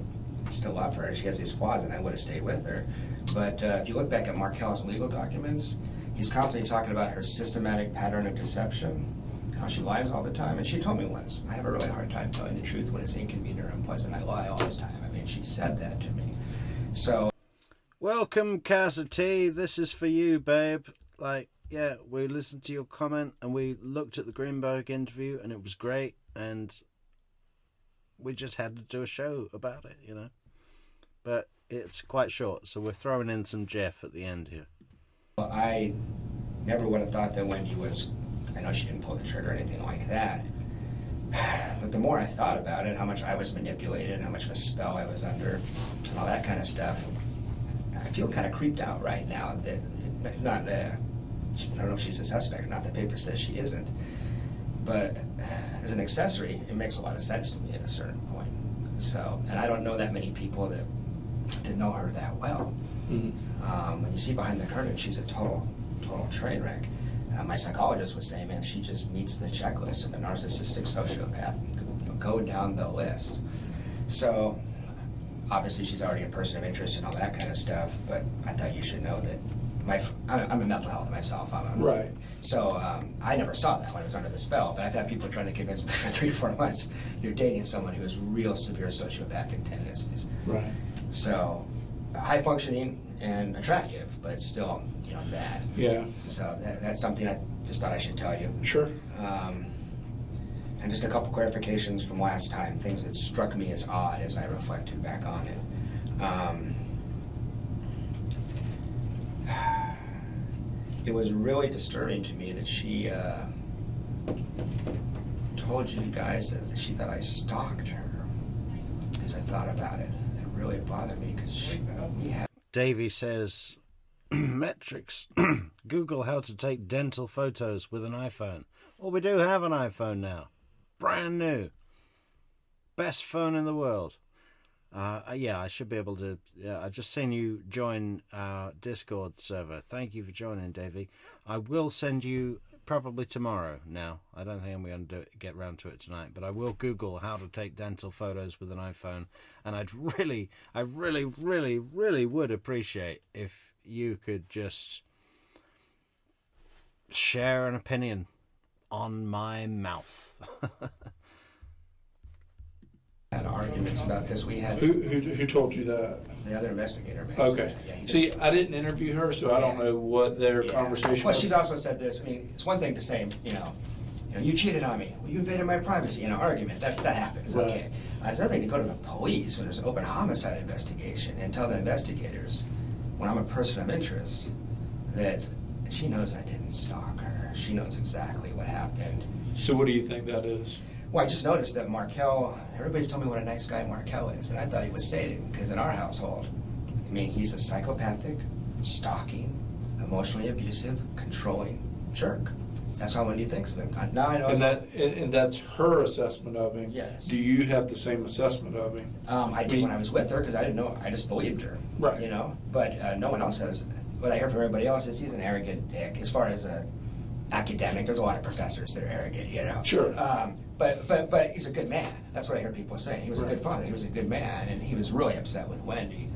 S7: still love her. She has these flaws, and I would have stayed with her. But if you look back at Markel's legal documents, he's constantly talking about her systematic pattern of deception, how she lies all the time. And she told me once, "I have a really hard time telling the truth when it's inconvenient or unpleasant. I lie all the time." I mean, she said that to me. So,
S1: welcome, Cassidy. This is for you, babe. Like, yeah, we listened to your comment and we looked at the Greenberg interview and it was great, and we just had to do a show about it, you know. But it's quite short, so we're throwing in some Jeff at the end here.
S7: I never would have thought that Wendy was, I know she didn't pull the trigger or anything like that, but the more I thought about it, how much I was manipulated, how much of a spell I was under, and all that kind of stuff, I feel kind of creeped out right now that, I don't know if she's a suspect or not, the paper says she isn't, but as an accessory, it makes a lot of sense to me at a certain point. So, and I don't know that many people that know her that well. Mm-hmm. When you see behind the curtain, she's a total train wreck. My psychologist was saying, man, she just meets the checklist of a narcissistic sociopath. Go down the list. So, obviously, she's already a person of interest and all that kind of stuff. But I thought you should know that I'm a mental health myself.
S8: Right.
S7: So I never saw that when I was under the spell. But I've had people trying to convince me for 3 or 4 months you're dating someone who has real severe sociopathic tendencies.
S8: Right.
S7: So high functioning and attractive, but still, that.
S8: Yeah.
S7: So that's something I just thought I should tell you.
S8: Sure.
S7: And just a couple clarifications from last time, things that struck me as odd as I reflected back on it. It was really disturbing to me that she told you guys that she thought I stalked her. As I thought about it, it really bothered me because we had.
S1: Davey says, Metrix, Google how to take dental photos with an iPhone. Well, we do have an iPhone now. Brand new. Best phone in the world. Yeah, I should be able to. Yeah, I've just seen you join our Discord server. Thank you for joining, Davey. I will send you probably tomorrow now. I don't think I'm going to get round to it tonight, but I will Google how to take dental photos with an iPhone. And I really would appreciate if you could just share an opinion on my mouth.
S7: Had arguments about this. We had
S8: Who told you that?
S7: the other investigator. Man.
S8: Okay.
S7: Yeah,
S8: See, I didn't interview her, so I don't know what their conversation
S7: Well,
S8: was.
S7: she's also said this. I mean, it's one thing to say, you cheated on me. Well, you invaded my privacy in an argument. That happens.
S8: Right.
S7: Okay. It's another thing to go to the police when there's an open homicide investigation and tell the investigators, when I'm a person of interest, that she knows I didn't stalk her. She knows exactly what happened.
S8: So what do you think that is?
S7: Well, I just noticed that Markel, everybody's told me what a nice guy Markel is, and I thought he was sadistic, because in our household, he's a psychopathic, stalking, emotionally abusive, controlling jerk. That's how Wendi thinks of him. Now I know.
S8: And that's her assessment of him.
S7: Yes.
S8: Do you have the same assessment of him?
S7: I did when I was with her, because I didn't know, I just believed her.
S8: Right.
S7: But no one else has. What I hear from everybody else is he's an arrogant dick. As far as academic, there's a lot of professors that are arrogant,
S8: Sure.
S7: But he's a good man. That's what I hear people saying. He was a good father. He was a good man, and he was really upset with Wendi.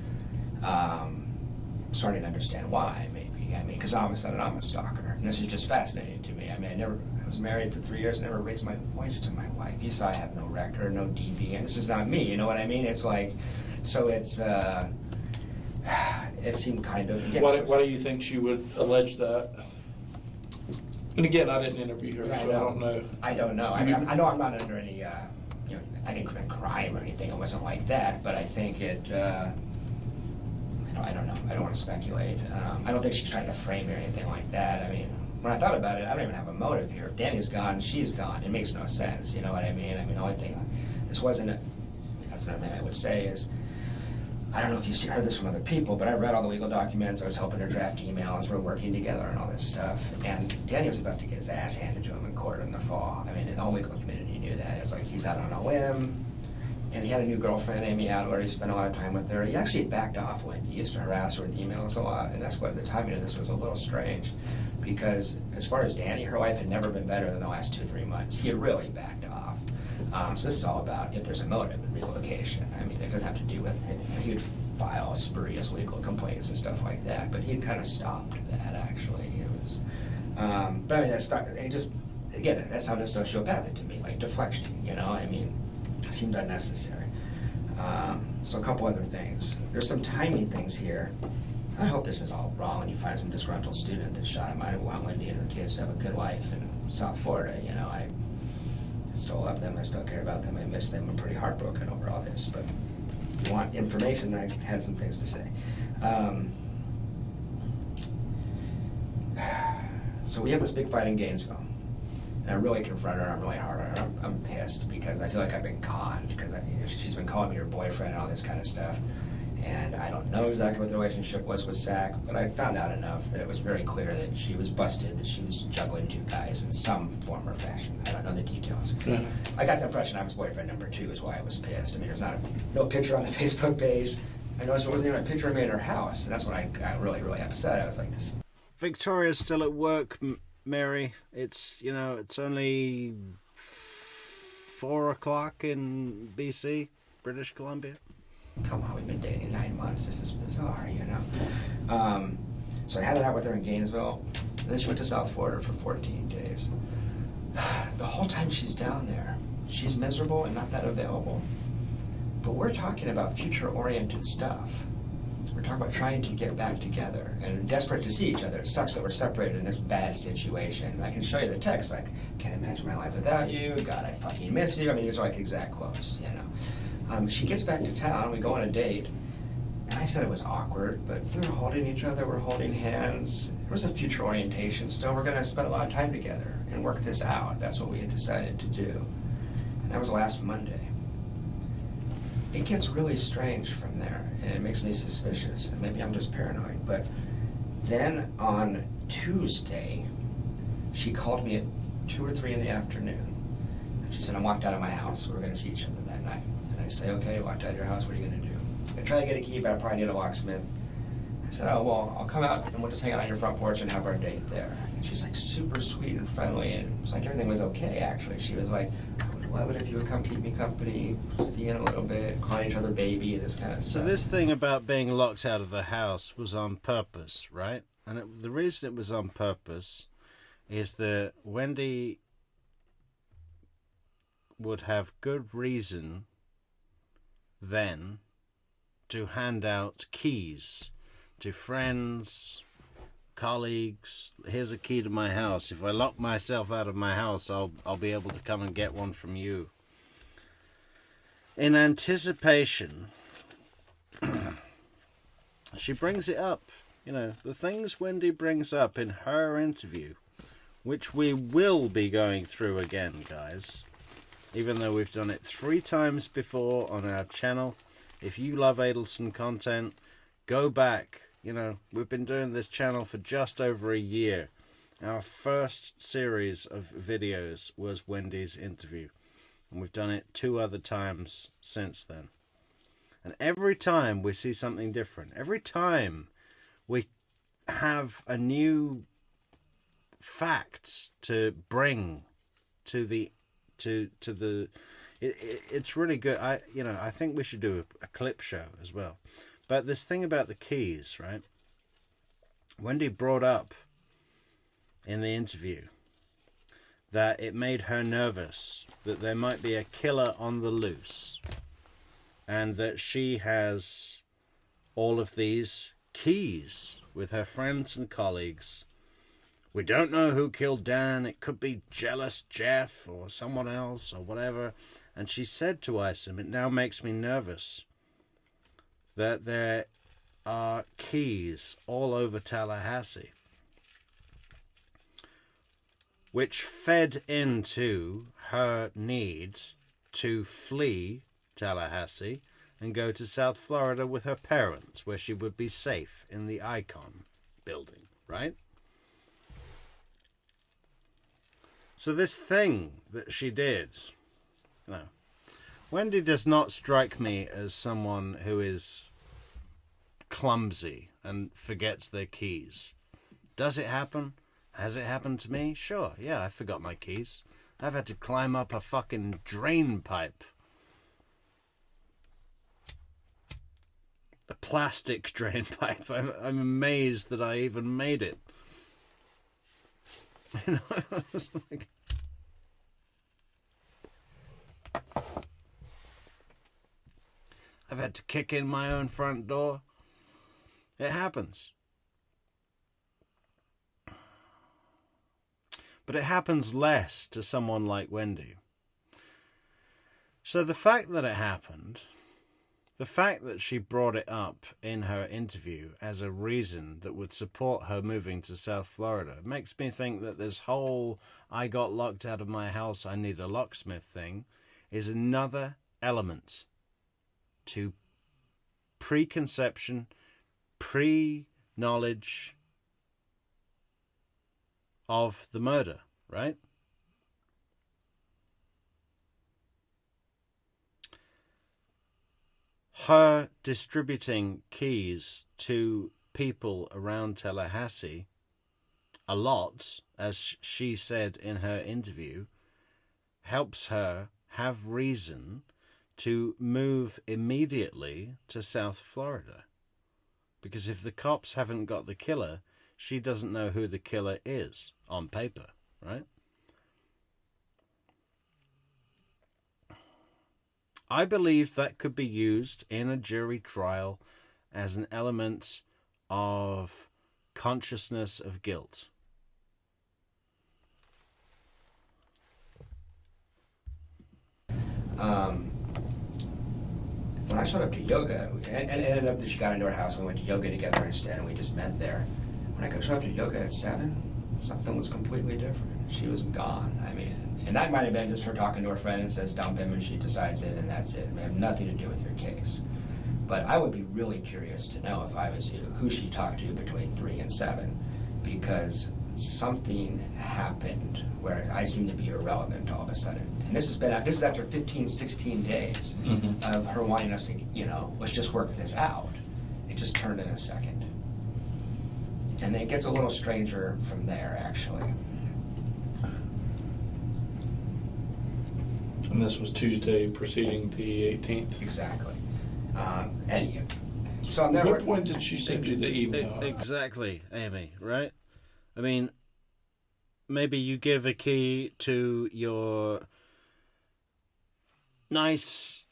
S7: Starting to understand why, maybe. Because all of a sudden I'm a stalker, and this is just fascinating to me. I was married for 3 years, never raised my voice to my wife. You saw I have no record, no DV, and this is not me. You know what I mean? It's like, so it's. It seemed kind of. Again,
S8: Why do you think she would allege that? And again, I didn't interview her, so I don't know.
S7: I don't know. I know I'm not under any, I didn't commit crime or anything. It wasn't like that. But I think it, I don't know. I don't want to speculate. I don't think she's trying to frame me or anything like that. When I thought about it, I don't even have a motive here. If Danny's gone, she's gone. It makes no sense. You know what I mean? The only thing, this wasn't, that's another thing I would say is, I don't know if you've heard this from other people, but I read all the legal documents. I was helping her draft emails. We're working together and all this stuff. And Danny was about to get his ass handed to him in court in the fall. The whole legal community knew that. It's like he's out on a whim. And he had a new girlfriend, Amy Adler. He spent a lot of time with her. He actually backed off when he used to harass her with emails a lot. And that's why the timing of this was a little strange. Because as far as Danny, her life had never been better than the last 2-3 months. He had really backed off. So this is all about if there's a motive in relocation. It doesn't have to do with it. He would file spurious legal complaints and stuff like that, but he kind of stopped that actually. It was, but it just, again, that sounded sociopathic to me, like deflection. It seemed unnecessary. So a couple other things. There's some timing things here. I hope this is all wrong and you find some disgruntled student that shot him. I want Wendi and her kids to have a good life in South Florida. I still love them. I still care about them. I miss them. I'm pretty heartbroken over all this. But if you want information, I had some things to say. So we have this big fight in Gainesville. And I really confronted her. I'm really hard on her. I'm pissed because I feel like I've been conned because she's been calling me her boyfriend and all this kind of stuff. And I don't know exactly what the relationship was with Zach, but I found out enough that it was very clear that she was busted, that she was juggling 2 guys in some form or fashion. I don't know the details.
S8: Yeah.
S7: I got the impression I was boyfriend number 2 is why I was pissed. I mean, there's no picture on the Facebook page. I noticed there wasn't even a picture of me in her house, and that's when I got really, really upset. I was like, this.
S1: Victoria's still at work, Mary. It's, you know, it's only 4 o'clock in BC, British Columbia.
S7: Come on, we've been dating 9 months. This is bizarre, you know. So I had it out with her in Gainesville. And then she went to South Florida for 14 days. The whole time she's down there, she's miserable and not that available. But we're talking about future-oriented stuff. We're talking about trying to get back together and desperate to see each other. It sucks that we're separated in this bad situation. I can show you the text, like, can't imagine my life without you. God, I fucking miss you. I mean, these are like exact quotes, you know. She gets back to town, we go on a date, and I said it was awkward, but we were holding each other, we're holding hands. There was a future orientation still. We're going to spend a lot of time together and work this out. That's what we had decided to do. And that was last Monday. It gets really strange from there, and it makes me suspicious, and maybe I'm just paranoid, but then on Tuesday, she called me at 2 or 3 in the afternoon. She said, I walked out of my house, we were going to see each other that night. And I say, okay, walked out of your house, what are you going to do? I try to get a key, but I probably need a locksmith. I said, oh, well, I'll come out and we'll just hang out on your front porch and have our date there. And she's like super sweet and friendly, and it was like everything was okay, actually. She was like, I would love it if you would come keep me company, see you in a little bit, call each other baby, this kind of stuff.
S1: So this thing about being locked out of the house was on purpose, right? And the reason it was on purpose is that Wendi would have good reason then to hand out keys to friends, colleagues. Here's a key to my house. If I lock myself out of my house, I'll be able to come and get one from you. In anticipation, she brings it up. You know, the things Wendi brings up in her interview, which we will be going through again, guys. Even though we've done it 3 times before on our channel. If you love Adelson content, go back. You know, we've been doing this channel for just over a year. Our first series of videos was Wendi's interview. And we've done it 2 other times since then. And every time we see something different. Every time we have a new fact to bring to the it's really good. I think we should do a clip show as well. But this thing about the keys, right? Wendi brought up in the interview that it made her nervous that there might be a killer on the loose, and that she has all of these keys with her friends and colleagues. We don't know who killed Dan. It could be jealous Jeff or someone else or whatever. And she said to Isom, it now makes me nervous that there are keys all over Tallahassee, which fed into her need to flee Tallahassee and go to South Florida with her parents, where she would be safe in the Icon building, right? So this thing that she did, no, Wendi does not strike me as someone who is clumsy and forgets their keys. Does it happen? Has it happened to me? Sure, yeah, I forgot my keys. I've had to climb up a fucking drain pipe. A plastic drain pipe. I'm amazed that I even made it. You know, it's like... I've had to kick in my own front door. It happens. But it happens less to someone like Wendi. So the fact that it happened, the fact that she brought it up in her interview as a reason that would support her moving to South Florida makes me think that this whole I got locked out of my house, I need a locksmith thing is another element to preconception, pre-knowledge of the murder, right? Her distributing keys to people around Tallahassee a lot, as she said in her interview, helps her have reason to move immediately to South Florida. Because if the cops haven't got the killer, she doesn't know who the killer is on paper, right? I believe that could be used in a jury trial as an element of consciousness of guilt.
S7: When I showed up to yoga, and it ended up that she got into our house, and we went to yoga together instead, and we just met there. When I showed up to yoga at 7, something was completely different. She was gone. I mean, and that might have been just her talking to her friend and says dump him, and she decides it, and that's it. It had nothing to do with your case. But I would be really curious to know, if I was you, who she talked to between 3 and 7, because something happened where I seem to be irrelevant all of a sudden. And this is after 15, 16 days of her wanting us to, let's just work this out. It just turned in a second. And it gets a little stranger from there, actually.
S8: And this was Tuesday preceding the 18th?
S7: Exactly. So I'm
S8: At
S7: never...
S8: what point did she send you the email?
S1: Exactly, Amy, right? I mean, maybe you give a key to your nice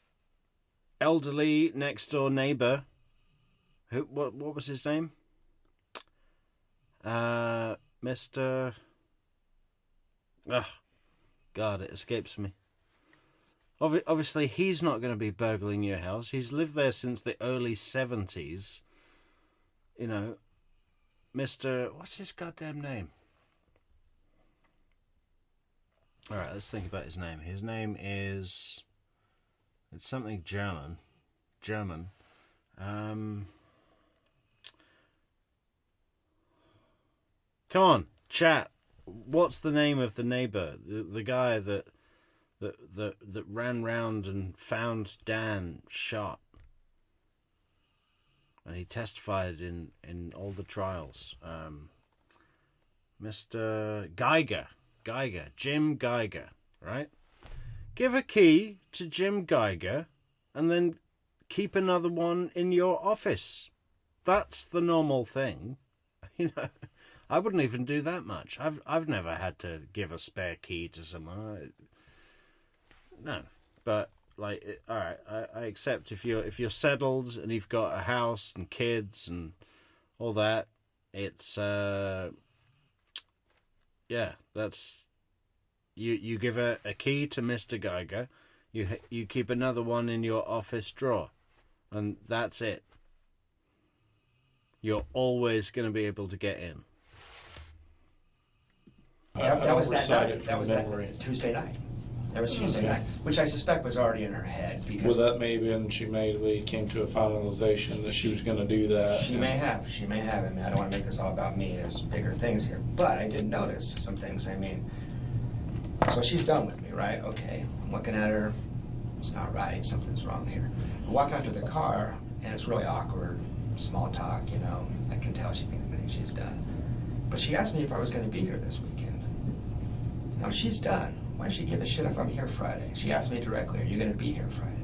S1: elderly next door neighbor. What was his name? Mr. Oh, God, it escapes me. Obviously, he's not going to be burgling your house. He's lived there since the early 70s. Mr. What's his goddamn name? All right, let's think about his name. His name is... It's something German. Come on, chat. What's the name of the neighbor? The guy that ran round and found Dan shot. And he testified in all the trials. Mr. Geiger, Jim Geiger, right? Give a key to Jim Geiger and then keep another one in your office. That's the normal thing. I wouldn't even do that much. I've never had to give a spare key to someone. No, but all right, I accept if you're settled and you've got a house and kids and all that. It's that's you give a key to Mr. Geiger. You keep another one in your office drawer, and that's it. You're always going to be able to get in.
S7: That was that Tuesday night. That was Tuesday night, which I suspect was already in her head. Because
S8: well, that may be when she immediately came to a finalization that she was going to do that.
S7: She may have. I mean, I don't want to make this all about me. There's bigger things here. But I did notice some things. I mean, so she's done with me, right? Okay. I'm looking at her. It's not right. Something's wrong here. I walk out to the car, and it's really awkward. Small talk, I can tell she thinks she's done. But she asked me if I was going to be here this weekend. Now, she's done. Why does she give a shit if I'm here Friday? She asked me directly, are you going to be here Friday?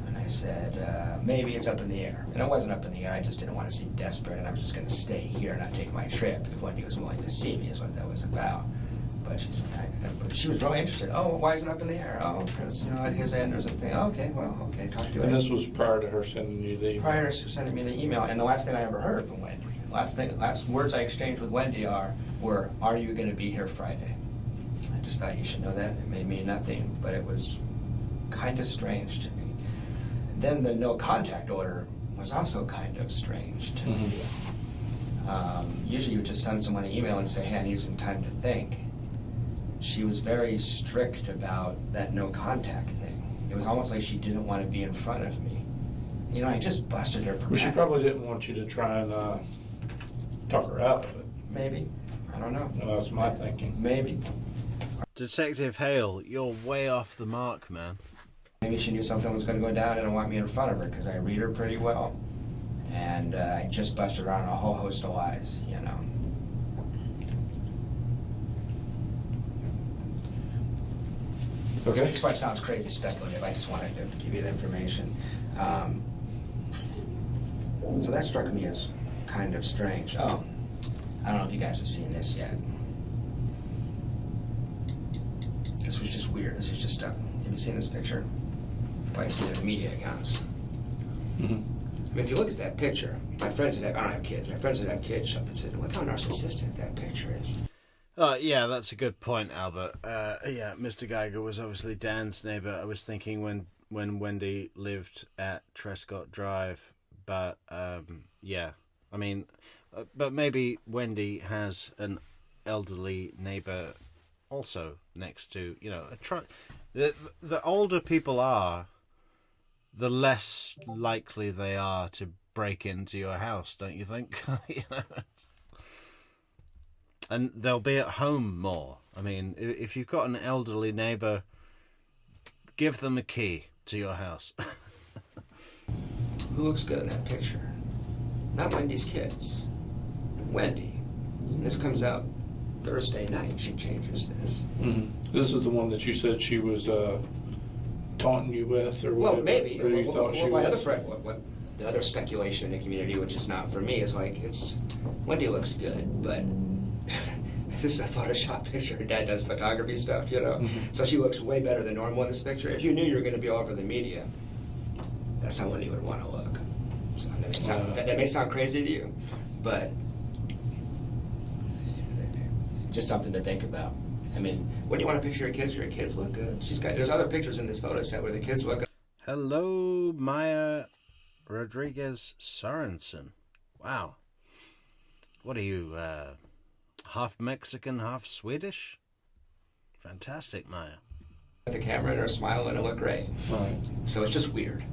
S7: And I said, maybe it's up in the air. And it wasn't up in the air. I just didn't want to seem desperate, and I was just going to stay here and not take my trip if Wendi was willing to see me is what that was about. But she was really interested. Oh, why is it up in the air? Oh, because, at his end there's a thing. Oh, okay, talk to you.
S8: And this was prior to her sending you the email?
S7: Prior to sending me the email, and the last thing I ever heard from Wendi, last words I exchanged with Wendi were, are you going to be here Friday? I just thought you should know that. It may mean nothing, but it was kind of strange to me. Then the no contact order was also kind of strange to me. Usually you would just send someone an email and say, hey, I need some time to think. She was very strict about that no contact thing. It was almost like she didn't want to be in front of me. You know, I just busted her for
S8: Well, she
S7: that.
S8: probably didn't want you to try and talk her out of it.
S7: Maybe. I don't know.
S8: No, that's my thinking.
S7: Maybe.
S1: Detective Hale, you're way off the mark, man.
S7: Maybe she knew something was going to go down and didn't want me in front of her because I read her pretty well. And I just busted her on a whole host of lies, you know.
S8: Okay.
S7: This part sounds crazy speculative. I just wanted to give you the information. So that struck me as kind of strange. Oh, I don't know if you guys have seen this yet. This was just weird. This is just stuff. Have you seen this picture? Probably seen it in the media accounts.
S8: Mm-hmm.
S7: I mean, if you look at that picture, my friends that have, I don't have kids, my friends that have kids up and said, look how narcissistic that picture is.
S1: Yeah, that's a good point, Albert. Yeah, Mr. Geiger was obviously Dan's neighbor. I was thinking when Wendi lived at Trescott Drive, but yeah, I mean, but maybe Wendi has an elderly neighbor also next to, you know, the older people are, the less likely they are to break into your house, don't you think? You know? And they'll be at home more. I mean, if you've got an elderly neighbour, give them a key to your house.
S7: Who looks good in that picture? Not Wendy's kids. Wendi. This comes out Thursday night. She changes this.
S8: Mm-hmm. This is the one that you said she was taunting you with, or
S7: Well,
S8: whatever,
S7: maybe.
S8: or you thought she
S7: my other
S8: was.
S7: friend, what the other speculation in the community, which is not for me, is like, Wendi looks good, but this is a Photoshop picture. Her dad does photography stuff, you know?
S8: Mm-hmm.
S7: So she looks way better than normal in this picture. If you knew you were going to be all over the media, that's how Wendi would want to look. So that may sound crazy to you, but just something to think about. I mean, when you want to picture your kids look good. There's other pictures in this photo set where the kids look good.
S1: Hello, Maya Rodriguez Sorensen. Wow. What are you, half Mexican, half Swedish? Fantastic, Maya.
S7: The camera and her smiling and it looked great.
S8: Right.
S7: So it's just weird.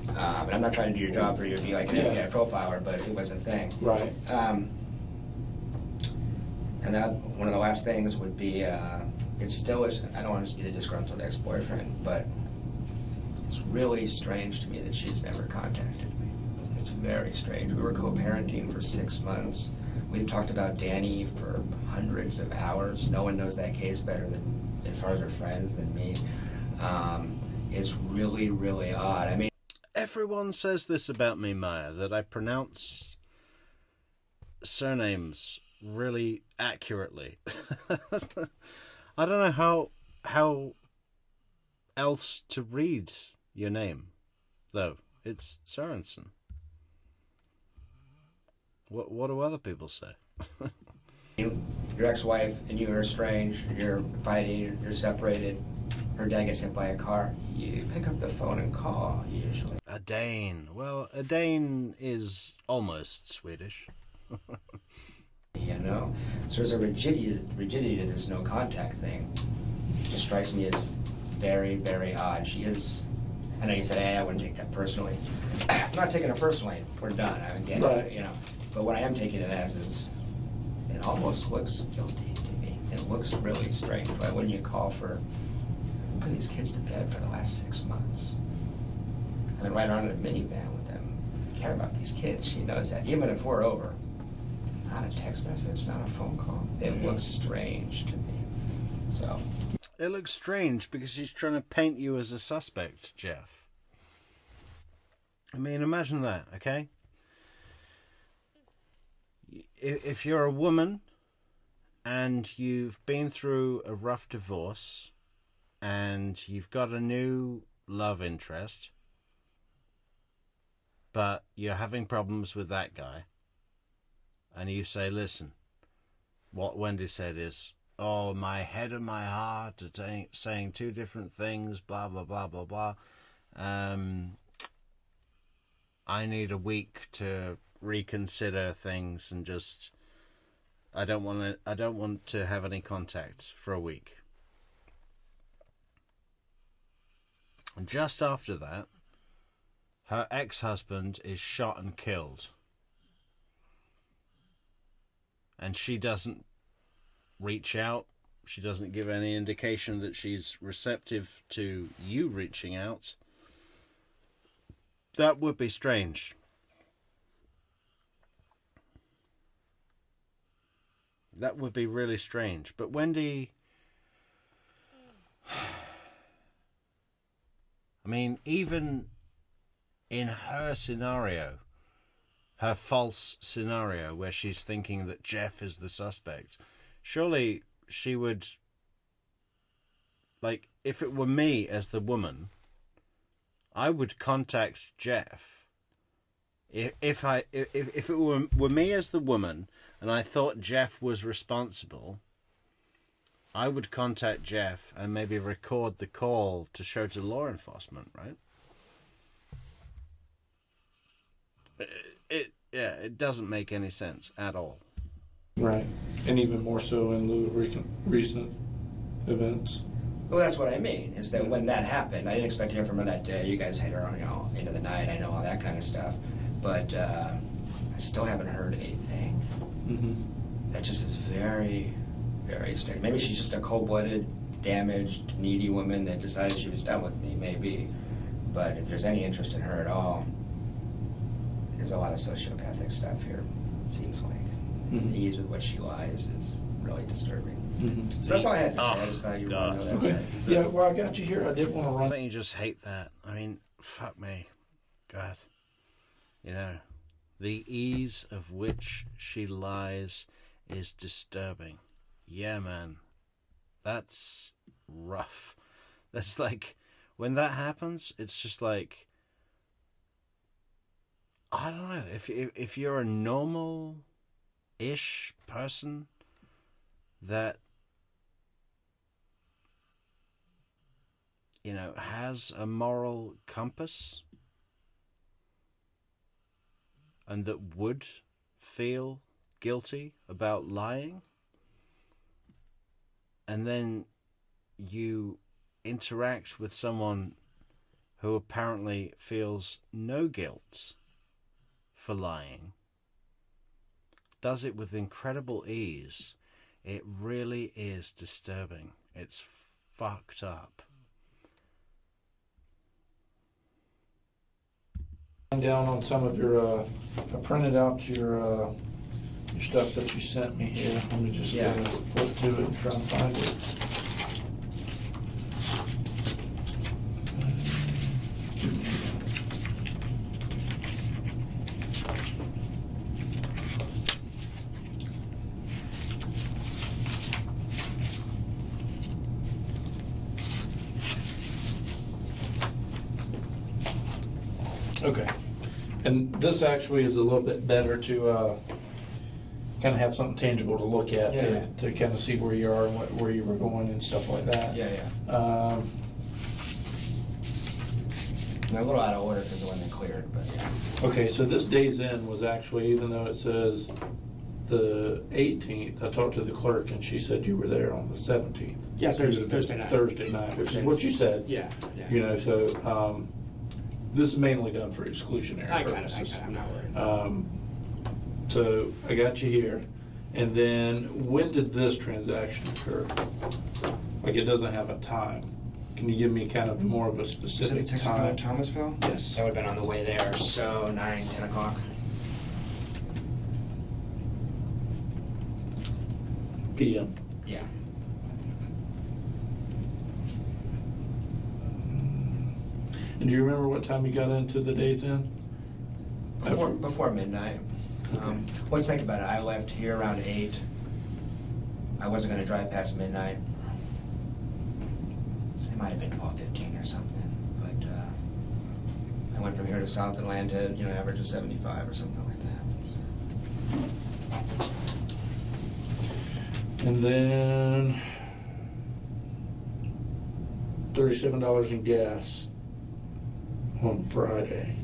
S7: But I'm not trying to do your job for you to be like an FBI profiler, but it was a thing.
S8: Right.
S7: And that one of the last things would be, it still is, I don't want to be the disgruntled ex-boyfriend, but it's really strange to me that she's never contacted me. It's very strange. We were co-parenting for 6 months. We've talked about Danny for hundreds of hours. No one knows that case better than, as far as her friends, than me. It's really, really odd. I mean,
S1: everyone says this about me, Maya, that I pronounce surnames really accurately. I don't know how else to read your name, though. It's Sorensen. What do other people say?
S7: your ex-wife and you are estranged, you're fighting, you're separated, her dad gets hit by a car, you pick up the phone and call, usually.
S1: A Dane. Well, a Dane is almost Swedish.
S7: You know? So there's a rigidity to this no contact thing. It just strikes me as very, very odd. She is, I know you said, hey, I wouldn't take that personally. I'm not taking it personally. We're done. I would get it, you know. But what I am taking it as is, it almost looks guilty to me. It looks really strange. Why wouldn't you call for putting these kids to bed for the last 6 months? I've been riding around in a minivan with them. I care about these kids. She knows that. Even if we're over, not a text message, not a phone call. It looks strange to me. So.
S1: It looks strange because she's trying to paint you as a suspect, Jeff. I mean, imagine that, okay? If you're a woman and you've been through a rough divorce and you've got a new love interest, but you're having problems with that guy, and you say, listen, what Wendi said is, oh, my head and my heart are saying two different things, blah, blah, blah, blah, blah. I need a week to reconsider things and just, I don't want to have any contact for a week. And just after that, her ex-husband is shot and killed, and she doesn't reach out, she doesn't give any indication that she's receptive to you reaching out, that would be strange. That would be really strange. But Wendi, I mean, even in her scenario, her false scenario where she's thinking that Jeff is the suspect, surely she would, like, if it were me as the woman, I would contact Jeff. If it were me as the woman and I thought Jeff was responsible, I would contact Jeff and maybe record the call to show to law enforcement, right? It doesn't make any sense at all.
S8: Right, and even more so in lieu of recent events.
S7: Well, that's what I mean, is that when that happened, I didn't expect to hear from her that day. You guys had her on, into the night, I know all that kind of stuff. But I still haven't heard a thing. Mm-hmm. That just is very, very strange. Maybe she's just a cold-blooded, damaged, needy woman that decided she was done with me, maybe. But if there's any interest in her at all, there's a lot of sociopathic stuff here, it seems like. Mm-hmm. The ease with which she lies is really disturbing. Mm-hmm. So that's all I had to say. I just thought you would want to know that.
S8: Yeah, well, I got you here. I did want to run.
S1: Don't you just hate that? I mean, fuck me. God. You know, the ease of which she lies is disturbing. Yeah, man. That's rough. That's like, when that happens, it's just like, I don't know, if you're a normal-ish person that, you know, has a moral compass and that would feel guilty about lying, and then you interact with someone who apparently feels no guilt for lying, does it with incredible ease, it really is disturbing. It's fucked up.
S8: Down on some of your, I printed out your stuff that you sent me here. Let me just flip to it and try and find it. Okay, and this actually is a little bit better to kind of have something tangible to look at, to kind of see where you are and where you were going and stuff like that.
S7: I'm a little out of order because the one that cleared, but yeah.
S8: Okay, so this day's in was actually, even though it says the 18th, I talked to the clerk and she said you were there on the 17th.
S7: Yeah, Thursday night.
S8: Thursday night, which is what you said.
S7: Yeah.
S8: You know, so this is mainly done for exclusionary purposes.
S7: I'm not worried.
S8: So I got you here. And then when did this transaction occur? Like, it doesn't have a time. Can you give me kind of more of a specific time?
S7: Thomasville?
S8: Yes.
S7: That would have been on the way there, so 9, 10 o'clock.
S8: PM.
S7: Yeah.
S8: And do you remember what time you got into the Days Inn?
S7: Before midnight. Let's think about it. I left here around 8. I wasn't going to drive past midnight. It might have been 12:15 or something. But I went from here to South and landed, average of 75 or something like that.
S8: And then $37 in gas on Friday.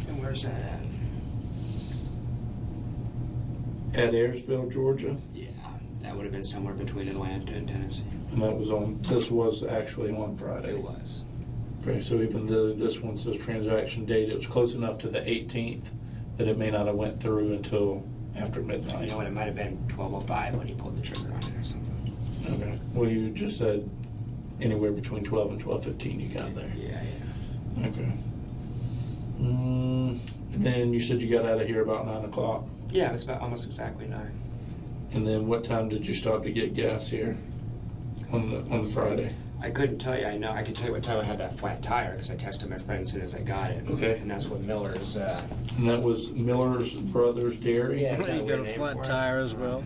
S7: And where's that at?
S8: At Ayersville, Georgia.
S7: Yeah, that would have been somewhere between Atlanta and Tennessee.
S8: And that was this was actually on Friday.
S7: It was.
S8: Okay, so even though this one says transaction date, it was close enough to the 18th that it may not have went through until after midnight.
S7: You know what, it might have been 12:05 when he pulled the trigger on it or something.
S8: Okay. Well, you just said anywhere between 12 and 12:15 you got there.
S7: Yeah.
S8: Okay. And then you said you got out of here about 9 o'clock.
S7: Yeah, it was about almost exactly 9.
S8: And then what time did you stop to get gas here on the Friday?
S7: I couldn't tell you. I could tell you what time I had that flat tire because I texted my friend as soon as I got it.
S8: Okay.
S7: And that's what Miller's.
S8: And that was Miller's Brothers Dairy?
S7: Yeah.
S1: You got a flat tire as well.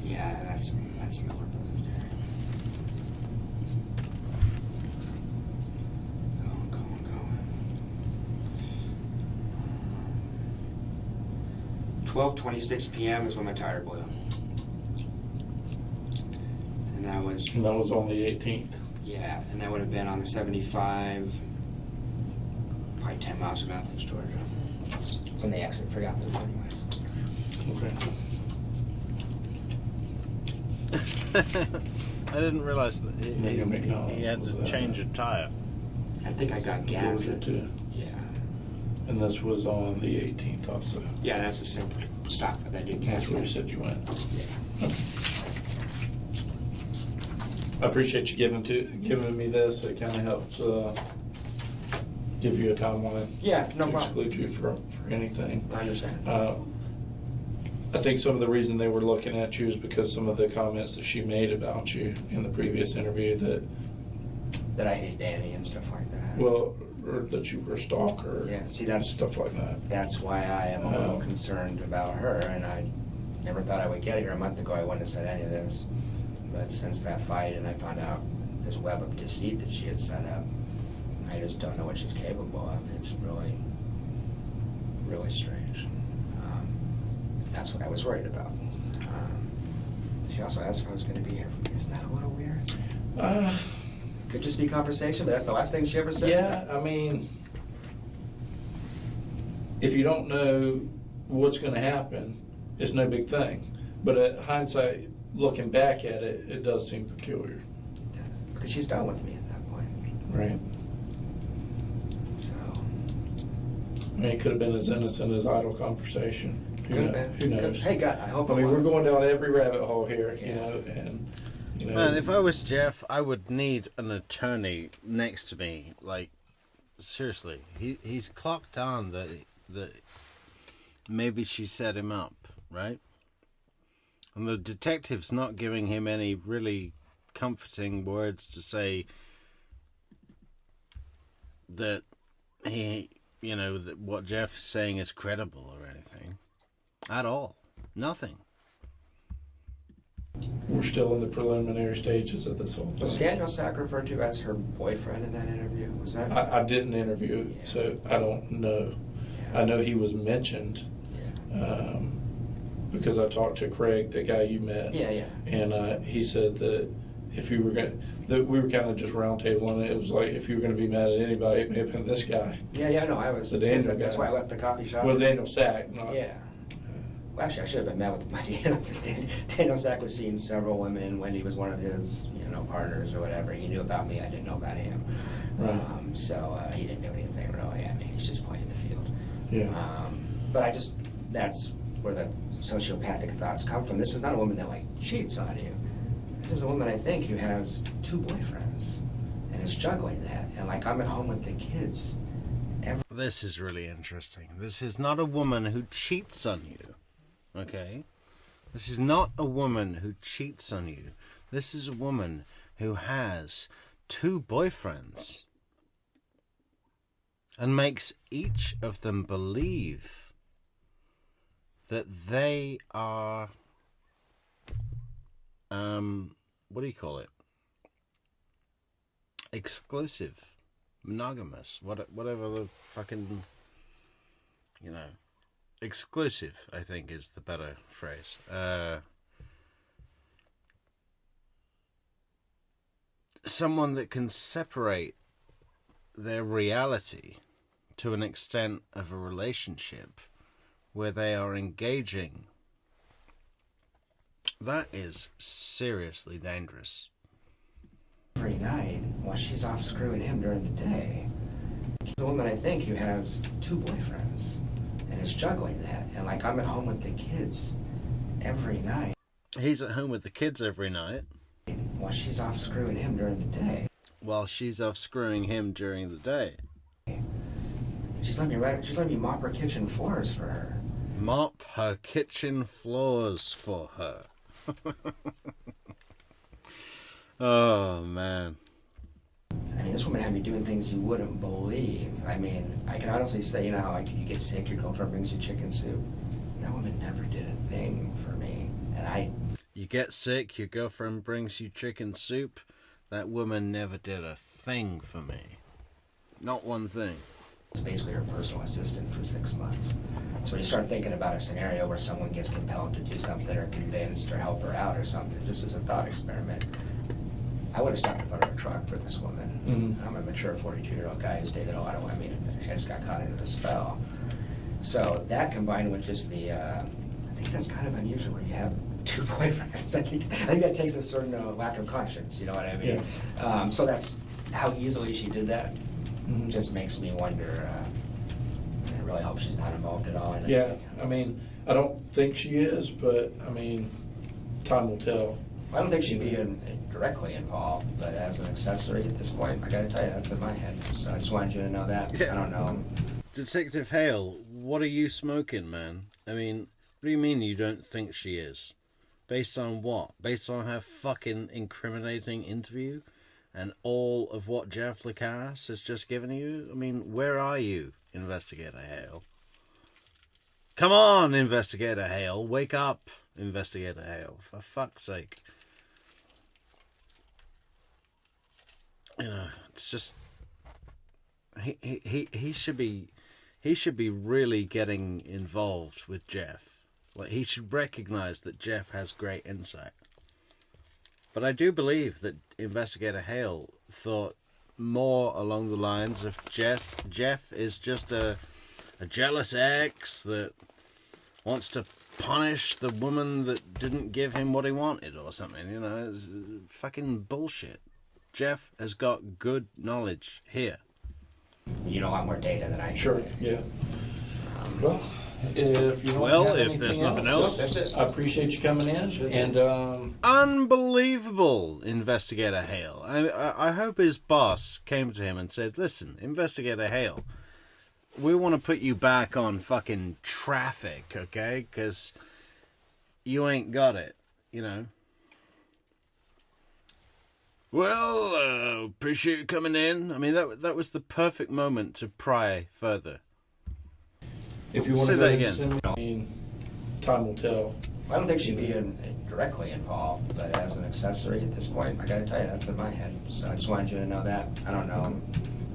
S7: Yeah, that's Miller Brothers Dairy. Going. 12:26 p.m. is when my tire boiled. And that was
S8: on the 18th.
S7: Yeah, and that would have been on the 75, probably 10 miles from Athens, Georgia. From the exit for Athens, anyway.
S8: Okay.
S1: I didn't realize that he had to change a tire.
S7: I think I got gas.
S8: Too.
S7: Yeah.
S8: And this was on the 18th also.
S7: Yeah, that's the same stop that I did gas.
S8: That's where you said you went.
S7: Yeah.
S8: Okay. I appreciate you giving me this. It kind of helps give you a timeline.
S7: Yeah, no
S8: to
S7: problem.
S8: exclude you for anything.
S7: I understand.
S8: I think some of the reason they were looking at you is because some of the comments that she made about you in the previous interview
S7: that I hate Danny and stuff like that.
S8: Well, or that you were a stalker.
S7: Yeah, see, that's
S8: stuff like that.
S7: That's why I am a little concerned about her, and I never thought I would get here a month ago. I wouldn't have said any of this. But since that fight and I found out this web of deceit that she had set up, I just don't know what she's capable of. It's really, really strange. That's what I was worried about. She also asked if I was going to be here. Isn't that a little weird? Could just be conversation, but that's the last thing she ever said.
S8: Yeah, I mean, if you don't know what's going to happen, it's no big thing. But at hindsight, looking back at it, it does seem peculiar.
S7: It does. Because she's done with me at that point.
S8: Right.
S7: So.
S8: I mean, it could have been as innocent as idle conversation. Who knows?
S7: Hey, God, I hope.
S8: I mean, we're going down every rabbit hole here, and.
S1: Man, if I was Jeff, I would need an attorney next to me. Like, seriously, he's clocked on that maybe she set him up, right? And the detective's not giving him any really comforting words to say that that what Jeff is saying is credible or anything. At all. Nothing.
S8: We're still in the preliminary stages of this whole thing.
S7: Was Daniel Sack referred to as her boyfriend in that interview? Was that?
S8: I didn't interview, so I don't know. Yeah. I know he was mentioned. Yeah. Because I talked to Craig, the guy you met.
S7: Yeah.
S8: And he said that if you were that we were kind of just roundtabling it. It was like if you were going to be mad at anybody, it may have been this guy.
S7: Yeah. No, I was.
S8: The Daniel guy.
S7: That's why I left the coffee shop.
S8: Well, Daniel Sack, not.
S7: Yeah. Well, actually, I should have been mad with my Daniel Sack was seeing several women. Wendy was one of his, partners or whatever. He knew about me. I didn't know about him.
S8: Right.
S7: So he didn't do anything really. I mean, he's just playing the field.
S8: Yeah.
S7: But that's where the sociopathic thoughts come from. This is not a woman that cheats on you. This is a woman, I think, who has 2 boyfriends and is juggling that. And I'm at home with the kids.
S1: This is really interesting. This is not a woman who cheats on you. Okay? This is not a woman who cheats on you. This is a woman who has 2 boyfriends and makes each of them believe that they are, what do you call it? Exclusive, monogamous, whatever the fucking, exclusive, I think is the better phrase. Someone that can separate their reality to an extent of a relationship where they are engaging. That is seriously dangerous.
S7: every night while she's off screwing him during the day. She's a woman, I think, who has 2 boyfriends and is juggling that. And like, I'm at home with the kids every night.
S1: He's at home with the kids every night.
S7: While she's off screwing him during the day.
S1: While she's off screwing him during the day.
S7: She's letting me mop her kitchen floors for her.
S1: Mop her kitchen floors for her. Oh, man.
S7: I mean, this woman had me doing things you wouldn't believe. I mean, I can honestly say, you know how like you get sick, your girlfriend brings you chicken soup. That woman never did a thing for me. And
S1: You get sick, your girlfriend brings you chicken soup. That woman never did a thing for me. Not one thing.
S7: was basically her personal assistant for 6 months. So when you start thinking about a scenario where someone gets compelled to do something or convinced or help her out or something, just as a thought experiment, I would have stopped in front of a truck for this woman.
S8: Mm-hmm.
S7: I'm a mature 42-year-old guy who's dated a lot of women, and I just got caught into the spell. So that combined with just the, I think that's kind of unusual where you have 2 boyfriends. I think that takes a certain lack of conscience, you know what I mean? Yeah. So that's how easily she did that. Mm-hmm. Just makes me wonder. I really hope she's not involved at all.
S8: Yeah, I mean, I don't think she is, but I mean, time will tell.
S7: I don't think she'd be directly involved, but as an accessory at this point, I gotta tell you, that's in my head. So I just wanted you to know that.
S1: Yeah.
S7: I don't know.
S1: Detective Hale, what are you smoking, man? I mean, what do you mean you don't think she is? Based on what? Based on her fucking incriminating interview? And all of what Jeff Lacasse has just given you? I mean, where are you, Investigator Hale? Come on, Investigator Hale. Wake up, Investigator Hale. For fuck's sake. You know, it's just... He should be really getting involved with Jeff. Like, he should recognize that Jeff has great insight. But I do believe that Investigator Hale thought more along the lines of Jeff is just a jealous ex that wants to punish the woman that didn't give him what he wanted or something. You know, it's fucking bullshit. Jeff has got good knowledge here.
S7: You know a lot more data than I do.
S8: Sure, yeah. Well, if you don't have
S1: if there's
S8: anything
S1: nothing else,
S7: that's it.
S8: I appreciate you coming in. And
S1: unbelievable, Investigator Hale. I hope his boss came to him and said, "Listen, Investigator Hale, we want to put you back on fucking traffic, okay? Because you ain't got it, you know." Well, appreciate you coming in. I mean, that was the perfect moment to pry further.
S8: if you want
S1: Say
S8: to go
S1: that
S8: ahead
S1: again.
S8: and send me, I mean, time will tell.
S7: I don't think she'd be directly involved, but as an accessory at this point, I gotta tell you, that's in my head. So I just wanted you to know that. I don't know.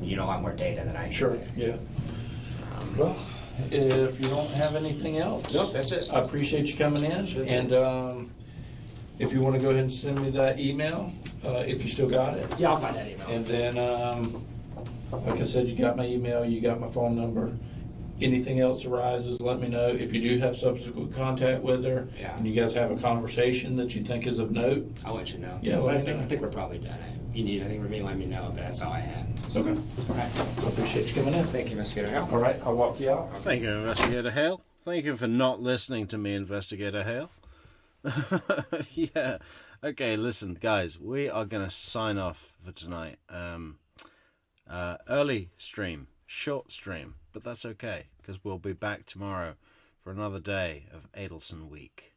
S7: You know a lot more data than I do.
S8: Sure, yeah. Well, if you don't have anything else,
S7: Nope, that's it.
S8: I appreciate you coming in. And if you want to go ahead and send me that email, if you still got it.
S7: Yeah, I'll find that email.
S8: And then, like I said, you got my email, you got my phone number. Anything else arises, let me know. If you do have subsequent contact with her,
S7: Yeah.
S8: and you guys have a conversation that you think is of note,
S7: I'll let you know.
S8: Yeah,
S7: but
S8: let
S7: I
S8: me
S7: think,
S8: know.
S7: I think we're probably done. If you need anything from me, let me know, but that's all I had.
S8: okay.
S7: All right.
S8: I appreciate you coming in.
S7: Thank you, Mr. Help.
S8: All right, I'll walk you out.
S1: Thank you, Investigator Hale. Thank you for not listening to me, Investigator Hale. Yeah. Okay, listen, guys, we are going to sign off for tonight. Early stream, short stream, but that's okay, because we'll be back tomorrow for another day of Adelson Week.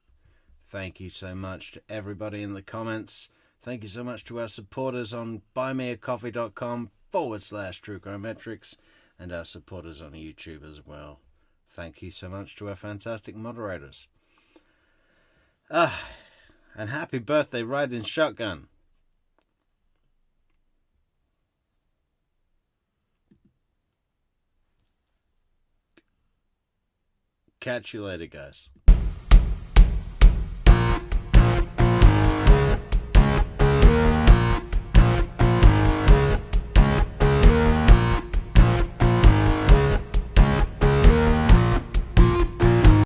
S1: Thank you so much to everybody in the comments. Thank you so much to our supporters on buymeacoffee.com/TrueCrimeMetrix and our supporters on YouTube as well. Thank you so much to our fantastic moderators. And happy birthday, Riding Shotgun. Catch you later, guys.